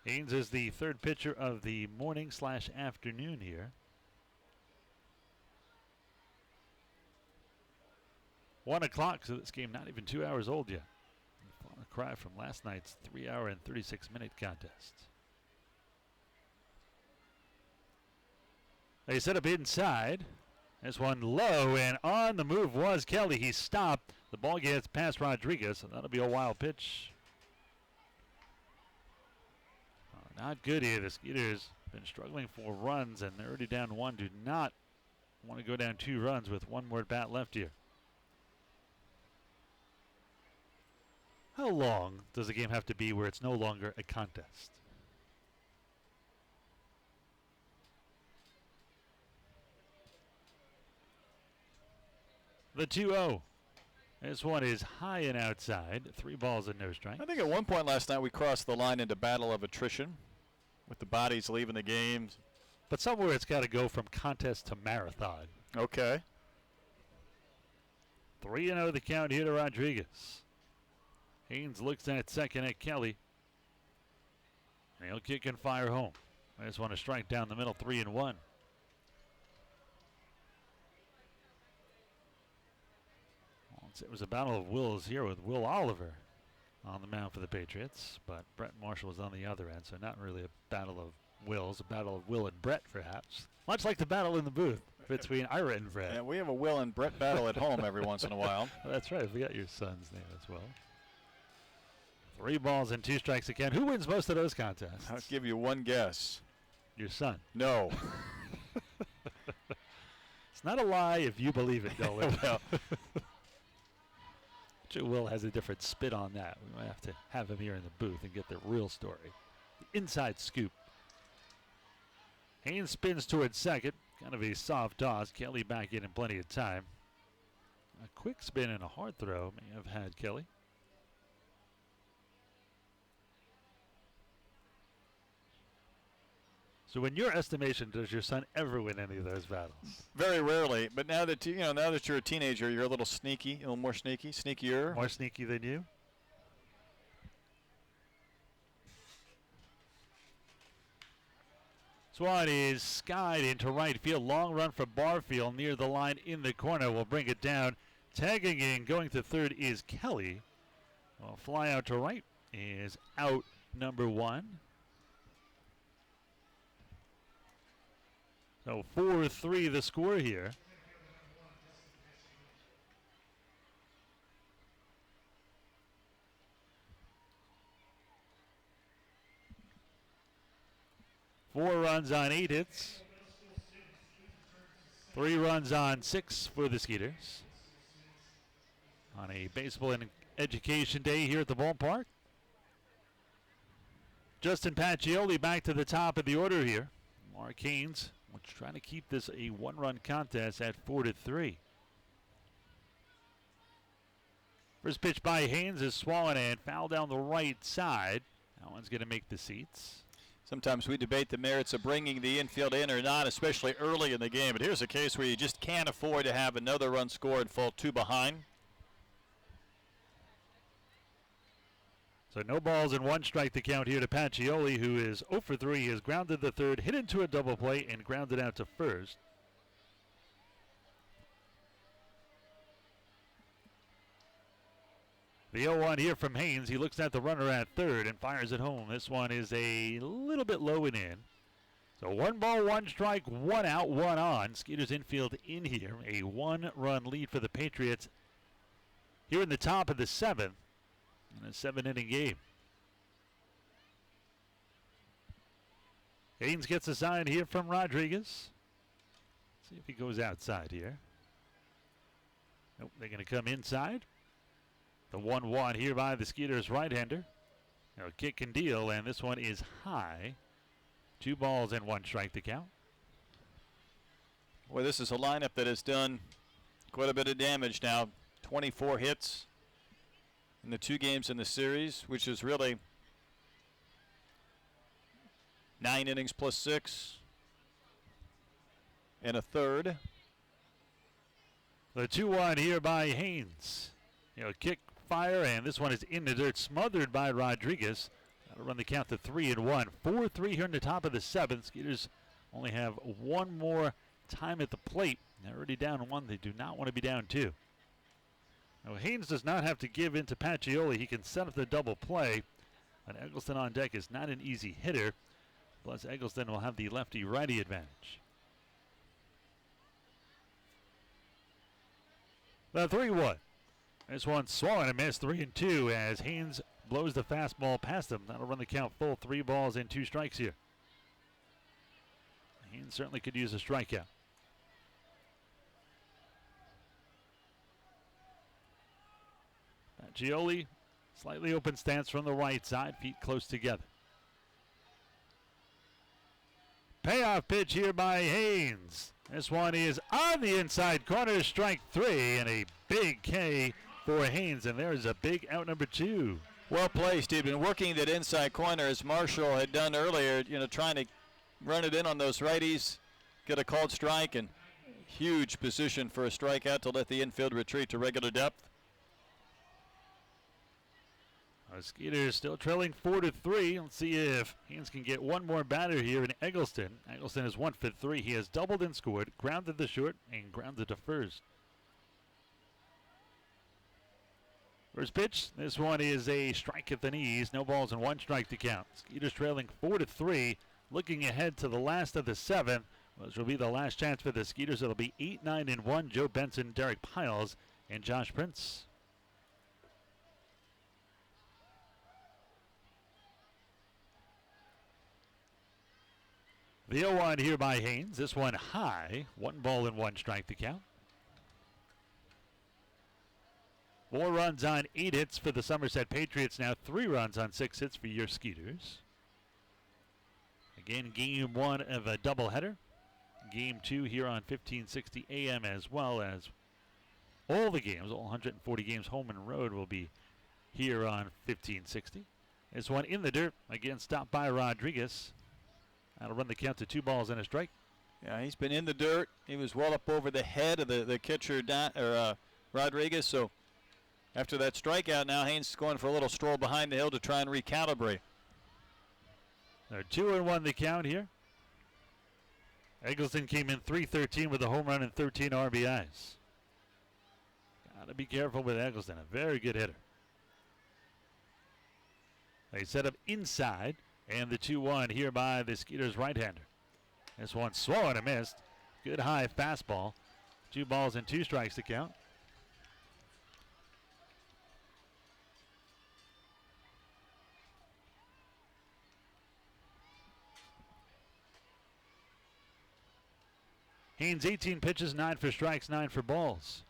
Haynes is the 3rd pitcher of the morning/afternoon here. 1 o'clock, so this game not even 2 hours old yet. A cry from last night's 3-hour and 36-minute contest. They set up inside, This one low, and on the move was Kelly. He stopped. The ball gets past Rodriguez, and that'll be a wild pitch. Not good here. The Skeeters been struggling for runs, and they're already down one. Do not want to go down 2 runs with one more at bat left here. How long does the game have to be where it's no longer a contest? The 2-0. This one is high and outside. 3 balls and no strikes. I think at one point last night we crossed the line into battle of attrition with the bodies leaving the game. But somewhere it's got to go from contest to marathon. Okay. 3-0 the count here to Rodriguez. Haynes looks at second at Kelly. And he'll kick and fire home. I just want to strike down the middle, 3-1. It was a battle of wills here with Will Oliver on the mound for the Patriots, but Brett Marshall was on the other end, so not really a battle of wills, a battle of Will and Brett, perhaps. Much like the battle in the booth between Ira and Brett. Yeah, we have a Will and Brett battle at home every once in a while. That's right. I forgot your son's name as well. 3 balls and 2 strikes again. Who wins most of those contests? I'll give you one guess. Your son. No. It's not a lie if you believe it, Dolan. Well, Will has a different spit on that. We might have to have him here in the booth and get the real story. The inside scoop. Haynes spins towards second. Kind of a soft toss. Kelly back in plenty of time. A quick spin and a hard throw may have had Kelly. So in your estimation, does your son ever win any of those battles? very rarely, but now that now that you're a teenager, you're a little sneaky, a little more sneaky, sneakier. More sneaky than you? Swan is skied into right field. Long run for Barfield near the line in the corner. Will bring it down. Tagging in, going to third is Kelly. Well, fly out to right is out number 1. So 4-3 the score here. Four runs on 8 hits. 3 runs on 6 for the Skeeters. On a baseball and education day here at the ballpark. Justin Pacioli back to the top of the order here. Mark Haynes trying to keep this a 1-run contest at 4-3. First pitch by Haynes is swollen and foul down the right side. That one's going to make the seats. Sometimes we debate the merits of bringing the infield in or not, especially early in the game. But here's a case where you just can't afford to have another run scored and fall 2 behind. So no balls and 1 strike to count here to Pacioli, who is 0 for 3. He has grounded the third, hit into a double play, and grounded out to first. The 0-1 here from Haynes. He looks at the runner at third and fires it home. This one is a little bit low and in. So 1 ball, 1 strike, 1 out, 1 on. Skeeters infield in here. A 1-run lead for the Patriots here in the top of the 7th. In a 7-inning game. Haynes gets a sign here from Rodriguez. See if he goes outside here. Nope, they're going to come inside. The 1-1 here by the Skeeters right-hander. Now kick and deal, and this one is high. 2 balls and 1 strike to count. Well, this is a lineup that has done quite a bit of damage now. 24 hits in the 2 games in the series, which is really 9 innings plus 6 and a third. The 2-1 here by Haynes. Kick, fire, and this one is in the dirt, smothered by Rodriguez. That'll run the count to 3-1. 4-3 here in the top of the 7th. Skeeters only have 1 more time at the plate. They're already down 1. They do not want to be down 2. Now, Haynes does not have to give in to Pacioli. He can set up the double play. But Eggleston on deck is not an easy hitter. Plus, Eggleston will have the lefty-righty advantage. The 3-1. This one swung and missed 3-2 as Haynes blows the fastball past him. That'll run the count full. 3 balls and 2 strikes here. Haynes certainly could use a strikeout. Gioli, slightly open stance from the right side, feet close together. Payoff pitch here by Haynes. This one is on the inside corner, strike 3, and a big K for Haynes, and there's a big out number 2. Well placed. He'd been working that inside corner as Marshall had done earlier, trying to run it in on those righties, get a called strike, and huge position for a strikeout to let the infield retreat to regular depth. Skeeters still trailing 4-3. Let's see if Haynes can get one more batter here in Eggleston. Eggleston is 1 for 3. He has doubled and scored, grounded the short, and grounded to first. First pitch, this one is a strike at the knees. No balls and 1 strike to count. Skeeters trailing 4-3. Looking ahead to the last of the 7th. Which will be the last chance for the Skeeters. It'll be 8-9-1. Joe Benson, Derek Piles, and Josh Prince. The 0-1 here by Haynes. This one high. 1 ball and 1 strike to count. 4 runs on 8 hits for the Somesret Patriots. Now 3 runs on 6 hits for your Skeeters. Again, game 1 of a doubleheader. Game 2 here on 1560 AM, as well as all the games, all 140 games home and road, will be here on 1560. This one in the dirt. Again, stopped by Rodriguez. That'll run the count to 2 balls and a strike. Yeah, he's been in the dirt. He was well up over the head of the catcher, Rodriguez. So after that strikeout, now Haynes is going for a little stroll behind the hill to try and recalibrate. They're 2-1 the count here. Eggleston came in .313 with a home run and 13 RBIs. Got to be careful with Eggleston, a very good hitter. They set up inside, and the 2-1 here by the Skeeters right-hander. This one swung and missed. Good high fastball. 2 balls and 2 strikes to count. Haynes 18 pitches, 9 for strikes, 9 for balls.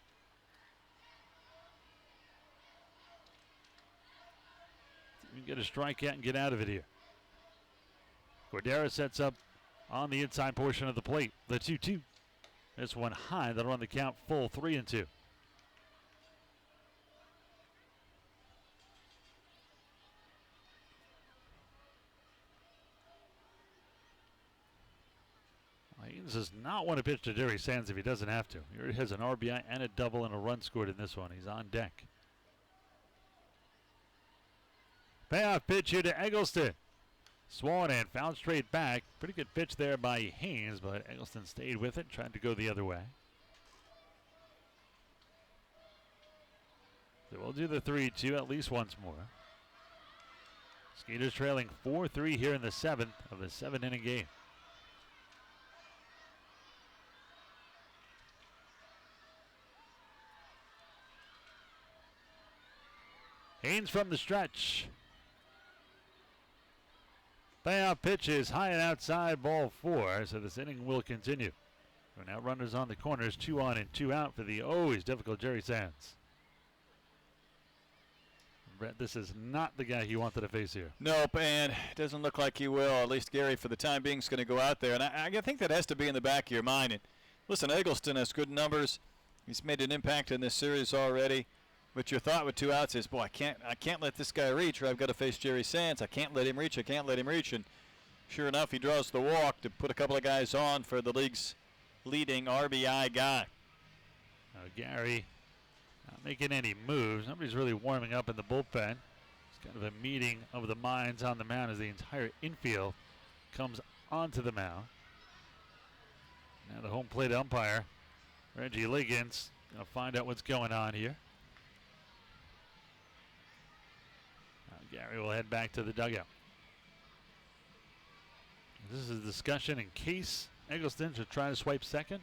You can get a strikeout and get out of it here. Cordero sets up on the inside portion of the plate. The 2-2. This one high. That'll run the count full 3-2. Haynes does not want to pitch to Jerry Sands if he doesn't have to. He already has an RBI and a double and a run scored in this one. He's on deck. Payoff pitch here to Eggleston. Swung and fouled straight back. Pretty good pitch there by Haynes, but Eggleston stayed with it, tried to go the other way. So we'll do the 3-2 at least once more. Skeeters trailing 4-3 here in the 7th of the 7-inning game. Haynes from the stretch. Payoff pitch is high and outside, ball 4, so this inning will continue. We're now runners on the corners, 2 on and 2 out for the always difficult Jerry Sands. Brett, this is not the guy he wanted to face here. Nope, and it doesn't look like he will. At least Gary, for the time being, is going to go out there. And I think that has to be in the back of your mind. And listen, Eggleston has good numbers. He's made an impact in this series already. But your thought with 2 outs is, boy, I can't let this guy reach, or I've got to face Jerry Sands. I can't let him reach. And sure enough, he draws the walk to put a couple of guys on for the league's leading RBI guy. Gary not making any moves. Nobody's really warming up in the bullpen. It's kind of a meeting of the minds on the mound as the entire infield comes onto the mound. Now the home plate umpire, Reggie Liggins, going to find out what's going on here. Gary will head back to the dugout. This is a discussion in case Eggleston should try to swipe second.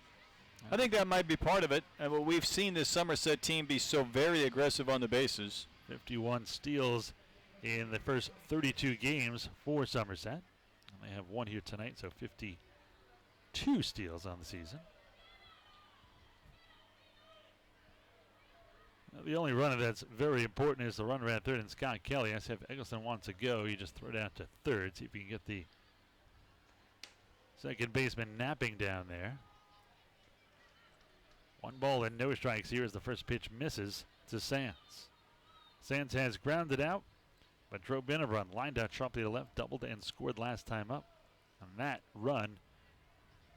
I think that might be part of it. And we've seen this Somesret team be so very aggressive on the bases. 51 steals in the first 32 games for Somesret. And they have one here tonight, so 52 steals on the season. Now, the only runner that's very important is the runner at third, and Scott Kelly. I said if Eggleston wants to go, you just throw it out to third, see if you can get the second baseman napping down there. 1 ball and no strikes here as the first pitch misses to Sands. Sands has grounded out, but drove in a run, lined out sharply to left, doubled and scored last time up. And that run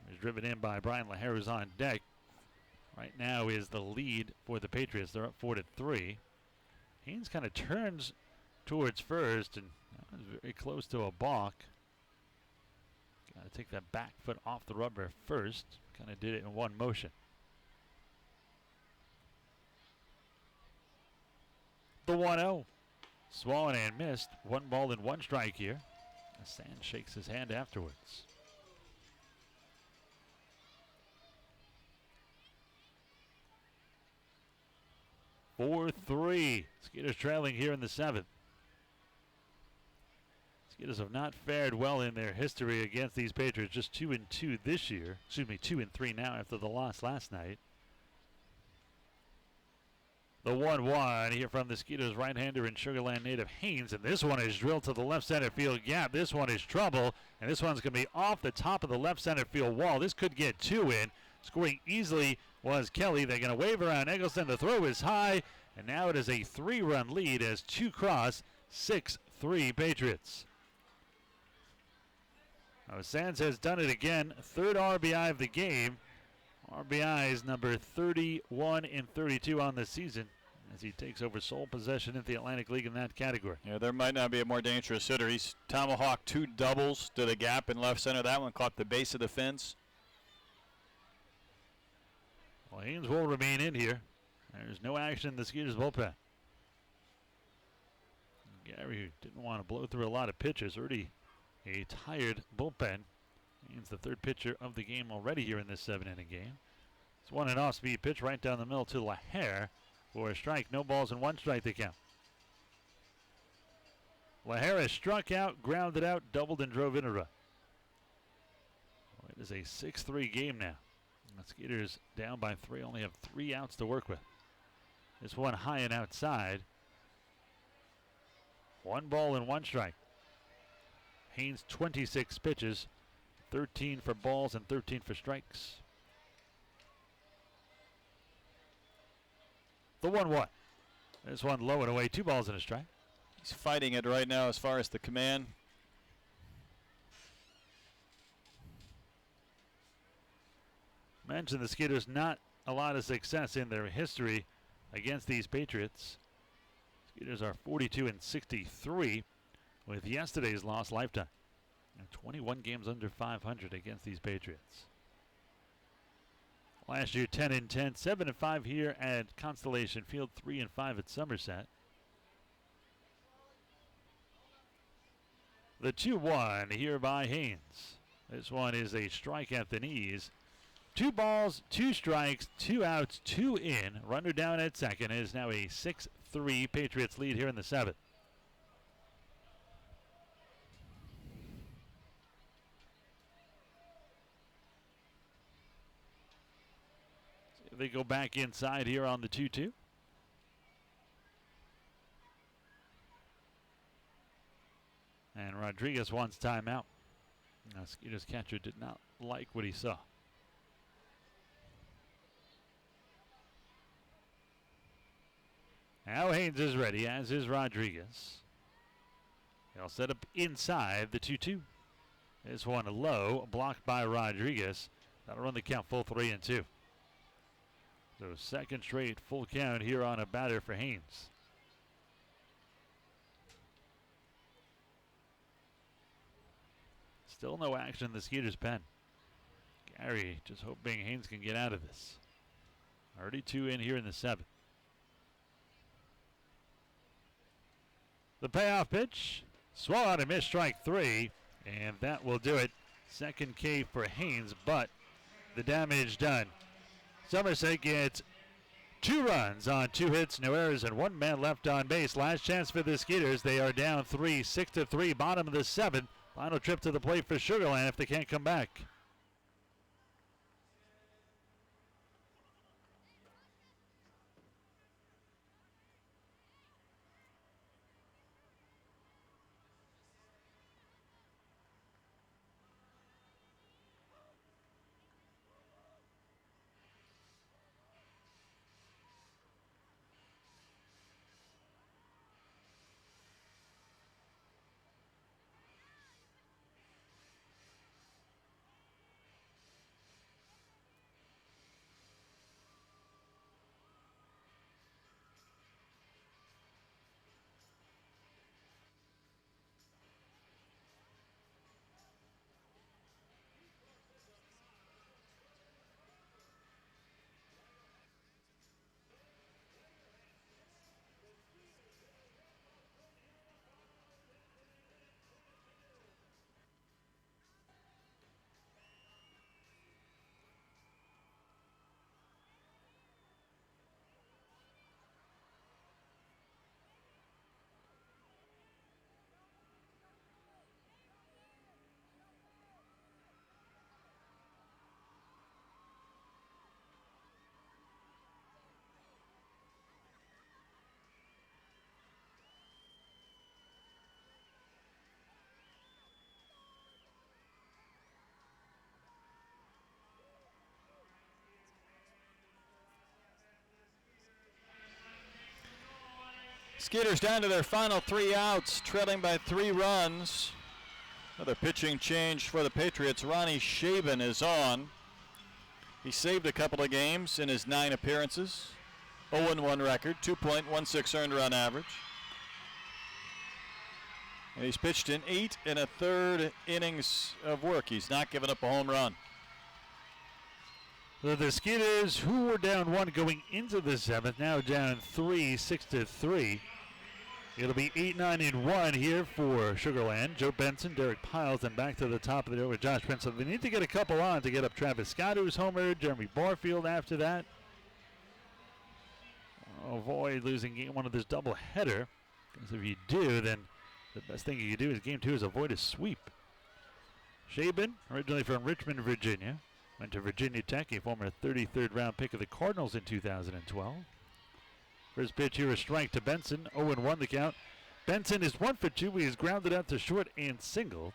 was driven in by Brian LaHare, who's on deck. Right now is the lead for the Patriots. They're up 4-3. Haynes kind of turns towards first, and that was very close to a balk. Got to take that back foot off the rubber first. Kind of did it in one motion. The 1-0. Swollen and missed. 1 ball and 1 strike here. Sands shakes his hand afterwards. Four, 3. Skeeters trailing here in the 7th. Skeeters have not fared well in their history against these Patriots. Just 2-2 this year. Excuse me, 2-3 now after the loss last night. The 1-1 here from the Skeeters right-hander and Sugar Land native Haynes. And this one is drilled to the left center field gap. This one is trouble. And this one's going to be off the top of the left center field wall. This could get 2 in. Scoring easily was Kelly. They're going to wave around Eggleston. The throw is high. And now it is a 3-run lead as 2 cross, 6-3 Patriots. Now Sands has done it again. 3rd RBI of the game. RBI is number 31 and 32 on the season as he takes over sole possession in the Atlantic League in that category. Yeah, there might not be a more dangerous hitter. He's tomahawked 2 doubles to the gap in left center. That one caught the base of the fence. Well, Haynes will remain in here. There's no action in the Skeeters bullpen. Gary didn't want to blow through a lot of pitches. Already a tired bullpen. Haynes the 3rd pitcher of the game already here in this 7-inning game. It's 1 off-speed pitch right down the middle to LaHare for a strike. No balls and 1 strike to count. LaHare has struck out, grounded out, doubled and drove in a run. Well, it is a 6-3 game now. The Skeeters down by 3, only have 3 outs to work with. This one high and outside. 1 ball and 1 strike. Haynes 26 pitches, 13 for balls and 13 for strikes. The 1-1. This one low and away, 2 balls and a strike. He's fighting it right now as far as the command. Mentioned the Skeeters not a lot of success in their history against these Patriots. Skeeters are 42-63 with yesterday's loss lifetime. And 21 games under 500 against these Patriots. Last year 10-10, 7-5 here at Constellation Field, 3-5 at Somesret. The 2-1 here by Haynes. This one is a strike at the knees. 2 balls, 2 strikes, 2 outs, 2 in. Runner down at second. It is now a 6-3 Patriots lead here in the 7th. See if they go back inside here on the 2-2. And Rodriguez wants timeout. Now, Skeeters catcher did not like what he saw. Now Haynes is ready, as is Rodriguez. They'll set up inside the 2-2. This one low, blocked by Rodriguez. That'll run the count full 3-2. So 2nd straight full count here on a batter for Haynes. Still no action in the Skeeters pen. Gary just hoping Haynes can get out of this. Already 2 in here in the 7th. The payoff pitch, swung out and missed, strike 3, and that will do it. 2nd K for Haynes, but the damage done. Somesret gets 2 runs on 2 hits, no errors, and 1 man left on base. Last chance for the Skeeters. They are down 3, 6-3, bottom of the 7th. Final trip to the plate for Sugar Land if they can't come back. Skeeters down to their final 3 outs, trailing by 3 runs. Another pitching change for the Patriots. Ronnie Shaben is on. He saved a couple of games in his 9 appearances. 0-1 record, 2.16 earned run average. And he's pitched in 8 1/3 innings of work. He's not given up a home run. So the Skeeters, who were down 1 going into the 7th, now down 3, 6-3. It'll be 8-9-1 here for Sugar Land. Joe Benson, Derek Piles, and back to the top of the order with Josh Prince. So they need to get a couple on to get up Travis Scott, who's homered, Jeremy Barfield after that. Avoid losing game 1 of this doubleheader, because if you do, then the best thing you can do is game 2 is avoid a sweep. Shaben, originally from Richmond, Virginia, went to Virginia Tech, a former 33rd round pick of the Cardinals in 2012. First pitch here, a strike to Benson. 0-1 the count. Benson is 1 for 2. He is grounded out to short and single.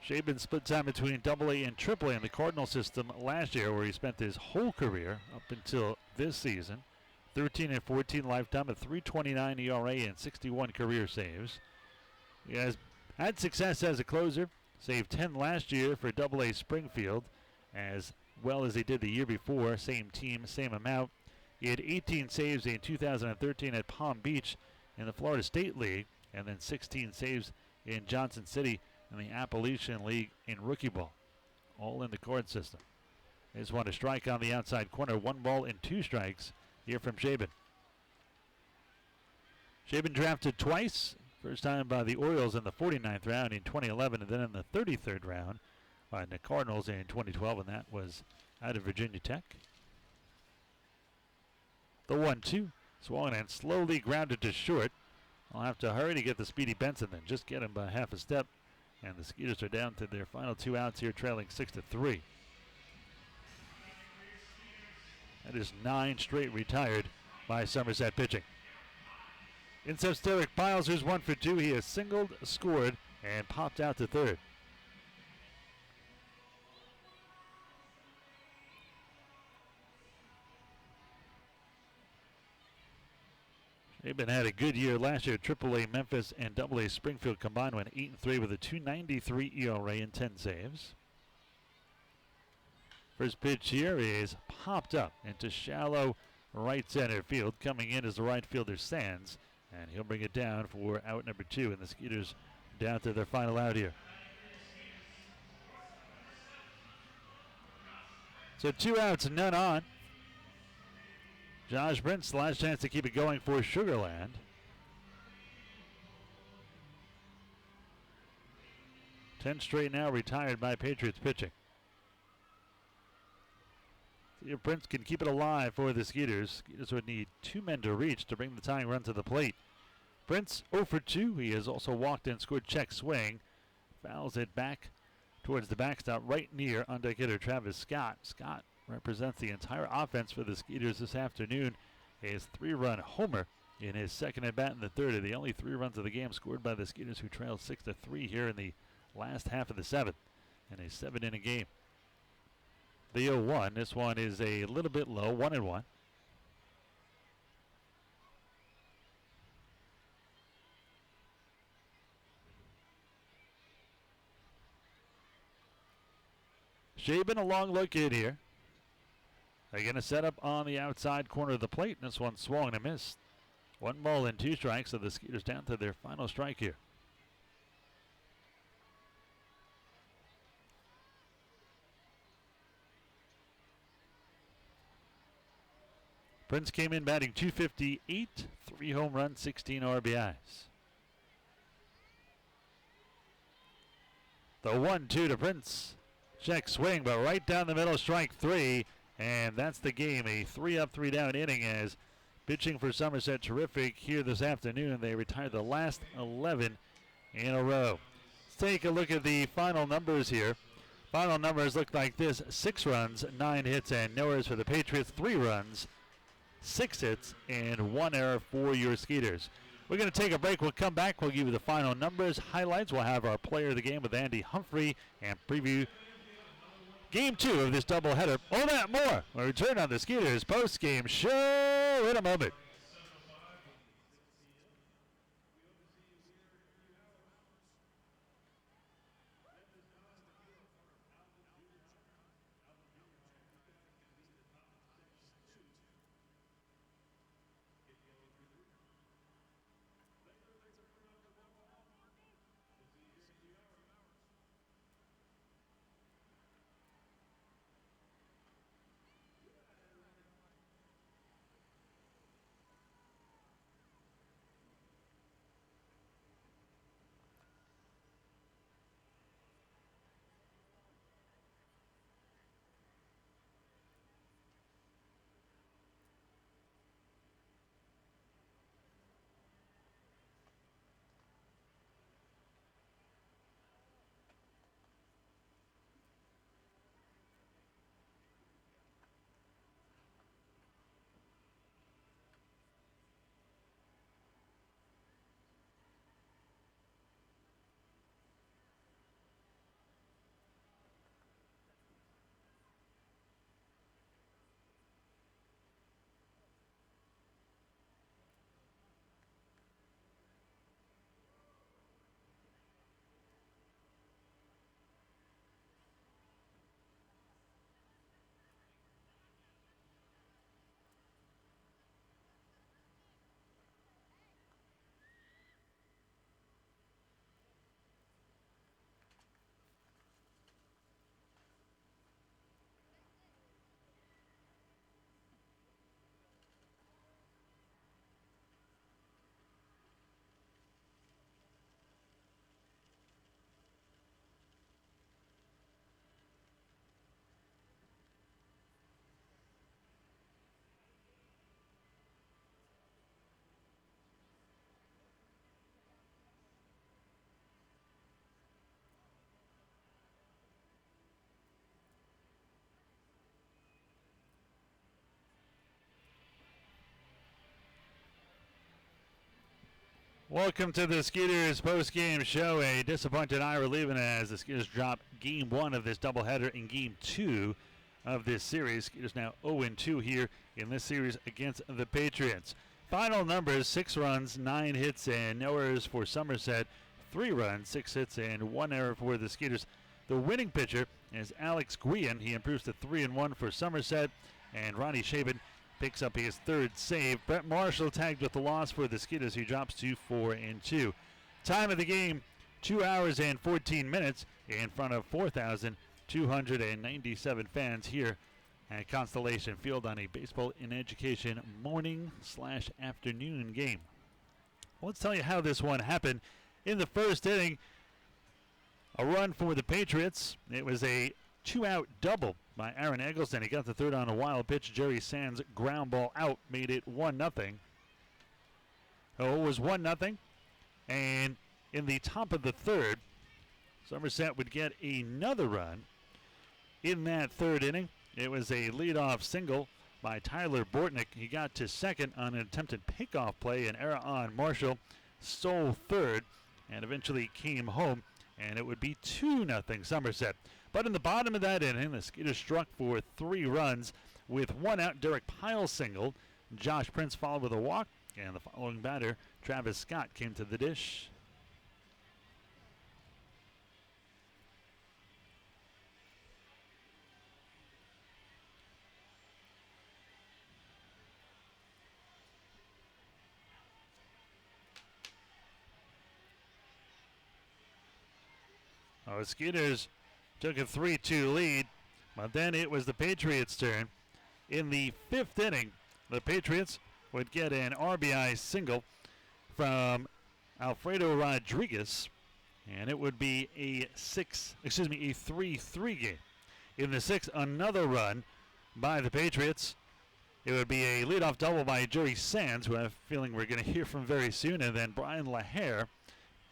Shaben split time between AA and AAA in the Cardinal system last year, where he spent his whole career up until this season. 13-14 lifetime, a 3.29 ERA, and 61 career saves. He has had success as a closer. Saved 10 last year for AA Springfield, as well as he did the year before. Same team, same amount. He had 18 saves in 2013 at Palm Beach in the Florida State League, and then 16 saves in Johnson City in the Appalachian League in rookie ball, all in the Cord system. They just want to strike on the outside corner. 1 ball and 2 strikes here from Shaben. Shaben drafted twice. First time by the Orioles in the 49th round in 2011, and then in the 33rd round by the Cardinals in 2012, and that was out of Virginia Tech. The 1-2, swung and slowly grounded to short. I'll have to hurry to get the speedy Benson, then just get him by half a step. And the Skeeters are down to their final 2 outs here, trailing 6-3. That is 9 straight retired by Somesret pitching. Incepts Derek Piles, who's 1 for 2. He has singled, scored, and popped out to third. Shaben had a good year last year. AAA Memphis and AA Springfield combined went 8-3 with a 2.93 ERA and 10 saves. First pitch here is popped up into shallow right center field. Coming in is the right fielder Sands, and he'll bring it down for out number 2, and the Skeeters down to their final out here. So 2 outs, none on. Josh Prince, last chance to keep it going for Sugar Land. Ten straight now retired by Patriots pitching. See if Prince can keep it alive for the Skeeters. Skeeters would need 2 men to reach to bring the tying run to the plate. Prince 0 for 2. He has also walked and scored check swing. Fouls it back towards the backstop right near on-deck hitter Travis Scott. Scott represents the entire offense for the Skeeters this afternoon. His 3-run homer in his second at bat in the third of the only 3 runs of the game scored by the Skeeters, who trailed 6-3 here in the last half of the 7th in a 7-inning game. The 0-1. This one is a little bit low, 1-1. Shaben, a long look in here. They're going to set up on the outside corner of the plate, and this one swung and a miss. 1 ball and 2 strikes, so the Skeeters down to their final strike here. Prince came in batting .258, 3 home runs, 16 RBIs. The 1-2 to Prince. Check swing, but right down the middle, strike 3. And that's the game. A 3-up, 3-down inning as pitching for Somesret terrific here this afternoon. They retired the last 11 in a row. Let's take a look at the final numbers here. Final numbers look like this: 6 runs, 9 hits, and no errors for the Patriots. 3 runs, 6 hits, and 1 error for your Skeeters. We're going to take a break. We'll come back. We'll give you the final numbers, highlights. We'll have our player of the game with Andy Humphrey and preview Game 2 of this doubleheader. All that more. We'll return on the Skeeters post-game show in a moment. Welcome to the Skeeters post-game show. A disappointed Ira leaving as the Skeeters drop Game 1 of this doubleheader in Game 2 of this series. Skeeters now 0-2 here in this series against the Patriots. Final numbers: 6 runs, 9 hits, and no errors for Somesret. 3 runs, 6 hits, and 1 error for the Skeeters. The winning pitcher is Alex Guillen. He improves to 3-1 for Somesret, and Ronnie Shaben picks up his 3rd save. Brett Marshall tagged with the loss for the Skeeters. He drops to 4-2. Time of the game, 2 hours and 14 minutes in front of 4,297 fans here at Constellation Field on a Baseball in Education morning/afternoon game. Let's tell you how this one happened. In the first inning, a run for the Patriots. It was a 2-out double by Aaron Eggleston. He got the third on a wild pitch. Jerry Sands ground ball out made it 1-0. Oh, it was 1-0. And in the top of the third, Somesret would get another run. In that third inning, it was a leadoff single by Tyler Bortnick. He got to second on an attempted pickoff play. An error on Marshall stole third and eventually came home, and it would be 2-0 Somesret. But in the bottom of that inning, the Skeeters struck for 3 runs with 1 out. Derek Pyle singled. Josh Prince followed with a walk, and the following batter, Travis Scott, came to the dish. Oh, Skeeters took a 3-2 lead, but then it was the Patriots' turn. In the 5th inning, the Patriots would get an RBI single from Alfredo Rodriguez, and it would be a 3-3 game. In the 6th, another run by the Patriots. It would be a leadoff double by Jerry Sands, who I have a feeling we're going to hear from very soon, and then Brian LaHare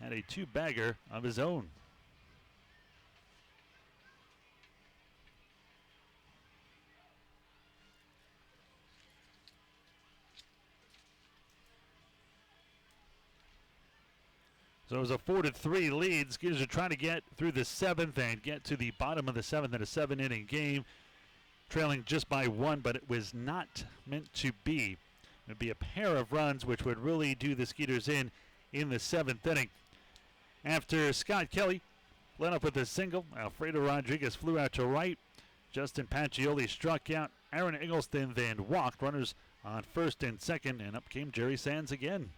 had a 2-bagger of his own. So it was a 4-3 lead. Skeeters are trying to get through the 7th and get to the bottom of the 7th in a 7-inning game, trailing just by 1, but it was not meant to be. It would be a pair of runs which would really do the Skeeters in the 7th inning. After Scott Kelly led up with a single, Alfredo Rodriguez flew out to right. Justin Pacioli struck out. Aaron Eggleston then walked. Runners on first and second, and up came Jerry Sands again.